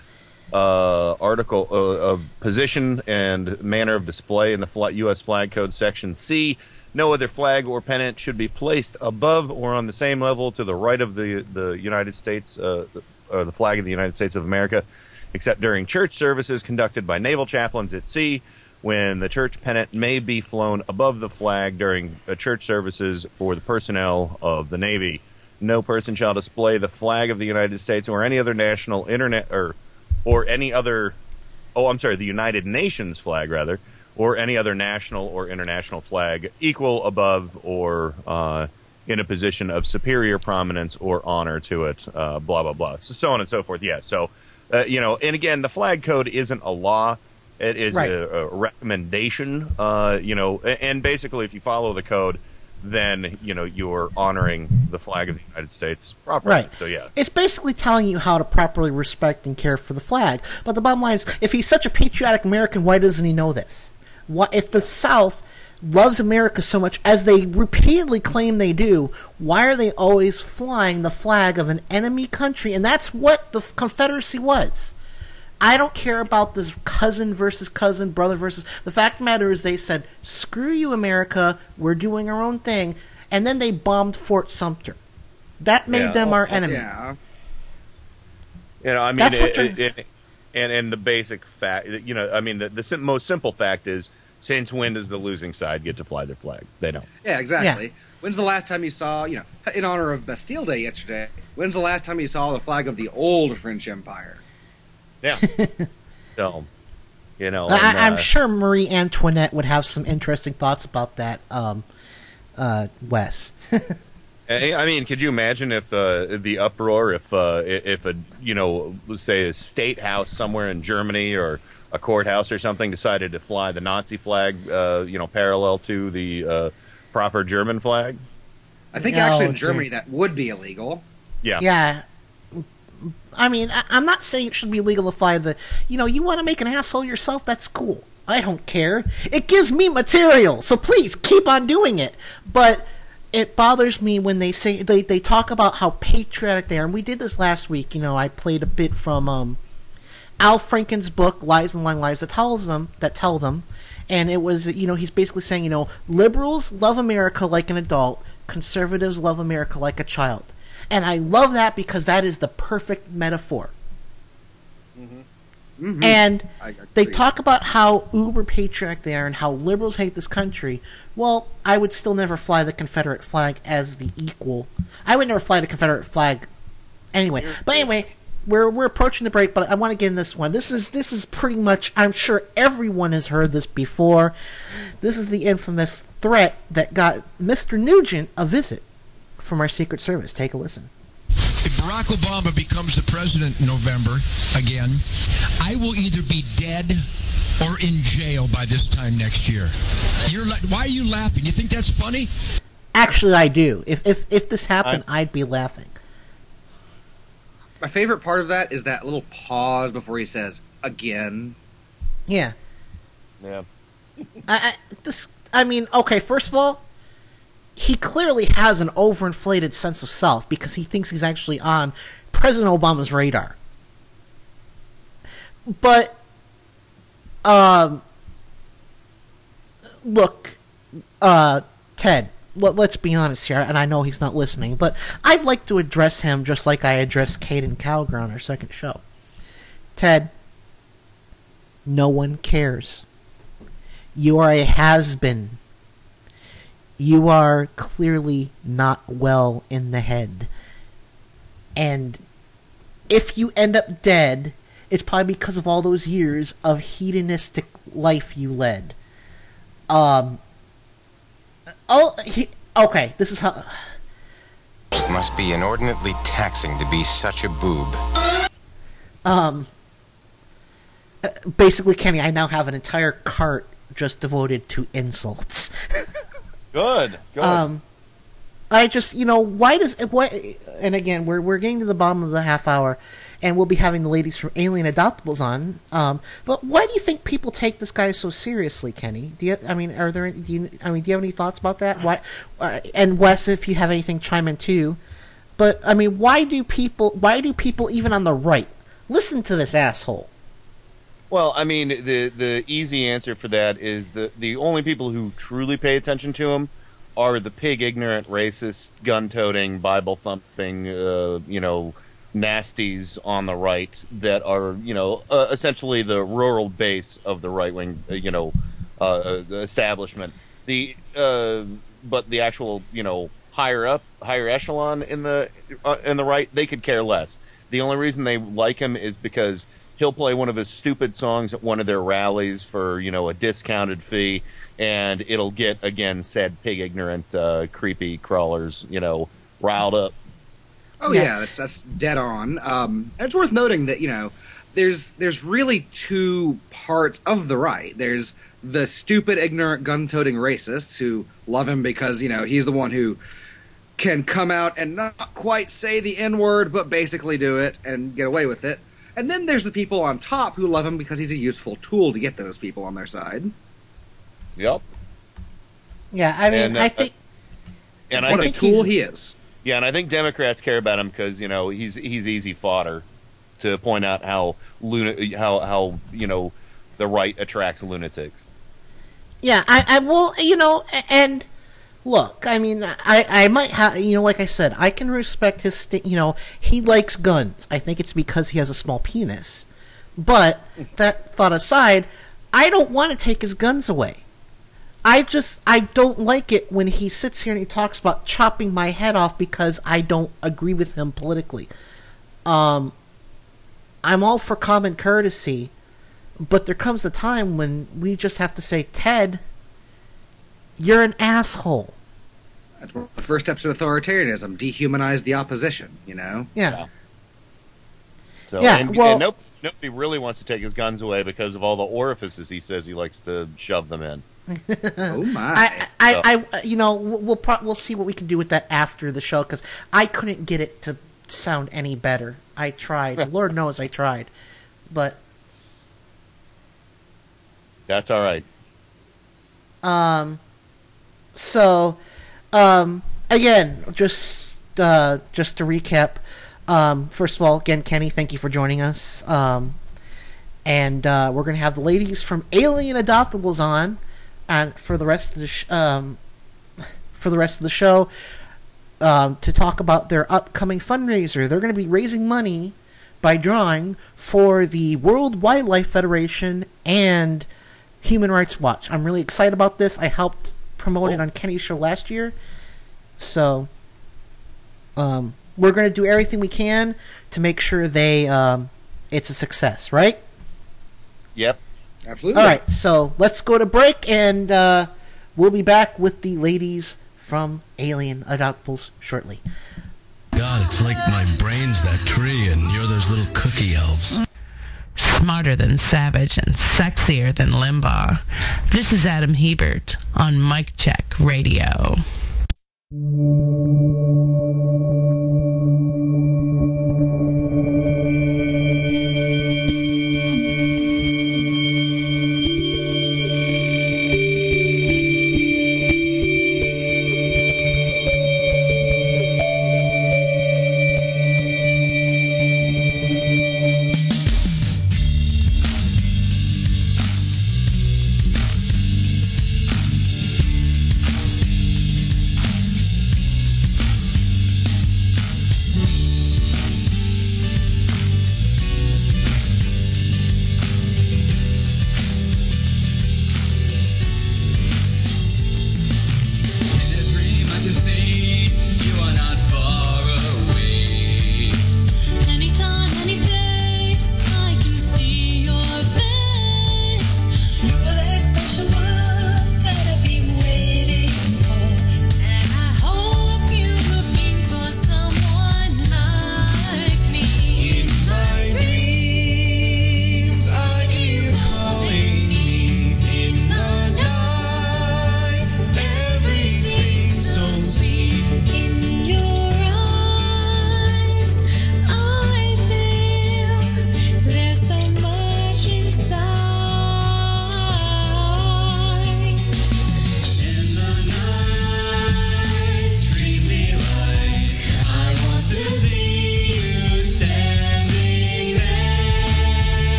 Speaker 18: article of position and manner of display in the U.S. Flag Code, section C, no other flag or pennant should be placed above or on the same level to the right of the United States, or the flag of the United States of America, except during church services conducted by naval chaplains at sea, when the church pennant may be flown above the flag during church services for the personnel of the Navy. No person shall display the flag of the United States or any other national or any other, the United Nations flag, rather, or any other national or international flag equal, above, or in a position of superior prominence or honor to it, blah, blah, blah. So on and so forth, yeah. So, and again, the flag code isn't a law. It is a recommendation, and basically if you follow the code, then, you're honoring the flag of the United States properly.
Speaker 6: Right.
Speaker 18: So, yeah.
Speaker 6: It's basically telling you how to properly respect and care for the flag. But the bottom line is, if he's such a patriotic American, why doesn't he know this? If the South loves America so much, as they repeatedly claim they do, why are they always flying the flag of an enemy country? And that's what the Confederacy was. I don't care about this cousin versus cousin, brother versus... The fact of the matter is they said, screw you, America, we're doing our own thing. And then they bombed Fort Sumter. That made them our enemy.
Speaker 18: Yeah. And the basic fact, the most simple fact is, since when does the losing side get to fly their flag? They don't.
Speaker 1: Yeah, exactly. Yeah. When's the last time you saw, in honor of Bastille Day yesterday, when's the last time you saw the flag of the old French Empire?
Speaker 18: Yeah. So,
Speaker 6: I'm sure Marie Antoinette would have some interesting thoughts about that, Wes.
Speaker 18: Could you imagine if the uproar, if say a state house somewhere in Germany or a courthouse or something decided to fly the Nazi flag, parallel to the proper German flag?
Speaker 1: I think actually in Germany that would be illegal.
Speaker 18: Yeah.
Speaker 6: Yeah. I'm not saying it should be legal to fly the... you want to make an asshole yourself, that's cool. I don't care. It gives me material, so please keep on doing it. But it bothers me when they say... They talk about how patriotic they are. And we did this last week. I played a bit from Al Franken's book, Lies and Lying Lies, that tell them. And it was, he's basically saying, liberals love America like an adult. Conservatives love America like a child. And I love that because that is the perfect metaphor.
Speaker 18: Mm-hmm.
Speaker 1: Mhm.
Speaker 6: And
Speaker 1: I
Speaker 6: they
Speaker 1: agree.
Speaker 6: talk about how uber patriotic they are and how liberals hate this country. Well, I would still never fly the Confederate flag as the equal. I would never fly the Confederate flag anyway. But anyway, we're approaching the break, but I want to get in this one. This is pretty much, I'm sure everyone has heard this before. This is the infamous threat that got Mr. Nugent a visit from our Secret Service. Take a listen.
Speaker 19: If Barack Obama becomes the president in November again, I will either be dead or in jail by this time next year. Why are you laughing? You think that's funny?
Speaker 6: Actually, I do. If this happened, I'd be laughing.
Speaker 1: My favorite part of that is that little pause before he says, again.
Speaker 6: Yeah.
Speaker 18: Yeah.
Speaker 6: I mean, okay, first of all, he clearly has an overinflated sense of self because he thinks he's actually on President Obama's radar. But, look, Ted, let's be honest here, and I know he's not listening, but I'd like to address him just like I addressed Caden Calgar on our second show. Ted, no one cares. You are a has-been. You are clearly not well in the head. And if you end up dead, it's probably because of all those years of hedonistic life you led. Okay, this is how...
Speaker 20: It must be inordinately taxing to be such a boob.
Speaker 6: Basically, Kenny, I now have an entire cart just devoted to insults.
Speaker 18: Good.
Speaker 6: I just, why does... And again, we're getting to the bottom of the half hour, and we'll be having the ladies from Alien Adoptables on. But why do you think people take this guy so seriously, Kenny? Do you have any thoughts about that? Why? And Wes, if you have anything, chime in too. But I mean, why do people even on the right listen to this asshole?
Speaker 18: Well, I mean, the easy answer for that is the only people who truly pay attention to him are the pig ignorant, racist, gun toting, Bible thumping, nasties on the right that are, essentially the rural base of the right wing, establishment. But the actual, higher echelon in the right, they could care less. The only reason they like him is because he'll play one of his stupid songs at one of their rallies for, a discounted fee, and it'll get, again, said pig ignorant, creepy crawlers, riled up.
Speaker 1: Oh yeah, that's dead on. And it's worth noting that there's really two parts of the right. There's the stupid, ignorant, gun-toting racists who love him because he's the one who can come out and not quite say the N-word, but basically do it and get away with it. And then there's the people on top who love him because he's a useful tool to get those people on their side.
Speaker 18: Yep.
Speaker 6: Yeah, I mean, I think...
Speaker 18: And
Speaker 1: what a tool he is.
Speaker 18: Yeah, and I think Democrats care about him because he's easy fodder to point out how the right attracts lunatics.
Speaker 6: Yeah, I will, and look, I mean, I might have, like I said, I can respect his, he likes guns. I think it's because he has a small penis. But that thought aside, I don't want to take his guns away. I don't like it when he sits here and he talks about chopping my head off because I don't agree with him politically. I'm all for common courtesy, but there comes a time when we just have to say, Ted, you're an asshole.
Speaker 1: That's one of the first steps of authoritarianism: dehumanize the opposition.
Speaker 6: Yeah.
Speaker 18: So,
Speaker 6: yeah.
Speaker 18: And nobody really wants to take his guns away because of all the orifices he says he likes to shove them in.
Speaker 1: Oh my!
Speaker 6: We'll see what we can do with that after the show because I couldn't get it to sound any better. I tried. Lord knows I tried, but
Speaker 18: that's all right.
Speaker 6: So, again, just to recap. First of all, again, Kenny, thank you for joining us. And we're gonna have the ladies from Alien Adoptables on. And for the rest of the show, to talk about their upcoming fundraiser. They're going to be raising money by drawing for the World Wildlife Federation and Human Rights Watch. I'm really excited about this. I helped promote it on Kenny's show last year. So, we're going to do everything we can to make sure it's a success, right?
Speaker 18: Yep.
Speaker 1: Absolutely.
Speaker 6: All right, so let's go to break, and we'll be back with the ladies from Alien Adoptables shortly.
Speaker 7: God, it's like my brain's that tree and you're those little cookie elves.
Speaker 21: Smarter than Savage and sexier than Limbaugh. This is Adam Hebert on Mic Check Radio.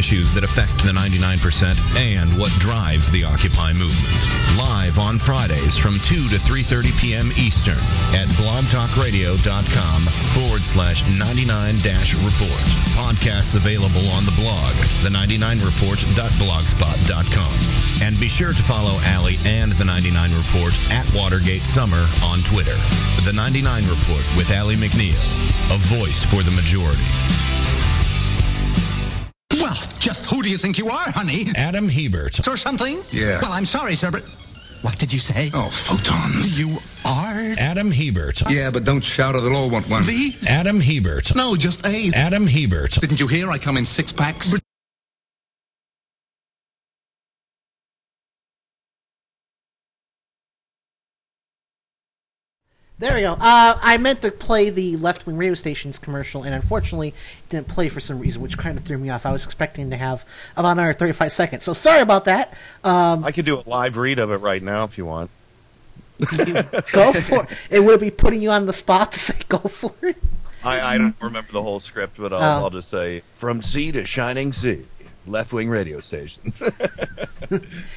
Speaker 3: issues that affect the 99% and what drives the Occupy movement. Live on Fridays from 2 to 3:30 p.m. Eastern at blogtalkradio.com/99-report. Podcasts available on the blog, the99report.blogspot.com. And be sure to follow Allie and The 99 Report at Watergate Summer on Twitter. The 99 Report with Allie McNeil, a voice for the majority.
Speaker 10: Well, just who do you think you are, honey?
Speaker 3: Adam Hebert.
Speaker 10: Or something?
Speaker 7: Yes.
Speaker 10: Well, I'm sorry, sir, but what did you say?
Speaker 7: Oh, photons.
Speaker 10: You are?
Speaker 3: Adam Hebert.
Speaker 7: Yeah, but don't shout or they'll all want one.
Speaker 10: These?
Speaker 3: Adam Hebert.
Speaker 10: No, just a.
Speaker 3: Adam Hebert.
Speaker 10: Didn't you hear I come in 6 packs?
Speaker 6: There we go. I meant to play the left-wing radio station's commercial, and unfortunately it didn't play for some reason, which kind of threw me off. I was expecting to have about another 35 seconds, so sorry about that.
Speaker 18: I could do a live read of it right now if you want.
Speaker 6: Go for it. It would be putting you on the spot to say go for it.
Speaker 18: I don't remember the whole script, but I'll just say, from sea to shining sea, left-wing radio stations.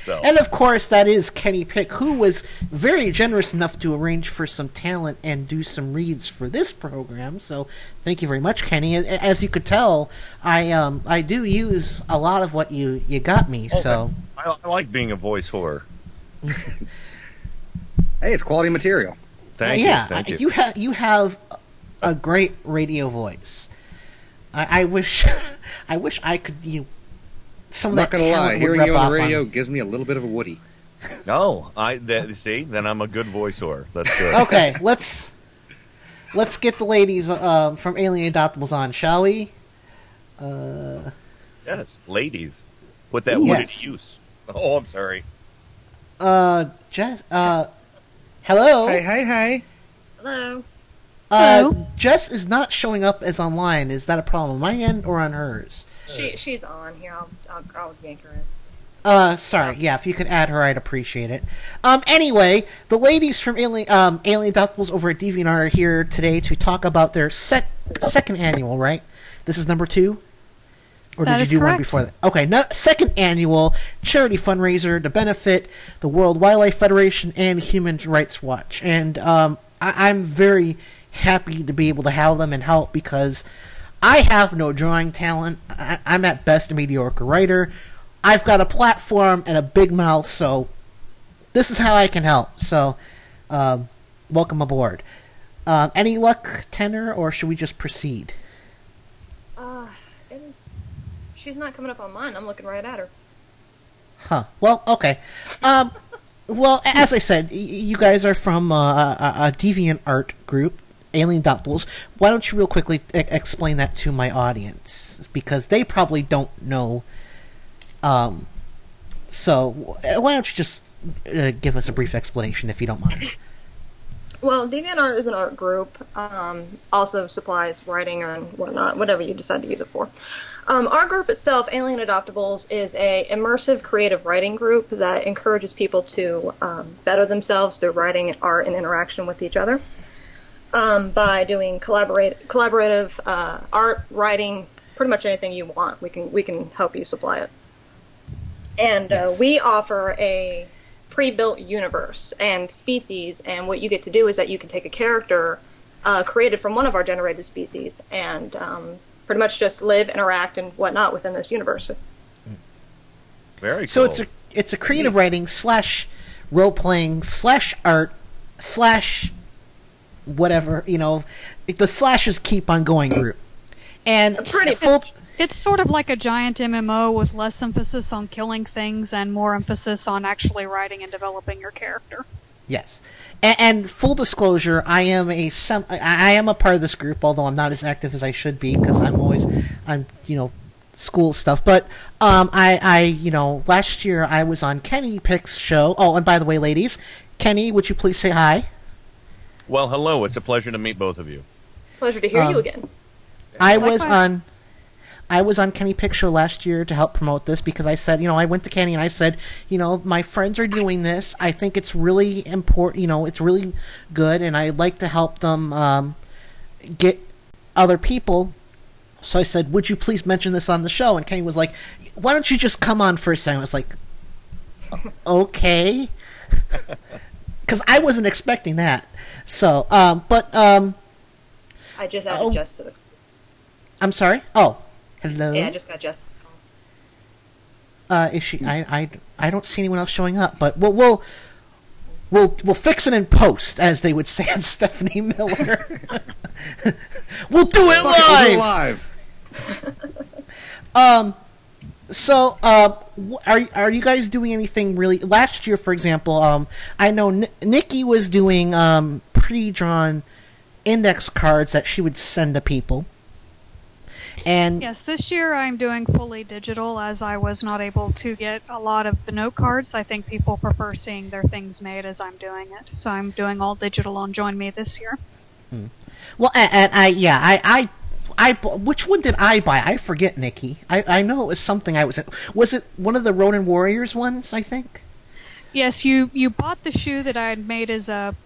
Speaker 18: So.
Speaker 6: And of course, that is Kenny Pick, who was very generous enough to arrange for some talent and do some reads for this program. So thank you very much, Kenny. As you could tell, I do use a lot of what you got me. So
Speaker 18: I like being a voice whore.
Speaker 1: Hey, it's quality material.
Speaker 18: Thank you. Thank you.
Speaker 6: You have a great radio voice. I wish I could some of
Speaker 1: I'm not
Speaker 6: that
Speaker 1: gonna lie,
Speaker 6: talent would
Speaker 1: hearing
Speaker 6: rub
Speaker 1: you on
Speaker 6: off
Speaker 1: the radio
Speaker 6: on.
Speaker 1: gives me a little bit of a Woody.
Speaker 18: No, see, then I'm a good voice whore. That's good.
Speaker 6: Okay, let's get the ladies from Alien Adoptables on, shall we?
Speaker 18: Yes, ladies, put that Woody to use. Oh, I'm sorry.
Speaker 6: Jess, hello.
Speaker 5: Hey.
Speaker 6: Hello.
Speaker 5: Hello.
Speaker 6: Jess is not showing up as online. Is that a problem on my end or on hers?
Speaker 5: She's on here. I'll yank her in.
Speaker 6: Sorry. Yeah, if you could add her, I'd appreciate it. Anyway, the ladies from Alien Adoptables over at DeviantArt are here today to talk about their second annual, right? This is number 2? Or
Speaker 5: That
Speaker 6: did
Speaker 5: is
Speaker 6: you do one
Speaker 5: correct.
Speaker 6: before that? Okay, second annual charity fundraiser to benefit the World Wildlife Federation and Human Rights Watch. And I'm very happy to be able to have them and help because I have no drawing talent. I'm at best a mediocre writer. I've got a platform and a big mouth, so this is how I can help. So, welcome aboard. Any luck, Tenor, or should we just proceed?
Speaker 5: She's not coming up on mine. I'm looking right at her.
Speaker 6: Huh. Well, okay. Well, as I said, you guys are from a DeviantArt group, Alien Adoptables. Why don't you real quickly explain that to my audience? Because they probably don't know. So, why don't you just give us a brief explanation, if you don't mind?
Speaker 5: Well, DeviantArt is an art group. Also supplies writing and whatnot, whatever you decide to use it for. Our group itself, Alien Adoptables, is a immersive creative writing group that encourages people to better themselves through writing, art, and interaction with each other. By doing collaborative art, writing, pretty much anything you want, we can help you supply it. And we offer a pre-built universe and species, and what you get to do is that you can take a character created from one of our generated species and pretty much just live, interact, and whatnot within this universe.
Speaker 18: Very cool.
Speaker 6: So it's a creative writing / role playing / art / whatever, the slashes keep on going group. And
Speaker 22: It's sort of like a giant MMO with less emphasis on killing things and more emphasis on actually writing and developing your character.
Speaker 6: Yes. And full disclosure, I am a part of this group, although I'm not as active as I should be because I'm school stuff. But last year I was on Kenny Pick's show. Oh, and by the way, ladies, Kenny, would you please say hi?
Speaker 18: Well, hello. It's a pleasure to meet both of you.
Speaker 5: Pleasure to hear you again.
Speaker 6: I was on Kenny Pick's show last year to help promote this because I said, I went to Kenny and I said, my friends are doing this. I think it's really important, it's really good, and I'd like to help them get other people So I said, would you please mention this on the show? And Kenny was like, why don't you just come on for a second? I was like, okay. Because I wasn't expecting that. So,
Speaker 5: I just added Jess to the...
Speaker 6: I'm sorry? Oh, hello?
Speaker 5: Yeah, I just got Jess.
Speaker 6: Is she? I don't see anyone else showing up, but we'll fix it in post, as they would say on Stephanie Miller. We'll do it live. So, are you guys doing anything really? Last year, for example, I know Nikki was doing pre-drawn index cards that she would send to people. And
Speaker 22: yes, this year I'm doing fully digital, as I was not able to get a lot of the note cards. I think people prefer seeing their things made as I'm doing it, so I'm doing all digital on Join Me this year.
Speaker 6: Well, and I which one did I buy? I forget, Nikki. I know it was something I was. Was it one of the Ronin Warriors ones? I think.
Speaker 22: Yes, you bought the shoe that I had made as a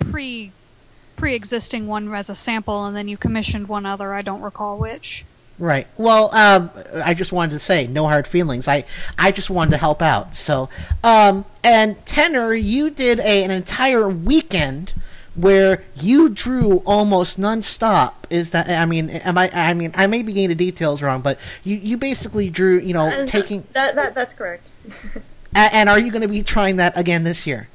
Speaker 22: pre-existing one as a sample, and then you commissioned one other. I don't recall which.
Speaker 6: Right. Well, I just wanted to say, no hard feelings. I just wanted to help out. So, and Tenor, you did an entire weekend where you drew almost nonstop. Is that? I mean, I may be getting the details wrong, but you basically drew. Taking
Speaker 5: that's correct.
Speaker 6: And are you going to be trying that again this year?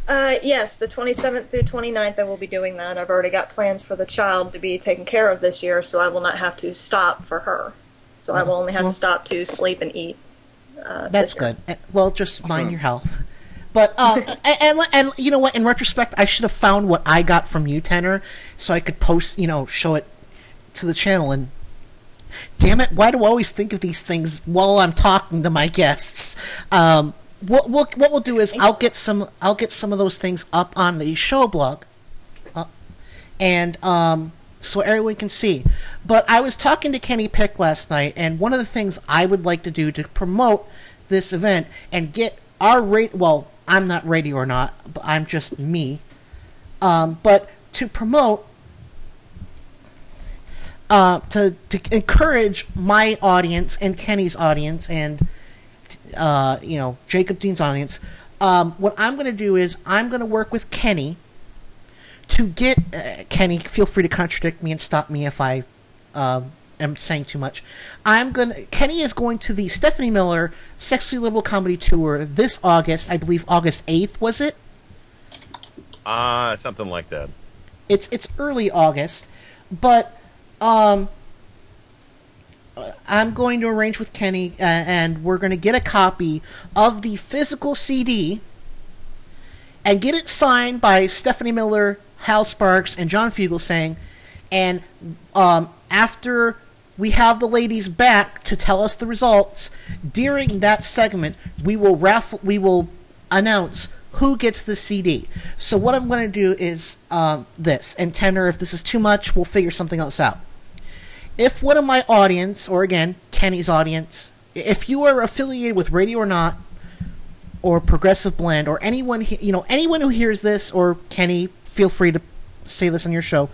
Speaker 5: Yes, the 27th through 29th I will be doing that. I've already got plans for the child to be taken care of this year, so I will not have to stop for her. So I will only have to stop to sleep and eat.
Speaker 6: That's good. Well, just mind your health. But and you know what? In retrospect, I should have found what I got from you, Tenor, so I could post, show it to the channel. And damn it, why do I always think of these things while I'm talking to my guests? What we'll do is I'll get some of those things up on the show blog, and so everyone can see. But I was talking to Kenny Pick last night, and one of the things I would like to do to promote this event and get our well, I'm not Radio or Not, but I'm just me. But to promote, to encourage my audience and Kenny's audience and Jacob Dean's audience, what I'm going to do is I'm going to work with Kenny to get Kenny, feel free to contradict me and stop me if I am saying too much. Kenny is going to the Stephanie Miller Sexy Liberal Comedy Tour this August. I believe August 8th, was it?
Speaker 18: Something like that.
Speaker 6: It's early August, but I'm going to arrange with Kenny, and we're going to get a copy of the physical CD and get it signed by Stephanie Miller, Hal Sparks, and John Fugelsang. And after we have the ladies back to tell us the results, during that segment, we will announce who gets the CD. So what I'm going to do is this. And Tenor, if this is too much, we'll figure something else out. If one of my audience, or again, Kenny's audience, if you are affiliated with Radio or Not, or Progressive Blend, or anyone who hears this, or Kenny, feel free to say this on your show.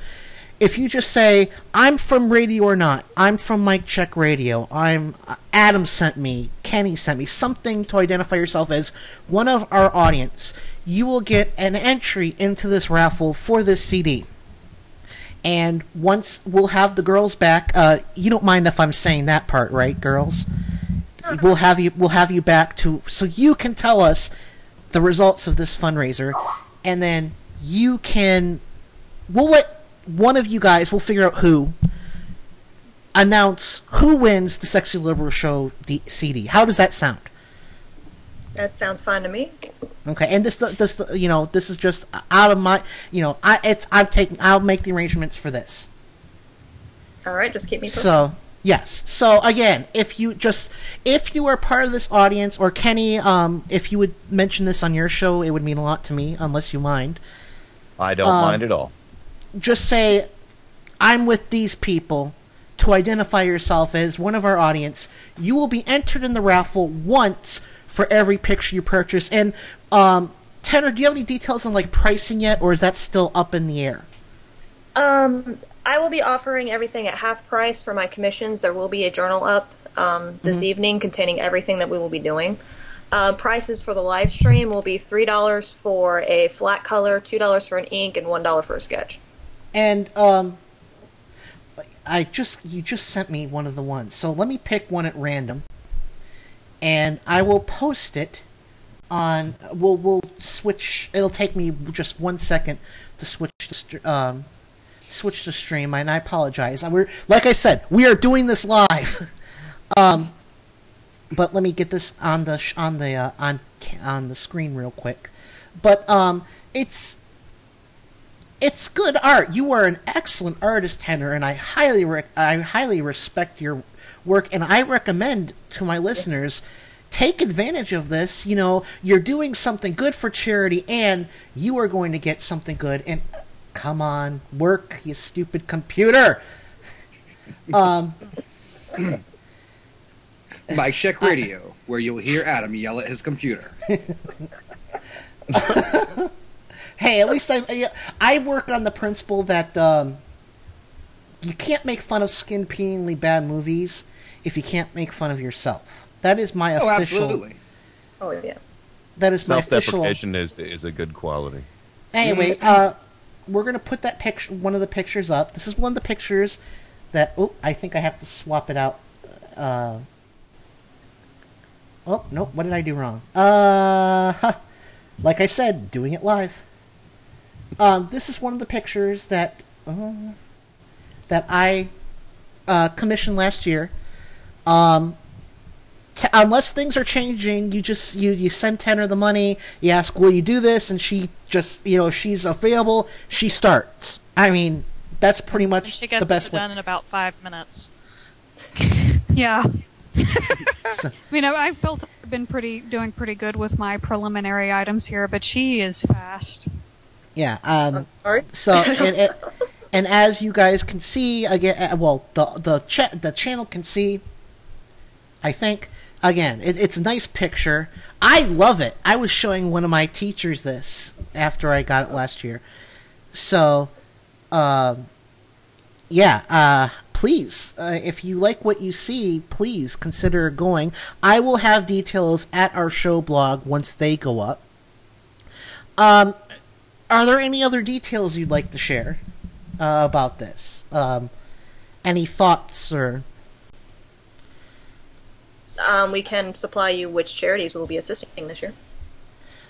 Speaker 6: If you just say, I'm from Radio or Not, I'm from Mike Check Radio, Adam sent me, Kenny sent me, something to identify yourself as one of our audience, you will get an entry into this raffle for this CD. And once we'll have the girls back, you don't mind if I'm saying that part, right, girls? We'll have you back so you can tell us the results of this fundraiser, and then we'll let one of you guys, we'll figure out who, announce who wins the Sexy Liberal Show CD. How does that sound?
Speaker 5: That sounds fine to me.
Speaker 6: Okay, and this is just out of my, I'll make the arrangements for this.
Speaker 5: All right, just keep me posted.
Speaker 6: So, yes. So again, if you are part of this audience, or Kenny, if you would mention this on your show, it would mean a lot to me, unless you mind.
Speaker 18: I don't mind at all.
Speaker 6: Just say, I'm with these people, to identify yourself as one of our audience. You will be entered in the raffle once for every picture you purchase. And Tenor, do you have any details on pricing yet, or is that still up in the air?
Speaker 5: I will be offering everything at half price for my commissions. There will be a journal up this evening containing everything that we will be doing. Prices for the live stream will be $3 for a flat color, $2 for an ink, and $1 for a sketch.
Speaker 6: And you just sent me one of the ones, so let me pick one at random, and I will post it on. We'll switch. It'll take me just 1 second to switch the stream, and I apologize. Like I said, we are doing this live. But let me get this on the screen real quick. But it's good art. You are an excellent artist, Tenor, and I highly respect your work. And I recommend to my listeners, take advantage of this. You know, you're doing something good for charity, and you are going to get something good. And come on, work, you stupid computer.
Speaker 1: Mike Check Radio, where you'll hear Adam yell at his computer.
Speaker 6: Hey, at least I work on the principle that you can't make fun of skin-peelingly bad movies if you can't make fun of yourself. That is my official...
Speaker 1: Oh, absolutely.
Speaker 5: Oh, yeah.
Speaker 6: That is my official...
Speaker 18: Self-deprecation is a good quality.
Speaker 6: Anyway, we're going to put that picture, one of the pictures up. This is one of the pictures that... Oh, I think I have to swap it out. Oh, no, what did I do wrong? Like I said, doing it live. This is one of the pictures that I commissioned last year. Unless things are changing, you send Tenor the money, you ask, will you do this? And she just, if she's available, she starts. I mean, that's pretty much
Speaker 2: she gets
Speaker 6: the best
Speaker 2: it
Speaker 6: way.
Speaker 2: done in about 5 minutes.
Speaker 22: Yeah. I mean, I've been doing pretty good with my preliminary items here, but she is fast.
Speaker 6: Yeah. So, and as you guys can see, again, well, the channel can see. I think again, it's a nice picture. I love it. I was showing one of my teachers this after I got it last year. So, please, if you like what you see, please consider going. I will have details at our show blog once they go up. Are there any other details you'd like to share about this? Any thoughts or...
Speaker 5: We can supply you which charities will be assisting this year.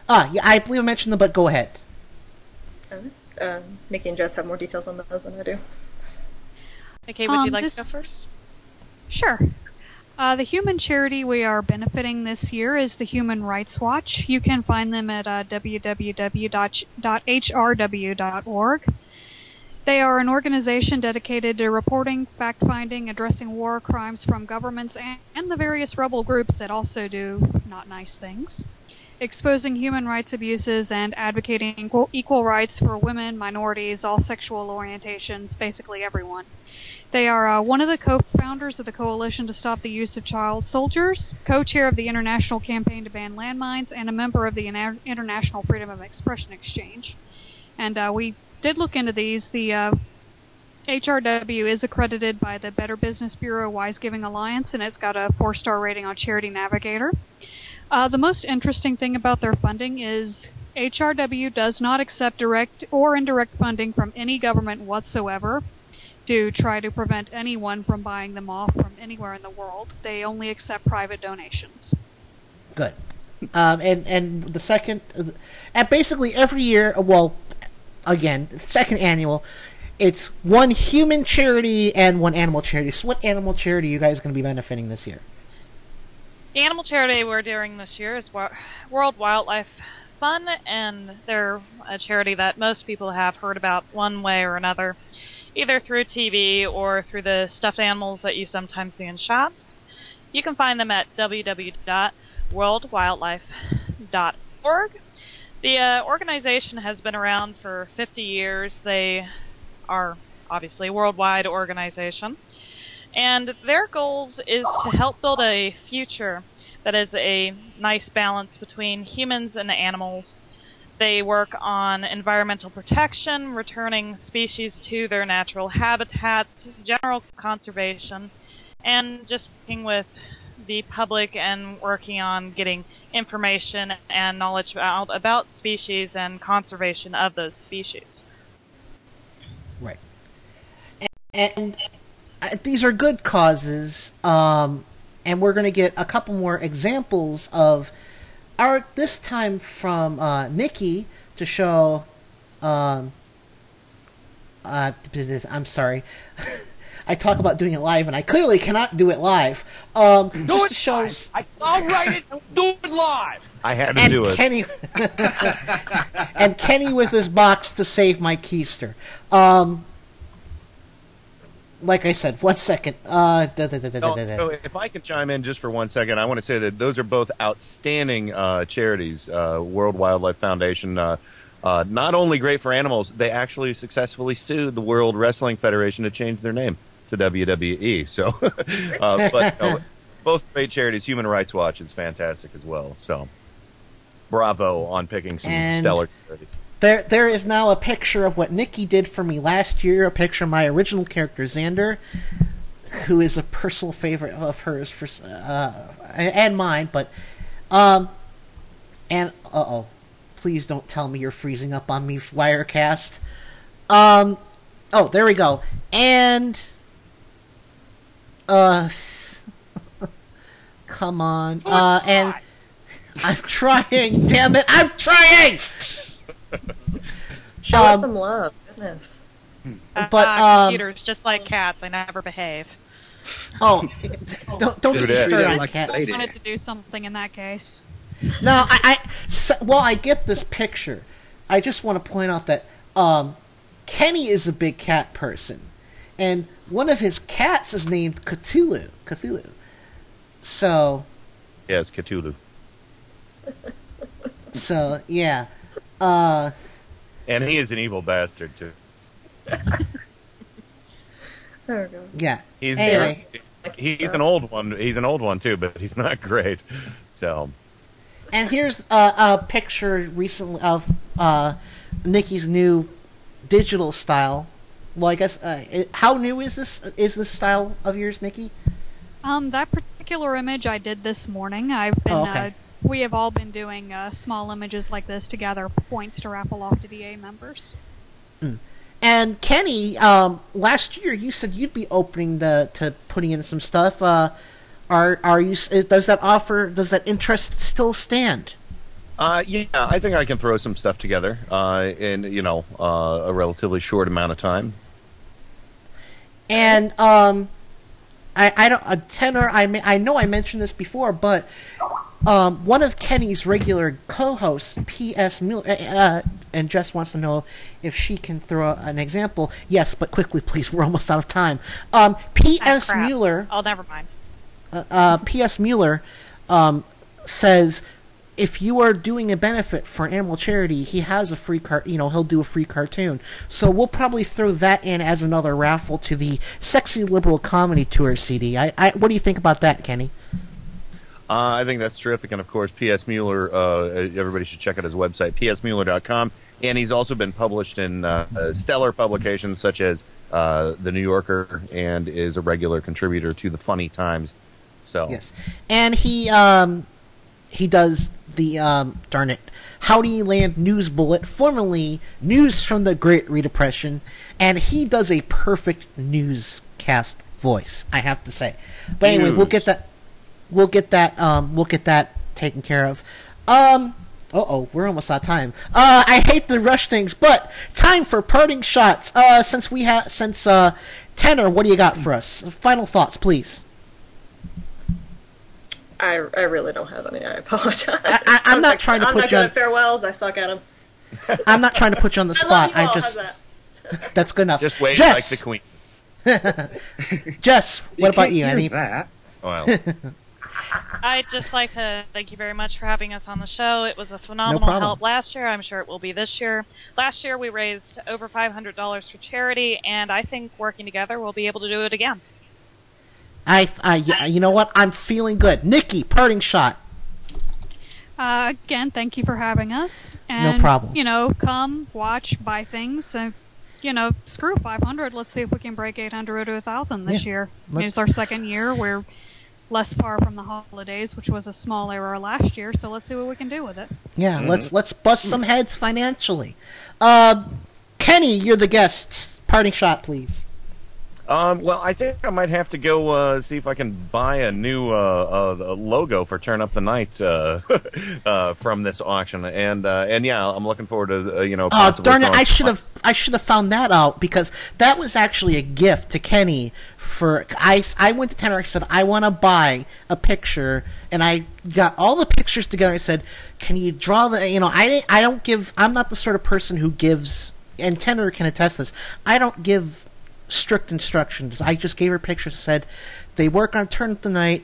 Speaker 6: Yeah, I believe I mentioned them, but go ahead.
Speaker 5: Nikki and Jess have more details on those than I do.
Speaker 2: Okay, would you like to go first?
Speaker 22: Sure. The human charity we are benefiting this year is the Human Rights Watch. You can find them at www.hrw.org. They are an organization dedicated to reporting, fact-finding, addressing war crimes from governments and the various rebel groups that also do not nice things, exposing human rights abuses and advocating equal rights for women, minorities, all sexual orientations, basically everyone. They are one of the co-founders of the Coalition to Stop the Use of Child Soldiers, co-chair of the International Campaign to Ban Landmines, and a member of the International Freedom of Expression Exchange. And we did look into these. The HRW is accredited by the Better Business Bureau Wise Giving Alliance, and it's got a 4-star rating on Charity Navigator. The most interesting thing about their funding is HRW does not accept direct or indirect funding from any government whatsoever to try to prevent anyone from buying them off from anywhere in the world. They only accept private donations.
Speaker 6: Good. And the second... and basically every year... Well, again, second annual... It's one human charity and one animal charity. So what animal charity are you guys going to be benefiting this year?
Speaker 2: The animal charity we're doing this year is World Wildlife Fund, and they're a charity that most people have heard about one way or another, either through TV or through the stuffed animals that you sometimes see in shops. You can find them at www.worldwildlife.org. The organization has been around for 50 years. They are obviously a worldwide organization. And their goals is to help build a future that is a nice balance between humans and animals, They work on environmental protection, returning species to their natural habitats, general conservation, and just working with the public and working on getting information and knowledge about species and conservation of those species.
Speaker 6: Right. And these are good causes, and we're going to get a couple more examples of art, this time from Nikki, to show... I'm sorry. I talk about doing it live, and I clearly cannot do it live.
Speaker 10: Do it
Speaker 6: shows.
Speaker 10: I'll write it and do it live.
Speaker 18: I had to do it.
Speaker 6: Kenny, and Kenny with his box to save my keister. Like I said, 1 second.
Speaker 18: So if I can chime in just for 1 second, I want to say that those are both outstanding charities. World Wildlife Foundation, not only great for animals, they actually successfully sued the World Wrestling Federation to change their name to WWE. So, but both great charities. Human Rights Watch is fantastic as well. So, bravo on picking some stellar charities.
Speaker 6: There is now a picture of what Nikki did for me last year, a picture of my original character, Xander, who is a personal favorite of hers for and mine, but please don't tell me you're freezing up on me, Wirecast. Oh, there we go. And come on. And I'm trying, damn it, I'm trying!
Speaker 5: Show us some love, goodness.
Speaker 6: But
Speaker 2: computers, just like cats, they never behave.
Speaker 6: Oh, don't get me started on cat.
Speaker 22: I wanted to do something in that case.
Speaker 6: No, I get this picture. I just want to point out that Kenny is a big cat person, and one of his cats is named Cthulhu. So.
Speaker 18: Yes, Cthulhu.
Speaker 6: So yeah.
Speaker 18: And he is an evil bastard too.
Speaker 5: There we go.
Speaker 6: Yeah.
Speaker 18: He's
Speaker 6: anyway.
Speaker 18: an old one. He's an old one too, but he's not great. So.
Speaker 6: And here's a picture recently of Nikki's new digital style. Well, I guess how new is this? Is this style of yours, Nikki?
Speaker 22: That particular image I did this morning. I've been. We have all been doing small images like this to gather points to raffle off to DA members.
Speaker 6: And Kenny, last year you said you'd be opening to putting in some stuff. Are you? Does that interest still stand?
Speaker 18: Yeah, I think I can throw some stuff together in a relatively short amount of time.
Speaker 6: And I don't Tenor. I know I mentioned this before, but one of Kenny's regular co-hosts, P.S. Mueller, and Jess wants to know if she can throw an example. Yes, but quickly, please. We're almost out of time. P.S. Mueller.
Speaker 2: Oh, never mind.
Speaker 6: P.S. Mueller says if you are doing a benefit for animal charity, he has a free he'll do a free cartoon. So we'll probably throw that in as another raffle to the Sexy Liberal Comedy Tour CD. What do you think about that, Kenny?
Speaker 18: I think that's terrific, and of course, P.S. Mueller, everybody should check out his website, psmueller.com, and he's also been published in stellar publications such as The New Yorker, and is a regular contributor to the Funny Times. So
Speaker 6: yes, and he does the darn it, Howdy Land News Bullet, formerly News from the Great Redepression, and he does a perfect newscast voice, I have to say. But anyway, we'll get that taken care of. We're almost out of time. I hate to rush things, but time for parting shots. Since Tenor, what do you got for us? Final thoughts, please.
Speaker 5: I really don't have any. I apologize.
Speaker 6: I'm not trying to put you on.
Speaker 5: I'm not good at farewells. I suck at them.
Speaker 6: I'm not trying to put you on the spot.
Speaker 5: I love you all. How's that?
Speaker 6: That's good enough.
Speaker 18: Just wait
Speaker 6: Jess.
Speaker 18: like the Queen.
Speaker 6: Jess, what about you?
Speaker 1: Any that?
Speaker 18: Well.
Speaker 2: I'd just like to thank you very much for having us on the show. It was a phenomenal help last year. I'm sure it will be this year. Last year we raised over $500 for charity, and I think working together we'll be able to do it again.
Speaker 6: You know what? I'm feeling good. Nikki, parting shot.
Speaker 22: Again, thank you for having us. And,
Speaker 6: No problem.
Speaker 22: Come, watch, buy things. Screw 500. Let's see if we can break 800 or 1,000 this year. It's our second year. We're less far from the holidays, which was a small error last year. So let's see what we can do with it.
Speaker 6: Yeah, let's bust some heads financially. Kenny, you're the guest. Parting shot, please.
Speaker 18: Well, I think I might have to go see if I can buy a new logo for Turn Up the Night from this auction, and yeah, I'm looking forward to
Speaker 6: Oh darn it! I should have found that out, because that was actually a gift to Kenny. I went to Tenor. I said I want to buy a picture, and I got all the pictures together. I said, "Can you draw the?" I don't give. I'm not the sort of person who gives, and Tenor can attest this. I don't give strict instructions. I just gave her pictures, said they work on Turn Up the Night,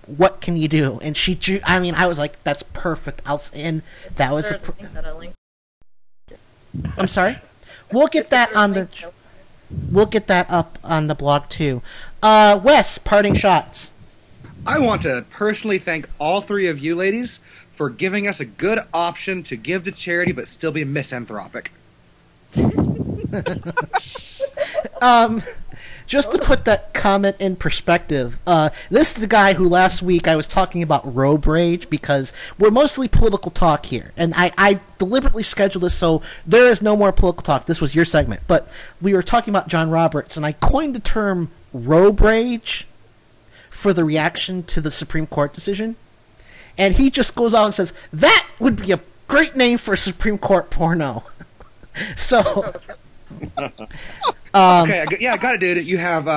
Speaker 6: what can you do? And she drew. I was like, that's perfect. And that was I'm sorry. We'll get that up on the blog too. Wes, parting shots.
Speaker 1: I want to personally thank all three of you ladies for giving us a good option to give to charity but still be misanthropic.
Speaker 6: Just to put that comment in perspective, this is the guy who last week I was talking about road rage, because we're mostly political talk here, and I deliberately scheduled this so there is no more political talk. This was your segment, but we were talking about John Roberts, and I coined the term road rage for the reaction to the Supreme Court decision, and he just goes out and says, that would be a great name for a Supreme Court porno. So...
Speaker 1: Okay, I got it, dude. You have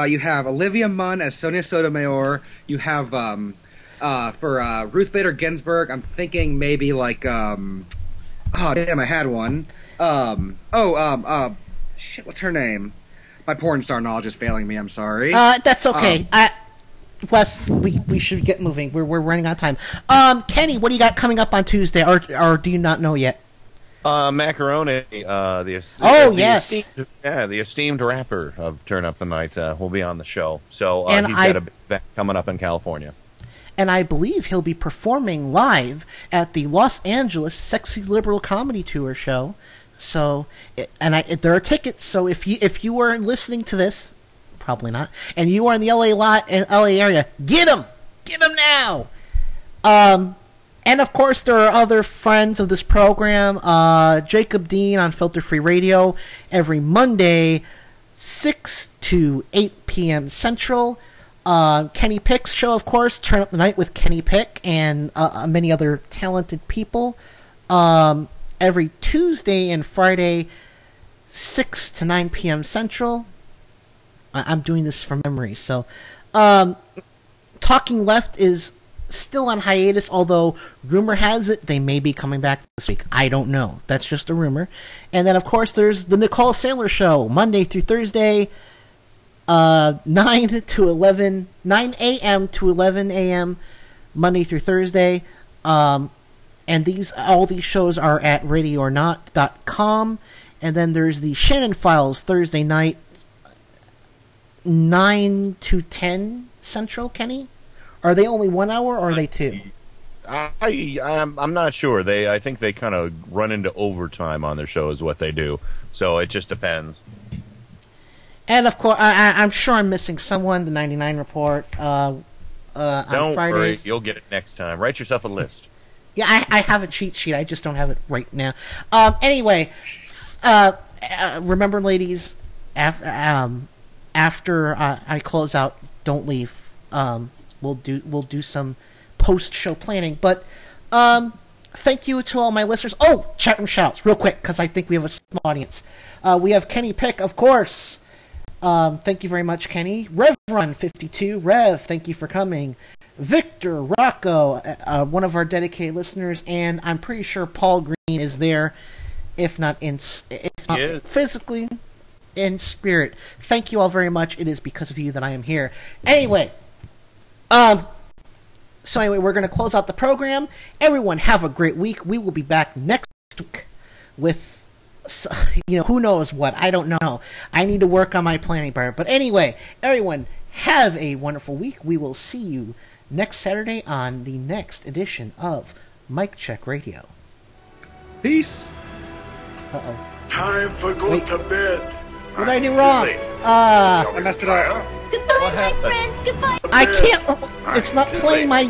Speaker 1: Olivia Munn as Sonia Sotomayor. You have for Ruth Bader Ginsburg. I'm thinking maybe like oh damn, I had one. Shit, what's her name? My porn star knowledge is failing me. I'm sorry.
Speaker 6: That's okay. Wes, we should get moving. We're running out of time. Kenny, what do you got coming up on Tuesday, or do you not know yet?
Speaker 18: Macaroni, the esteemed rapper of Turn Up the Night, will be on the show. So he's got a big event coming up in California.
Speaker 6: And I believe he'll be performing live at the Los Angeles Sexy Liberal Comedy Tour show. So, there are tickets. So if you are listening to this, probably not, and you are in the LA area, get them now. And, of course, there are other friends of this program. Jacob Dean on Filter Free Radio every Monday, 6 to 8 p.m. Central. Kenny Pick's show, of course, Turn Up the Night with Kenny Pick and many other talented people. Every Tuesday and Friday, 6 to 9 p.m. Central. I'm doing this from memory. So, Talking Left is still on hiatus, although rumor has it they may be coming back this week. I don't know. That's just a rumor. And then, of course, there's the Nicole Sandler Show, Monday through Thursday, 9 a.m. to 11 a.m., Monday through Thursday. And all these shows are at radioornot.com. And then there's the Shannon Files Thursday night, 9 to 10 Central, Kenny? Are they only 1 hour, or are they 2?
Speaker 18: I'm not sure. I think they kind of run into overtime on their show is what they do. So it just depends.
Speaker 6: And, of course, I'm sure I'm missing someone, the 99 Report on Fridays.
Speaker 18: Don't worry, you'll get it next time. Write yourself a list.
Speaker 6: Yeah, I have a cheat sheet. I just don't have it right now. Anyway, remember, ladies, after I close out, don't leave. We'll do some post-show planning. But thank you to all my listeners. Oh, chat room shout-outs, real quick, because I think we have a small audience. We have Kenny Pick, of course. Thank you very much, Kenny. Rev52, Rev, thank you for coming. Victor Rocco, one of our dedicated listeners, and I'm pretty sure Paul Green is there, if not physically, in spirit. Thank you all very much. It is because of you that I am here. Anyway, we're going to close out the program. Everyone have a great week. We will be back next week with, who knows what. I don't know. I need to work on my planning part. But anyway, everyone have a wonderful week. We will see you next Saturday on the next edition of Mic Check Radio.
Speaker 1: Peace.
Speaker 6: Uh-oh.
Speaker 9: Time for going to bed.
Speaker 6: What did I do wrong?
Speaker 1: I messed it up.
Speaker 9: Goodbye, my friends. Goodbye.
Speaker 6: I can't. It's not playing my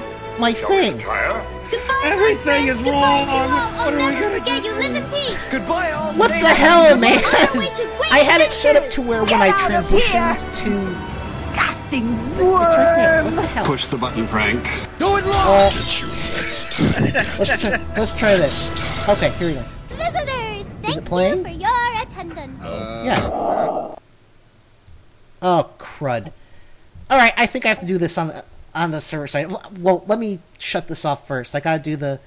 Speaker 6: thing.
Speaker 1: Everything is wrong. What are we gonna do?
Speaker 9: You live in peace. Goodbye, all.
Speaker 6: What the hell, man? I had it set up to where when I transitioned to. It's right there. What the hell?
Speaker 9: Push the button, Frank.
Speaker 19: Do it long.
Speaker 6: Let's try this. Okay, here we go.
Speaker 9: Visitors,
Speaker 6: Is it playing?
Speaker 9: for your attendance.
Speaker 6: Yeah. Oh, crud. Alright, I think I have to do this on the server side. Well, let me shut this off first. I gotta do the